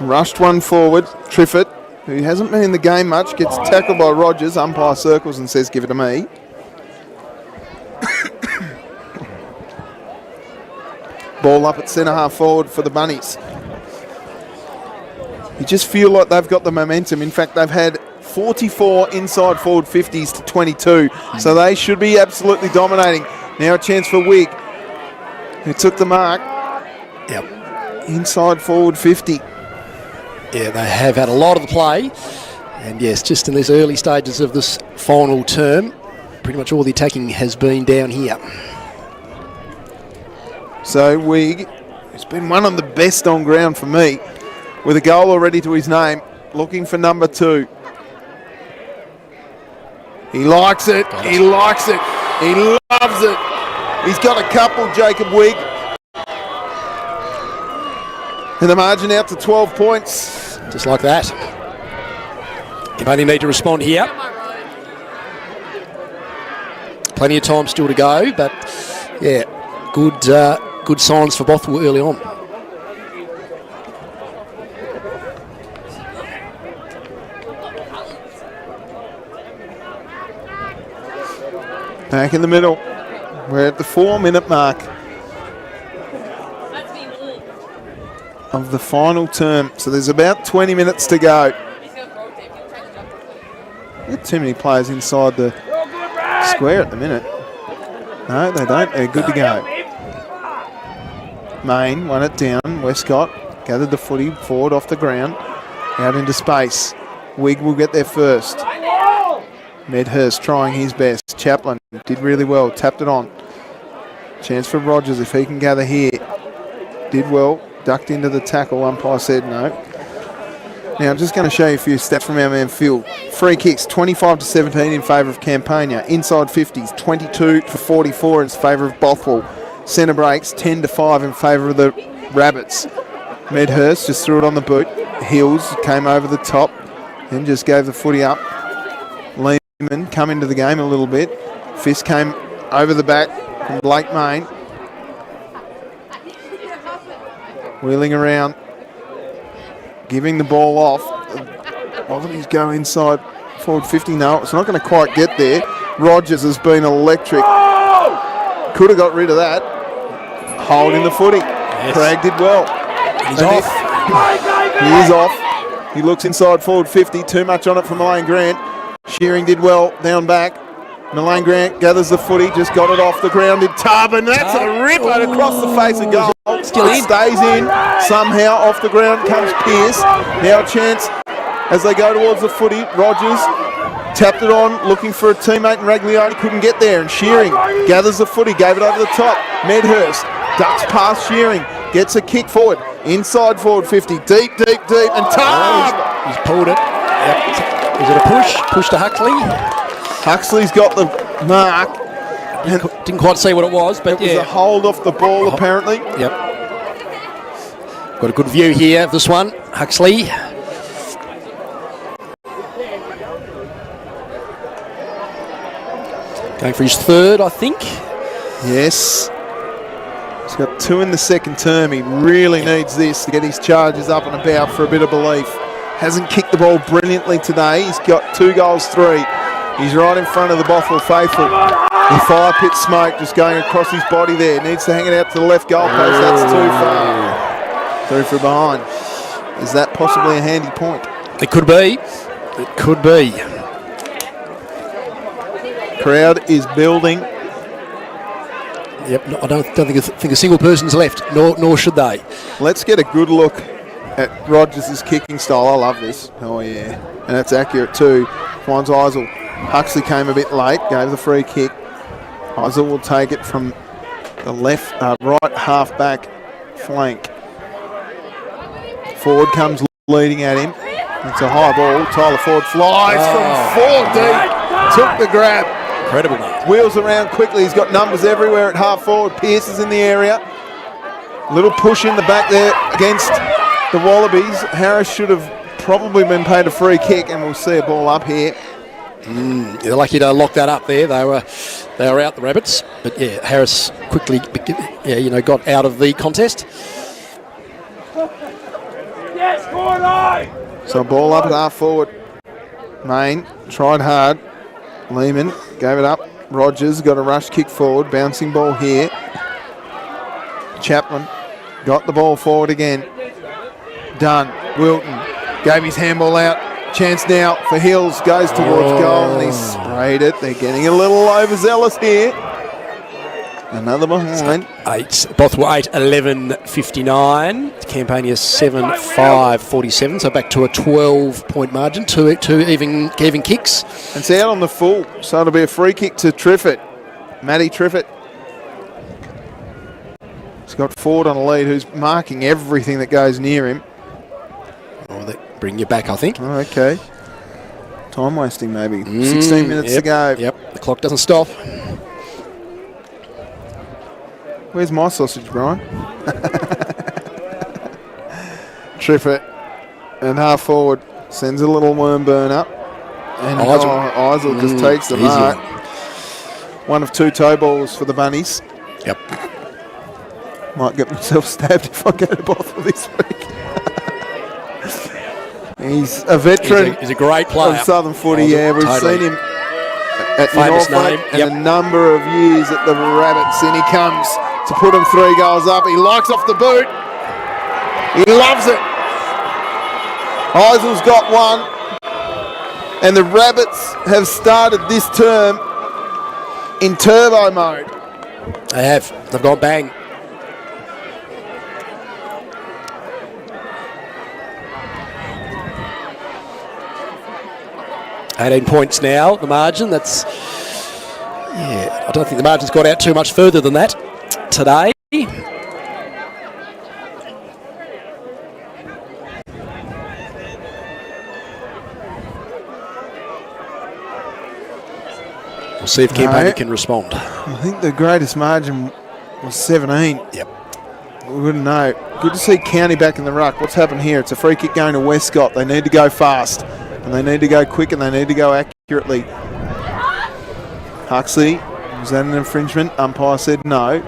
rushed one forward. Triffett, who hasn't been in the game much, gets tackled by Rogers. Umpire circles and says, give it to me. Ball up at centre half forward for the Bunnies. You just feel like they've got the momentum. In fact, they've had 44 inside forward 50s to 22. So they should be absolutely dominating. Now a chance for Wigg, who took the mark. Yep. Inside forward 50. Yeah, they have had a lot of the play. And yes, just in these early stages of this final term, pretty much all the attacking has been down here. So Wig, who's been one of the best on ground for me, with a goal already to his name, looking for number 2. He likes it. He likes it. He loves it. He's got a couple, Jacob Wig. And the margin out to 12 points. Just like that. You only need to respond here. Plenty of time still to go, but yeah, good signs for Bothwell early on. Back in the middle. We're at the 4-minute mark of the final term. So there's about 20 minutes to go. Got too many players inside the square at the minute. No, they don't. They're good to go. Main won it down. Westcott gathered the footy forward off the ground. Out into space. Wig will get there first. Medhurst trying his best. Chaplin did really well. Tapped it on. Chance for Rogers if he can gather here. Did well. Ducked into the tackle. Umpire said no. Now I'm just going to show you a few stats from our man Phil. Free kicks 25-17 in favour of Campania. Inside 50s 22-44 in favour of Bothwell. Centre breaks 10-5 in favour of the Rabbits. Medhurst just threw it on the boot. Hills came over the top and just gave the footy up. Lehman come into the game a little bit. Fisk came over the back from Blake Main. Wheeling around. Giving the ball off. Wallabies go inside forward 50. No, it's not going to quite get there. Rogers has been electric. Could have got rid of that. Holding the footy. Yes. Craig did well. He's off. He is off. He looks inside forward 50. Too much on it for Mullane Grant. Shearing did well. Down back. Mullane Grant gathers the footy. Just got it off the ground. Did Tarbin. That's a rip across the face of goal. Still in. Stays in. Somehow off the ground comes Pearce. Now a chance as they go towards the footy. Rogers tapped it on, looking for a teammate, and Raglione couldn't get there. And Shearing gathers the footy, gave it over the top. Medhurst ducks past Shearing, gets a kick forward, inside forward 50, deep, and Tarb! He's pulled it. Yep. Is it a push? Push to Huxley? Huxley's got the mark. Didn't quite see what it was, but it was a hold off the ball, apparently. Yep. Got a good view here of this one. Huxley. Going for his third, I think. Yes. He's got 2 in the second term. He really needs this to get his charges up and about for a bit of belief. Hasn't kicked the ball brilliantly today. He's got 2 goals, 3. He's right in front of the Bothwell faithful. The fire pit smoke just going across his body there. Needs to hang it out to the left goal post. That's too far. Through from behind. Is that possibly a handy point? It could be. It could be. Crowd is building. Yep, no, I don't think a single person's left, nor should they. Let's get a good look at Rogers' kicking style. I love this. Oh, yeah. And that's accurate too. Finds Eisel. Huxley came a bit late, gave the free kick. Eisel will take it from the left, right half-back flank. Ford comes leading at him. It's a high ball. Tyler Ford flies from 4 deep. Took the grab. Incredible, mate. Wheels around quickly. He's got numbers everywhere at half forward. Pearce is in the area. Little push in the back there against the Wallabies. Harris should have probably been paid a free kick, and we'll see a ball up here. They're lucky to lock that up there. They were out, the Rabbits, but yeah, Harris quickly got out of the contest. So ball up at half forward. Main tried hard. Lehman gave it up. Rogers got a rush kick forward. Bouncing ball here. Chaplin got the ball forward again. Dunn. Wilton gave his handball out. Chance now for Hills. Goes towards goal and he sprayed it. They're getting a little overzealous here. Another behind. 8. Bothwell 8, 11.59. Campania 7, 5.47. So back to a 12-point margin. Two even kicks. And it's out on the full, so it'll be a free kick to Triffett. Matty Triffett. He's got Ford on a lead, who's marking everything that goes near him. Oh, they bring you back, I think. Oh, okay. Time wasting, maybe. 16 minutes to go. Yep, the clock doesn't stop. Where's my sausage, Brian? Triffett and half forward sends a little worm burn up. And Eisel just takes the mark. One of 2 toe balls for the Bunnies. Yep. Might get myself stabbed if I go to Bothwell this week. He's a veteran. He's a great player. Of Southern footy, Eisel, We've totally. seen him at Famous Norfolk name. and a number of years at the Rabbits. And he comes to put them 3 goals up. He likes off the boot. He loves it. Eisel's got one. And the Rabbits have started this term in turbo mode. They have. They've gone bang. $18 points now, the margin. That's, I don't think the margin's got out too much further than that today. We'll see if Campania can respond. I think the greatest margin was 17. Yep. We wouldn't know. Good to see County back in the ruck. What's happened here? It's a free kick going to Westcott. They need to go fast. And they need to go quick and they need to go accurately. Huxley, was that an infringement? Umpire said no.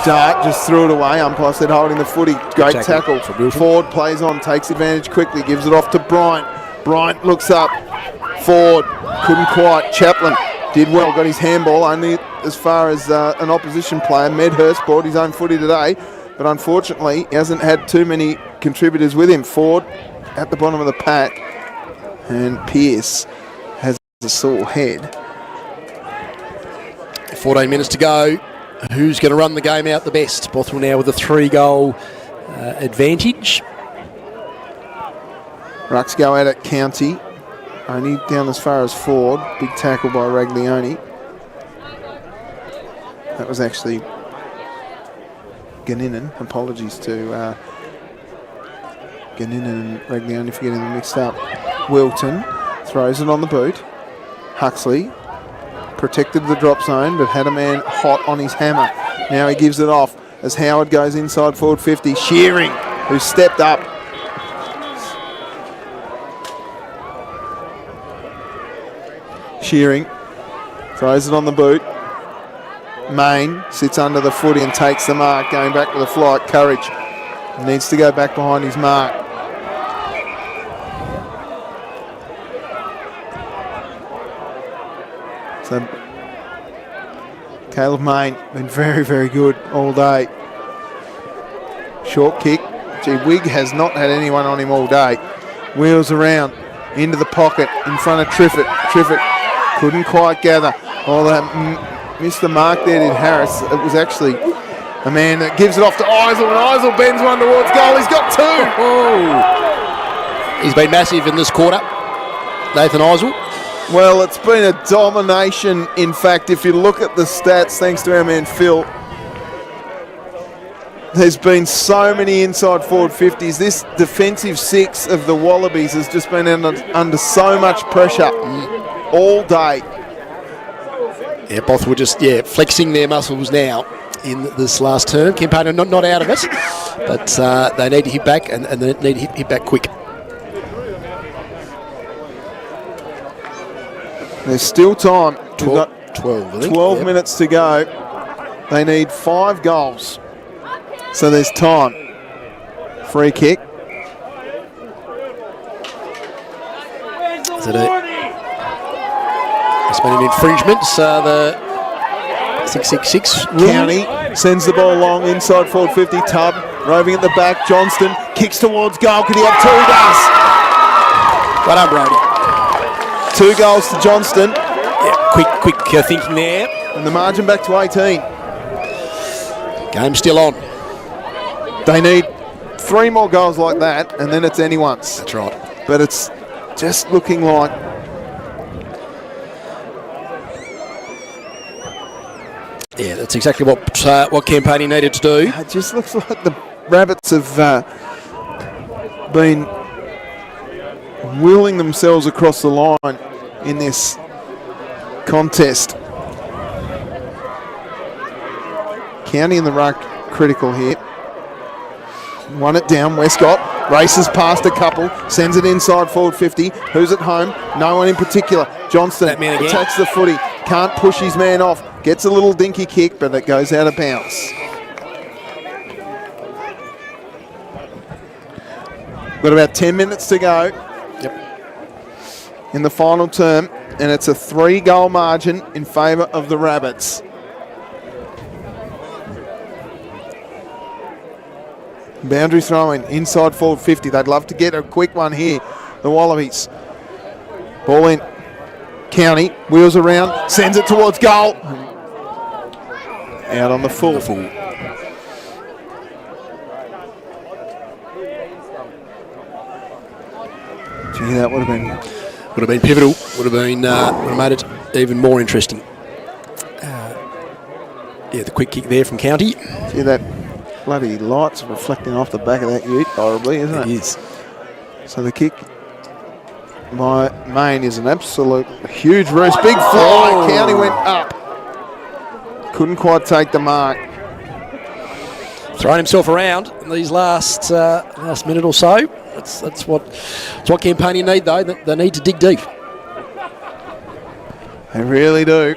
Dart just threw it away. Umpire said holding the footy. Great tackle. Ford plays on, takes advantage quickly, gives it off to Bryant. Bryant looks up. Ford couldn't quite. Chaplin did well, got his handball only as far as an opposition player. Medhurst brought his own footy today, but unfortunately he hasn't had too many contributors with him. Ford at the bottom of the pack, and Pearce has a sore head. 14 minutes to go. Who's going to run the game out the best? Bothwell now with a 3-goal advantage. Rucks go out at County. Only down as far as Ford. Big tackle by Raglioni. That was actually Ganinen. Apologies to Ganinen and Raglioni for getting them mixed up. Wilton throws it on the boot. Huxley protected the drop zone but had a man hot on his hammer. Now he gives it off as Howard goes inside forward 50. Shearing, who stepped up. Shearing throws it on the boot. Main sits under the footy and takes the mark, going back with a flight. Courage needs to go back behind his mark. So Caleb Main been very, very good all day. Short kick. Gee, Wigg has not had anyone on him all day. Wheels around into the pocket in front of Triffett. Triffett couldn't quite gather. Oh, that missed the mark there, did Harris. It was actually a man that gives it off to Eisel, and Eisel bends one towards goal. He's got 2. He's been massive in this quarter, Nathan Eisel. Well, it's been a domination. In fact, if you look at the stats, thanks to our man Phil, there's been so many inside forward 50s. This defensive 6 of the Wallabies has just been under so much pressure all day. Yeah, Bothwell just flexing their muscles now in this last term. Campania not out of it, but they need to hit back, and they need to hit back quick. There's still time. 12 minutes to go. They need 5 goals. So there's time. Free kick. Is it it's been an infringement. So the 666 County sends the ball long inside forward 50. Tubb roving at the back. Johnston kicks towards goal. Could he have 2? Does. Well done, Brody. 2 goals to Johnston. Yeah, quick thinking there. And the margin back to 18. Game still on. They need 3 more goals like that, and then it's anyone's. That's right. But it's just looking like Yeah, that's exactly what Campania needed to do. it just looks like the Rabbits have been wheeling themselves across the line in this contest. County in the ruck critical here. Won it down. Westcott races past a couple, sends it inside forward 50. Who's at home? No one in particular. Johnston That man again. attacks the footy. Can't push his man off. Gets a little dinky kick, but it goes out of bounds. Got about 10 minutes to go. Yep. In the final term, and it's a 3-goal margin in favour of the Rabbits. Boundary throwing inside forward 50. They'd love to get a quick one here. The Wallabies. Ball in. County wheels around, sends it towards goal. Out on the full. Gee, that would have been Pivotal. Would have made it even more interesting. Yeah, the quick kick there from County. See that bloody light's reflecting off the back of that ute horribly, isn't it? It is. So the kick by Main is an absolute huge roost. Big fly. County went up. Couldn't quite take the mark. Throwing himself around in these last minute or so. That's what Campania need, though. They need to dig deep. They really do.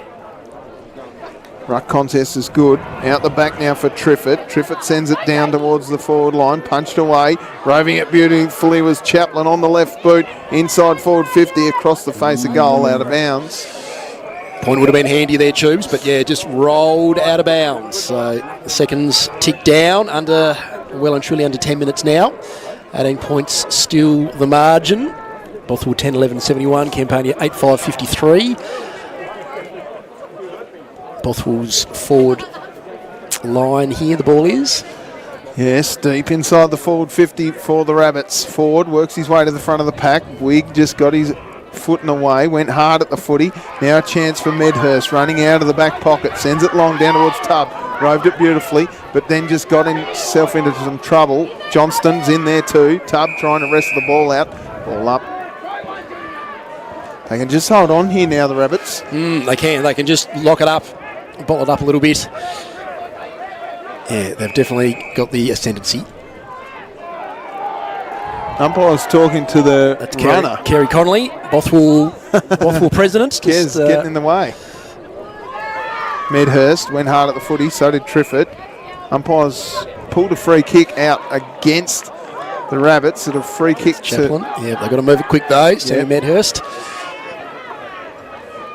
Ruck contest is good. Out the back now for Triffett. Triffett sends it down towards the forward line. Punched away. Roving it beautifully was Chaplin on the left boot. Inside forward 50 across the face of goal, out of bounds. Point would have been handy there, Tubes, but yeah, just rolled out of bounds. So the seconds tick down, well and truly under 10 minutes now. 18 points still the margin. Bothwell 10-11-71, Campania 8-5-53. Bothwell's forward line here, the ball is. Yes, deep inside the forward 50 for the Rabbits. Ford works his way to the front of the pack. Wigg just got his foot in the way, went hard at the footy. Now a chance for Medhurst, running out of the back pocket, sends it long down towards Tubb. Roved it beautifully, but then just got himself into some trouble. Johnston's in there too. Tubb trying to wrestle the ball out. Ball up. They can just hold on here now, the Rabbits. They can. They can just lock it up, bottle it up a little bit. Yeah, they've definitely got the ascendancy. Umpire's talking to the runner. Kerry Connolly, Bothwell president. Just, getting in the way. Medhurst went hard at the footy, so did Triffett. Umpires pulled a free kick out against the Rabbits. It's a free kick Chaplin. to... Yeah, they've got to move it quick though. Sammy Medhurst.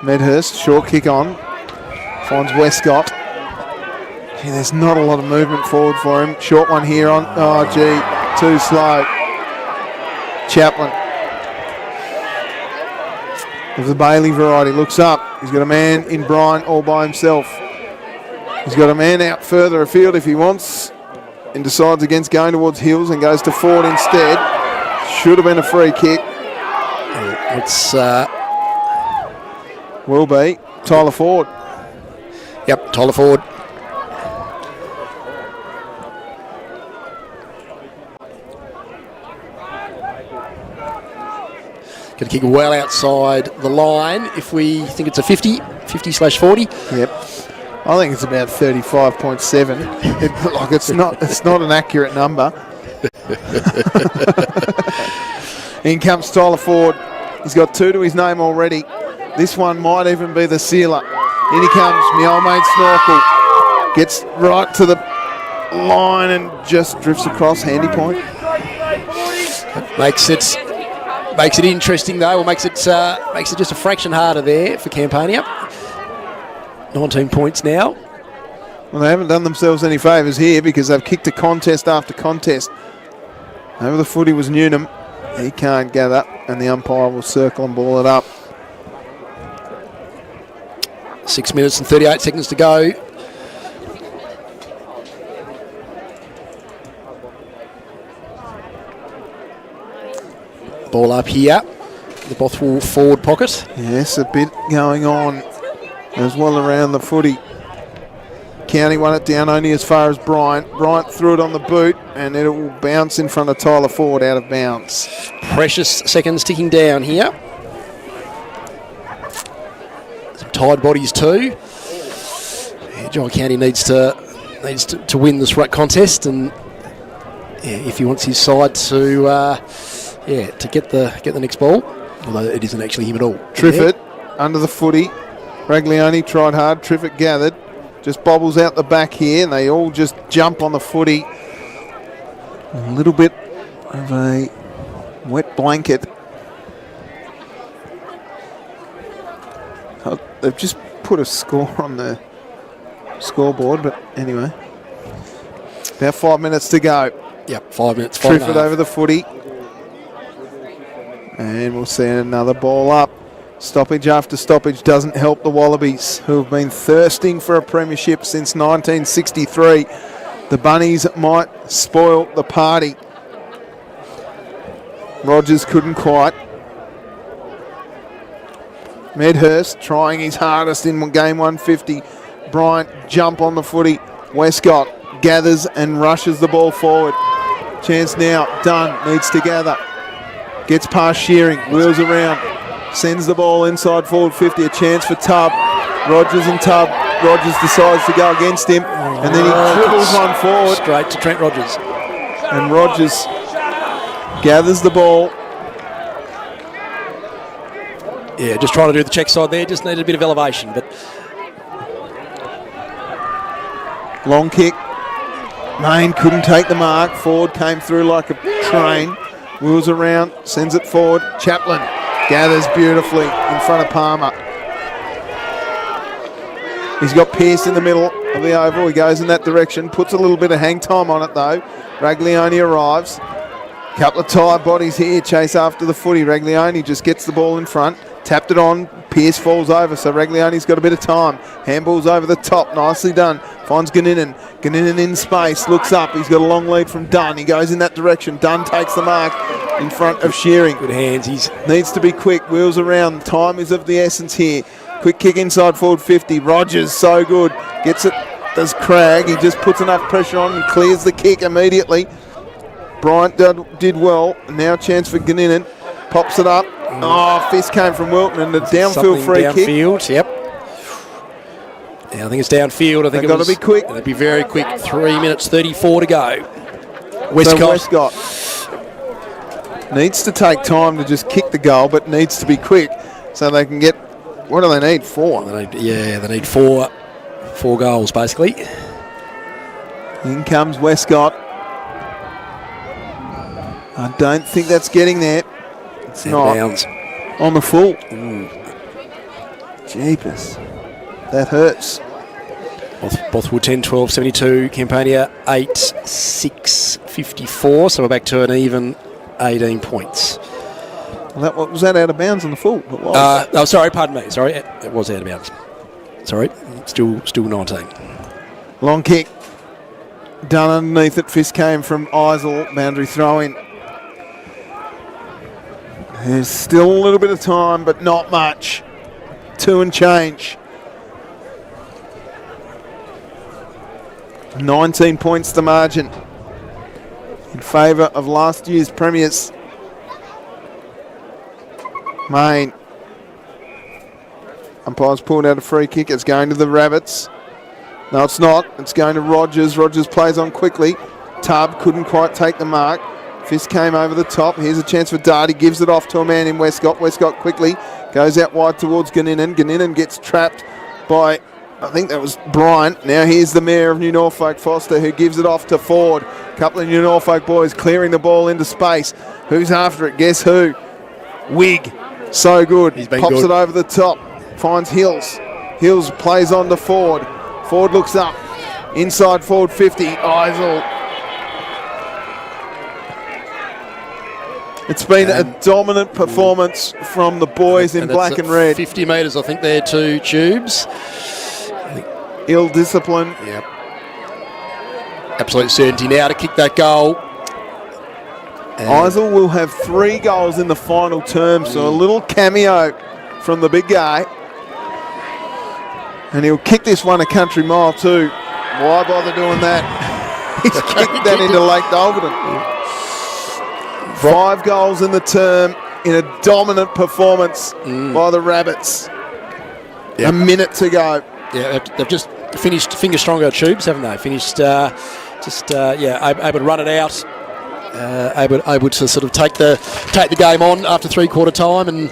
Medhurst, short kick on. Finds Westcott. Gee, there's not a lot of movement forward for him. Short one here on... Oh, gee, too slow. Chaplin. Of the Bailey variety, looks up. He's got a man in Bryan all by himself. He's got a man out further afield if he wants, and decides against going towards Hills and goes to Ford instead. Should have been a free kick. It's will be Tyler Ford. Yep, Tyler Ford. Going to kick well outside the line if we think it's a 50/40. Yep. I think it's about 35.7. It's not an accurate number. In comes Tyler Ford. He's got 2 to his name already. This one might even be the sealer. In he comes, my old mate Snorkel. Gets right to the line and just drifts across. Handy point. Makes it interesting though, or makes it just a fraction harder there for Campania. 19 points now. Well, they haven't done themselves any favours here because they've kicked a contest after contest. Over the footy was Newnham. He can't gather, and the umpire will circle and ball it up. 6 minutes and 38 seconds to go. Ball up here, the Bothwell forward pocket. Yes, a bit going on as well around the footy. County won it down only as far as Bryant. Bryant threw it on the boot and it will bounce in front of Tyler Ford out of bounds. Precious seconds ticking down here. Some tied bodies too. Yeah, John County needs to win this contest, and if he wants his side to get the next ball, although it isn't actually him at all. Triffett under the footy. Raglioni tried hard. Triffett gathered. Just bobbles out the back here, and they all just jump on the footy. A little bit of a wet blanket. Oh, they've just put a score on the scoreboard, but anyway. About 5 minutes to go. Yep, 5 minutes. Triffett over the footy. And we'll see another ball up. Stoppage after stoppage doesn't help the Wallabies, who have been thirsting for a premiership since 1963. The Bunnies might spoil the party. Rogers couldn't quite. Medhurst trying his hardest in game 150. Bryant jump on the footy. Westcott gathers and rushes the ball forward. Chance now. Dunn needs to gather. Gets past Shearing. Wheels around. Sends the ball inside forward 50. A chance for Tubb. Rogers and Tubb. Rogers decides to go against him. And then he dribbles one forward. Straight to Trent Rogers. And Rogers gathers the ball. Yeah, just trying to do the check side there. Just needed a bit of elevation. But long kick. Main couldn't take the mark. Ford came through like a train. Wheels around. Sends it forward. Chaplin gathers beautifully in front of Palmer. He's got Pearce in the middle of the oval. He goes in that direction. Puts a little bit of hang time on it though. Raglioni arrives. Couple of tired bodies here. Chase after the footy. Raglioni just gets the ball in front. Tapped it on. Pearce falls over, so Raglioni's got a bit of time. Handball's over the top. Nicely done. Finds Ganinin. Ganinin in space. Looks up. He's got a long lead from Dunn. He goes in that direction. Dunn takes the mark in front of Shearing. Good hands. He needs to be quick. Wheels around. Time is of the essence here. Quick kick inside forward 50. Rogers, so good. Gets it. Does Cragg. He just puts enough pressure on and clears the kick immediately. Bryant did well. Now chance for Ganinin. Pops it up. Oh, fist came from Wilton and the downfield free kick. Downfield, yep. Yeah, I think it's downfield. I think They've got to be quick. It'll be very quick. 3 minutes 34 to go. Westcott needs to take time to just kick the goal, but needs to be quick so they can get. What do they need? 4. They need four goals basically. In comes Westcott. I don't think that's getting there. It's not. Bounds. On the full. Jeepers. That hurts. Bothwell 10, 12, 72. Campania 8, 6, 54. So we're back to an even 18 points. Well, was that out of bounds on the full? It was. Sorry, pardon me. Sorry, it was out of bounds. Sorry, still 19. Long kick. Done underneath it. Fist came from Eisel. Boundary throw in. There's still a little bit of time, but not much. 2 and change. 19 points the margin in favour of last year's premiers. Main. Umpire's pulled out a free kick. It's going to the Rabbits. No, it's not. It's going to Rogers. Rogers plays on quickly. Tubb couldn't quite take the mark. Fist came over the top. Here's a chance for Darty. Gives it off to a man in Westcott. Westcott quickly goes out wide towards Ganinin. Ganinin gets trapped by, I think that was Bryant. Now here's the Mayor of New Norfolk, Foster, who gives it off to Ford. A couple of New Norfolk boys clearing the ball into space. Who's after it? Guess who? Wig. So good. He's been Pops good. it over the top. Finds Hills. Hills plays on to Ford. Ford looks up. Inside forward 50. Eisel. It's been a dominant performance from the boys in black and red. 50 metres, I think, there too, Tubes. Ill discipline. Yep. Absolute certainty now to kick that goal. Eisel will have 3 goals in the final term, so a little cameo from the big guy. And he'll kick this one a country mile too. Why bother doing that? He's kicked that into Lake Dolverton. 5 goals in the term in a dominant performance by the Rabbits. A minute to go. Yeah, they've just finished finger stronger Tubes, haven't they? Finished able to run it out. Able to sort of take the game on after 3/4 time, and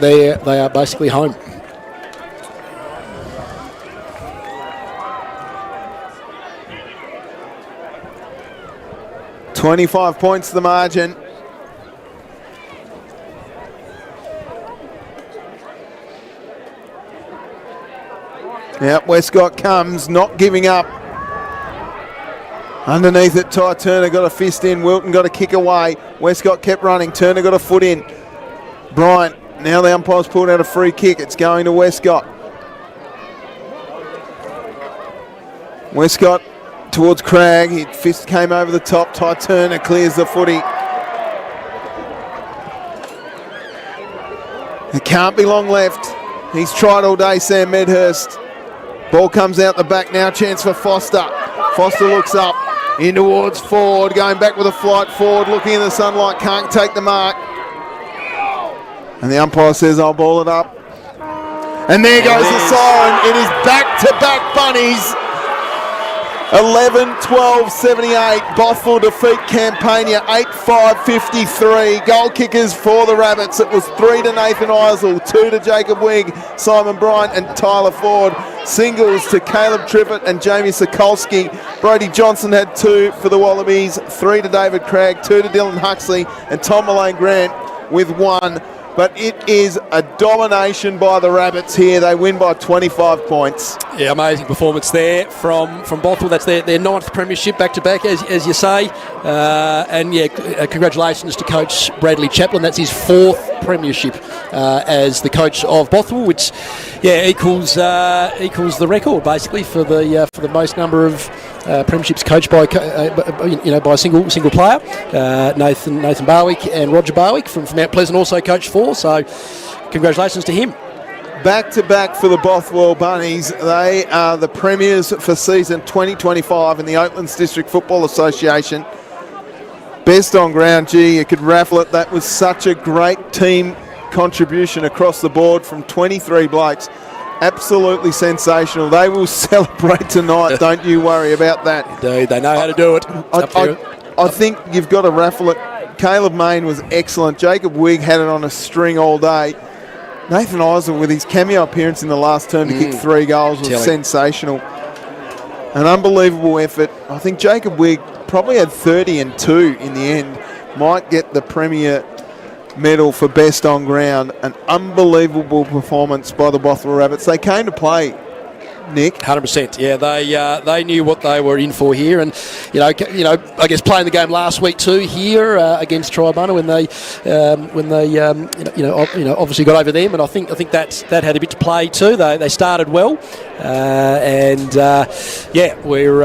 they are basically home. $25 points the margin. Westcott comes, not giving up. Underneath it, Ty Turner got a fist in. Wilton got a kick away. Westcott kept running. Turner got a foot in. Bryant, now the umpire's pulled out a free kick. It's going to Westcott. Westcott towards Cragg. His fist came over the top. Ty Turner clears the footy. It can't be long left. He's tried all day, Sam Medhurst. Ball comes out the back now. Chance for Foster. Foster looks up. In towards Ford, going back with a flight forward, looking in the sunlight, can't take the mark. And the umpire says, I'll ball it up. And there goes the siren. It is back-to-back bunnies. 11-12-78. Bothwell defeat Campania 8-5-53. Goal kickers for the Rabbits. It was 3 to Nathan Eisel, 2 to Jacob Wigg, Simon Bryant and Tyler Ford. Singles to Caleb Trippett and Jamie Sokolski. Brodie Johnson had 2 for the Wallabies, 3 to David Cragg, 2 to Dylan Huxley, and Tom Mullane Grant with 1. But it is a domination by the Rabbits here. They win by 25 points. Yeah, amazing performance there from Bothwell. That's their 9th premiership back-to-back, as you say. Congratulations to Coach Bradley Chaplin. That's his 4th premiership as the coach of Bothwell, which equals the record basically for the most number of premierships coached by by a single player. Nathan Barwick and Roger Barwick from Mount Pleasant also coached 4. So congratulations to him. Back-to-back for the Bothwell Bunnies. They are the premiers for season 2025 in the Oatlands District Football Association. Best on ground, you could raffle it. That was such a great team contribution across the board from 23 blokes. Absolutely sensational. They will celebrate tonight, don't you worry about that. Indeed, they know how to do it. I think you've got to raffle it. Caleb Main was excellent. Jacob Wigg had it on a string all day. Nathan Eisel, with his cameo appearance in the last term to kick 3 goals, was sensational. An unbelievable effort. I think Jacob Wigg probably had 30 and 2 in the end. Might get the Premier medal for best on ground. An unbelievable performance by the Bothwell Rabbits. They came to play, Nick. 100%. Yeah, they knew what they were in for here, and I guess playing the game last week too here against Tribunna when they obviously got over them, and I think that had a bit to play too. They started well, we're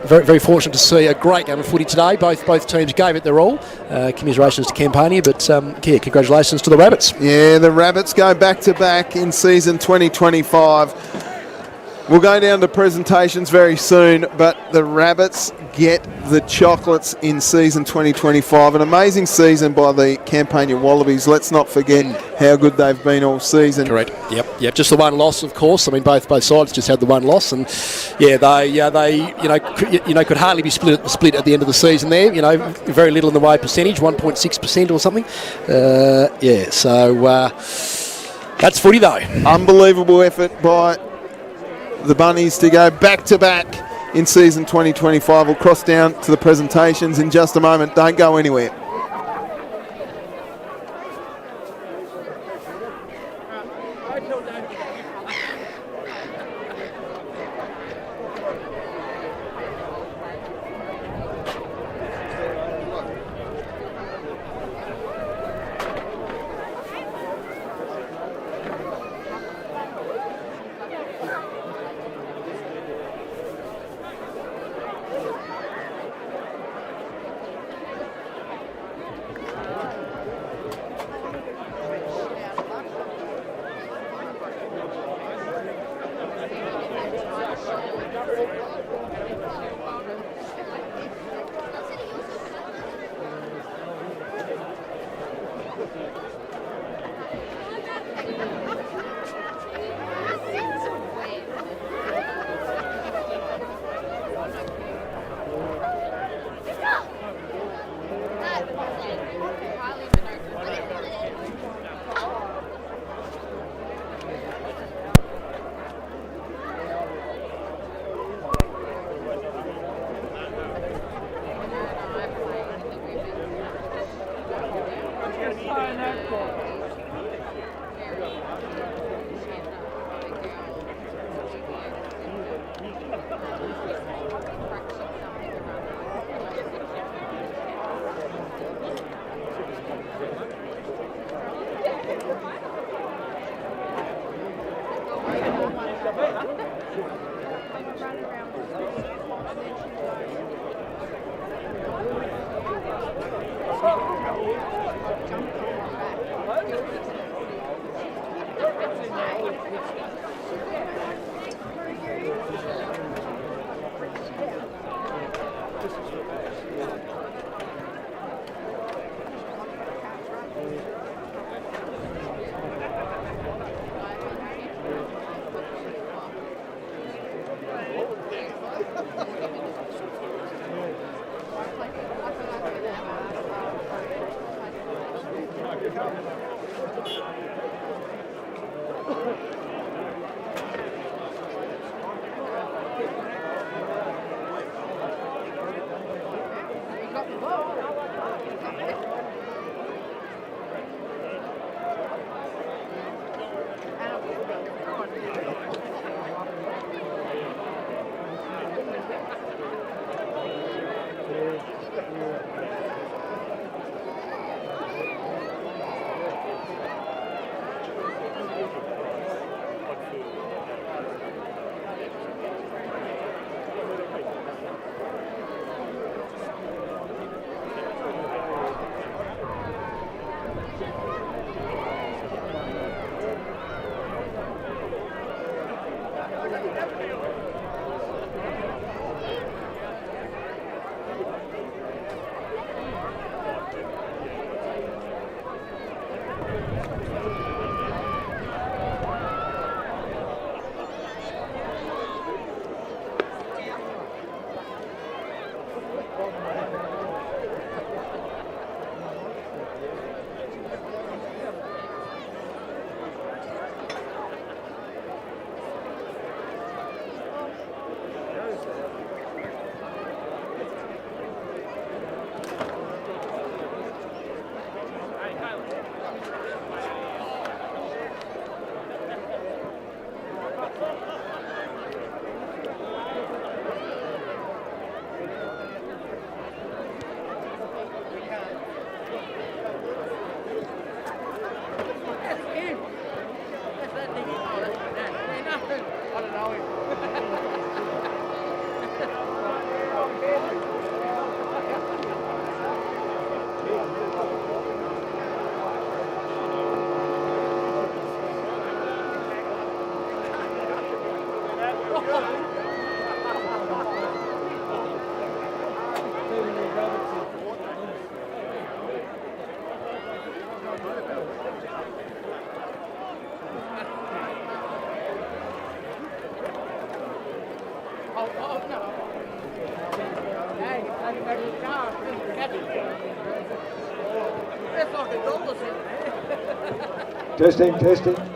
very, very fortunate to see a great game of footy today. Both teams gave it their all. Commiserations to Campania, but congratulations to the Rabbits. Yeah, the Rabbits go back-to-back in season 2025. We'll go down to presentations very soon, but the Rabbits get the chocolates in season 2025. An amazing season by the Campania Wallabies. Let's not forget how good they've been all season. Correct. Yep. Just the one loss, of course. I mean, both sides just had the one loss, and they could hardly be split at the end of the season. There, very little in the way of percentage, 1.6% or something. So that's footy though. Unbelievable effort by the Bunnies to go back-to-back in season 2025. We'll cross down to the presentations in just a moment. Don't go anywhere. Testing, testing.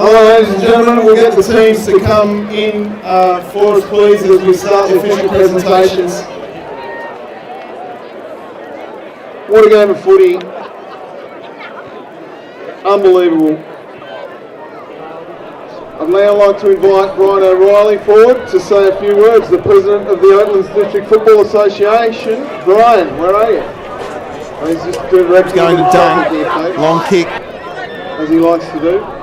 Hello, ladies and gentlemen. We'll get the teams to come in for us, please, as we start the official presentations. What a game of footy. Unbelievable. I'd now like to invite Brian O'Reilly forward to say a few words, the President of the Oatlands District Football Association. Brian, where are you? Oh, he's just doing reps Going to dunk, here, long kick. as he likes to do.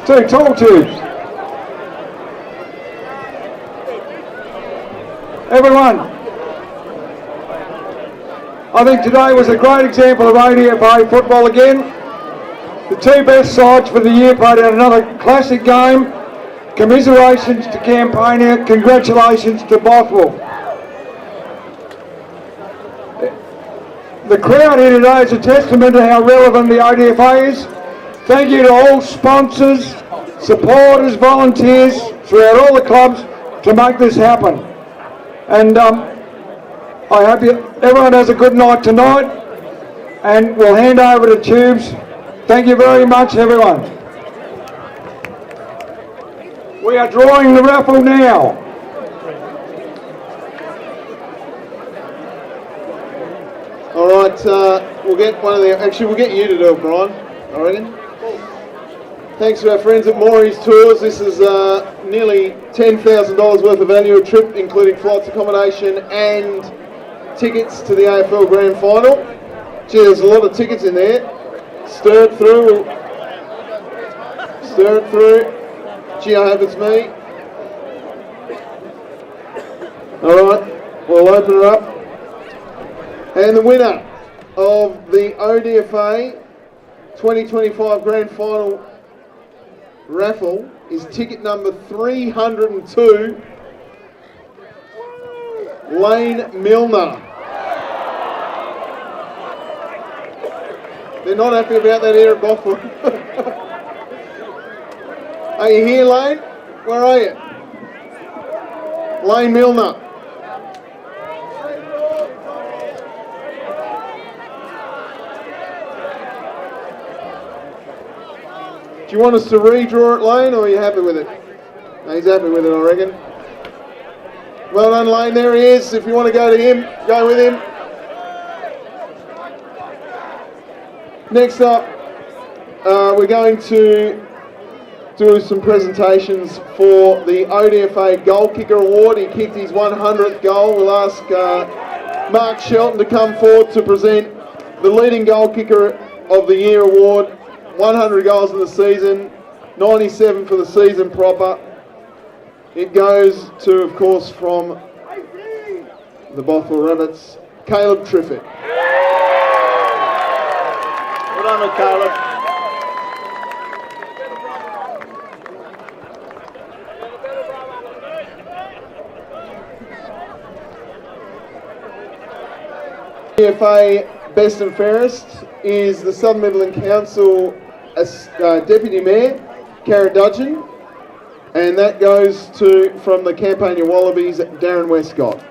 Two tall tubes. Everyone, I think today was a great example of ODFA football again. The two best sides for the year played out another classic game. Commiserations to Campania, congratulations to Bothwell. The crowd here today is a testament to how relevant the ODFA is. Thank you to all sponsors, supporters, volunteers throughout all the clubs to make this happen. And I hope everyone has a good night tonight, and we'll hand over to Tubes. Thank you very much, everyone. We are drawing the raffle now. All right, we'll get one of the. Actually, we'll get you to do it, Brian. I reckon. Thanks to our friends at Maury's Tours. This is nearly $10,000 worth of value a trip, including flights, accommodation, and tickets to the AFL Grand Final. Gee, there's a lot of tickets in there. Stir it through. Stir it through. Gee, I hope it's me. All right, we'll open it up. And the winner of the ODFA 2025 Grand Final raffle is ticket number 302, Lane Milner. They're not happy about that here at Bothwell. Are you here, Lane? Where are you? Lane Milner. Do you want us to redraw it, Lane, or are you happy with it? No, he's happy with it, I reckon. Well done, Lane. There he is. If you want to go to him, go with him. Next up, we're going to do some presentations for the ODFA Goal Kicker Award. He kicked his 100th goal. We'll ask Mark Shelton to come forward to present the Leading Goal Kicker of the Year Award. 100 goals in the season, 97 for the season proper. It goes to, of course, from the Bothwell Rabbits, Caleb Triffitt. Well done, Caleb. ODFA Best and Fairest is the Southern Midland Council Deputy Mayor, Karen Dudgeon, and that goes to, from the Campania Wallabies, Darren Westcott.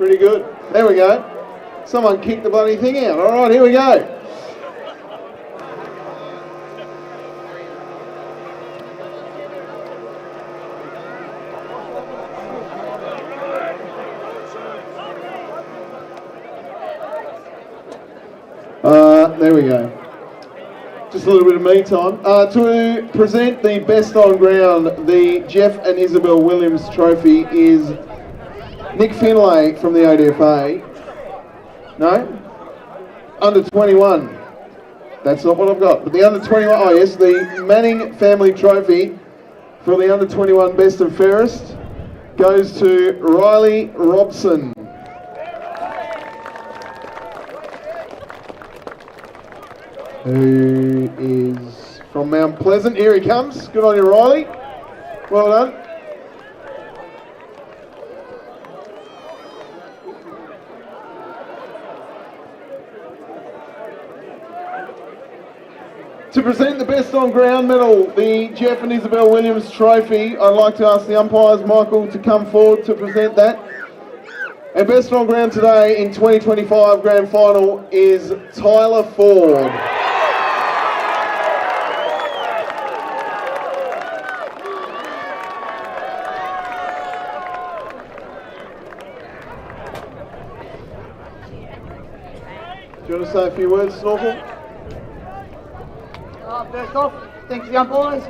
Pretty good. There we go. Someone kicked the bloody thing out. All right, here we go. There we go. Just a little bit of me time. To present the best on ground, the Jeff and Isabel Williams Trophy is Nick Finlay from the ODFA. No? Under 21. That's not what I've got. But the under 21, oh yes, the Manning Family Trophy for the under 21 best and fairest goes to Riley Robson. Who is from Mount Pleasant. Here he comes. Good on you, Riley. Well done. To present the best on ground medal, the Jeff and Isabel Williams Trophy, I'd like to ask the umpires, Michael, to come forward to present that. And best on ground today in 2025 Grand Final is Tyler Ford. Do you want to say a few words, Snorkel? First off, thanks to the umpires.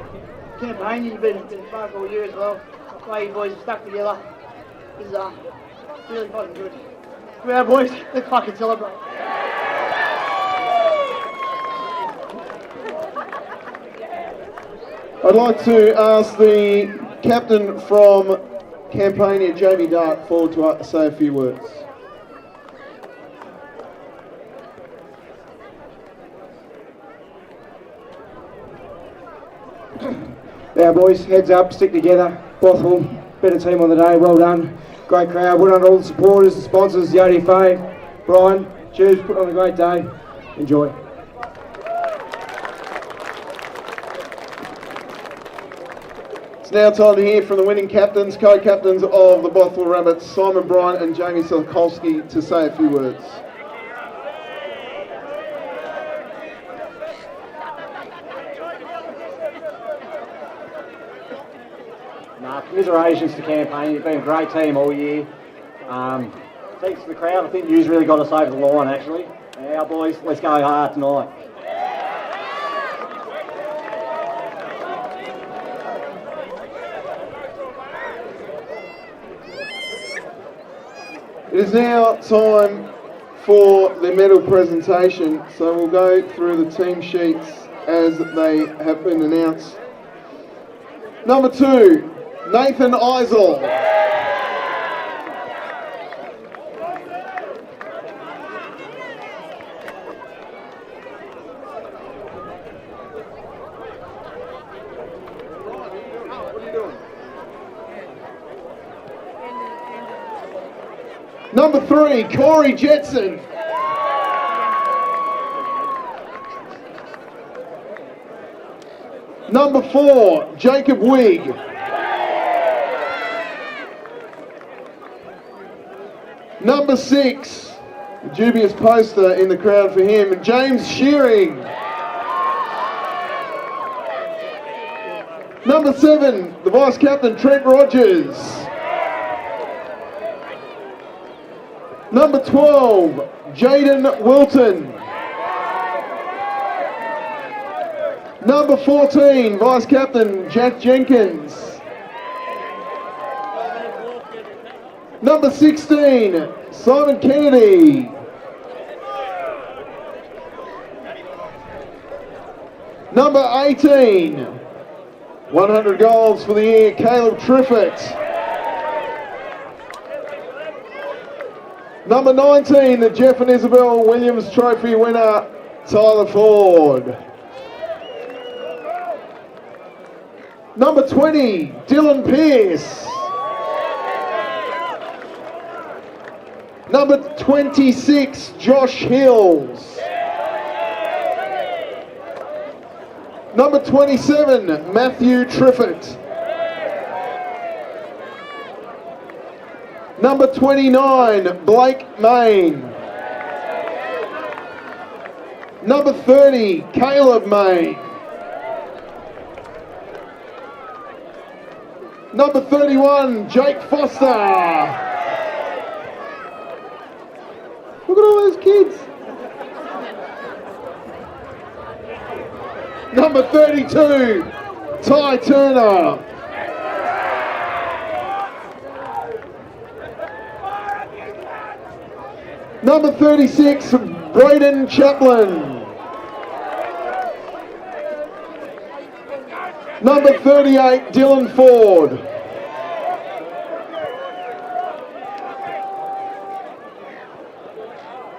Campania, you've been involved all year as well. The way you boys have stuck together is really fucking good. Well, boys, let's fucking celebrate. I'd like to ask the captain from Campania, Jamie Dart, forward to say a few words. Now boys, heads up, stick together. Bothwell, better team on the day, well done. Great crowd, well done to all the supporters, the sponsors, the ODFA. Brian, cheers, put on a great day. Enjoy. It's now time to hear from the winning captains, co-captains of the Bothwell Rabbits, Simon Bryant and Jamie Solkolski, to say a few words. Commiserations to Campania. You've been a great team all year. Thanks to the crowd. I think you've really got us over the line, actually. Our boys, let's go hard tonight. It is now time for the medal presentation, so we'll go through the team sheets as they have been announced. Number 2, Nathan Eisel. Number 3, Corey Jetson. Number 4, Jacob Wigg. Number 6, a dubious poster in the crowd for him, James Shearing. Number 7, the vice captain, Trent Rogers. Number 12, Jaden Wilton. Number 14, vice captain, Jack Jenkins. Number 16, Simon Kennedy. Number 18, 100 goals for the year, Caleb Triffett. Number 19, the Jeff and Isabel Williams Trophy winner, Tyler Ford. Number 20, Dylan Pearce. Number 26, Josh Hills. Number 27, Matthew Triffett. Number 29, Blake Main. Number 30, Caleb Main. Number 31, Jake Foster. Look at all those kids. Number 32, Ty Turner. Number 36, Braden Chaplin. Number 38, Dylan Ford.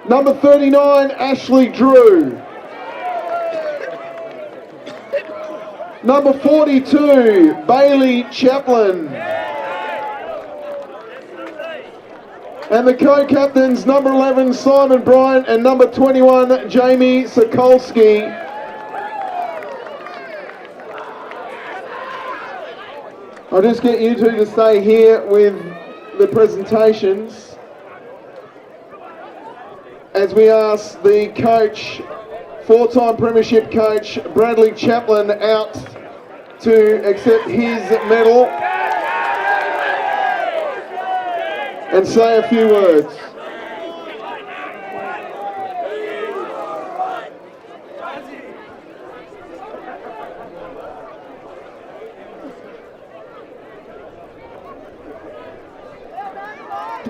Number 39, Ashley Drew. Number 42, Bailey Chaplin. And the co-captains, number 11, Simon Bryant, and number 21, Jamie Sokolski. I'll just get you two to stay here with the presentations as we ask the coach, four-time premiership coach, Bradley Chaplin, out to accept his medal and say a few words.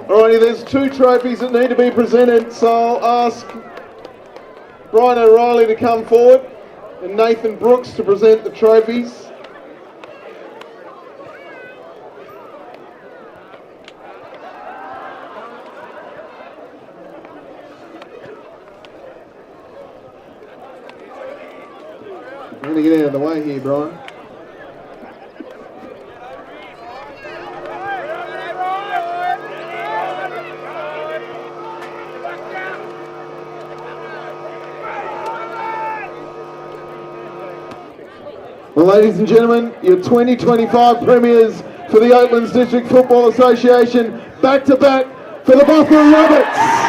Alrighty, there's two trophies that need to be presented, so I'll ask Brian O'Reilly to come forward and Nathan Brooks to present the trophies. I'm going to get out of the way here, Brian. Well, ladies and gentlemen, your 2025 premiers for the Oatlands District Football Association, back to back for the Bothwell Rabbits.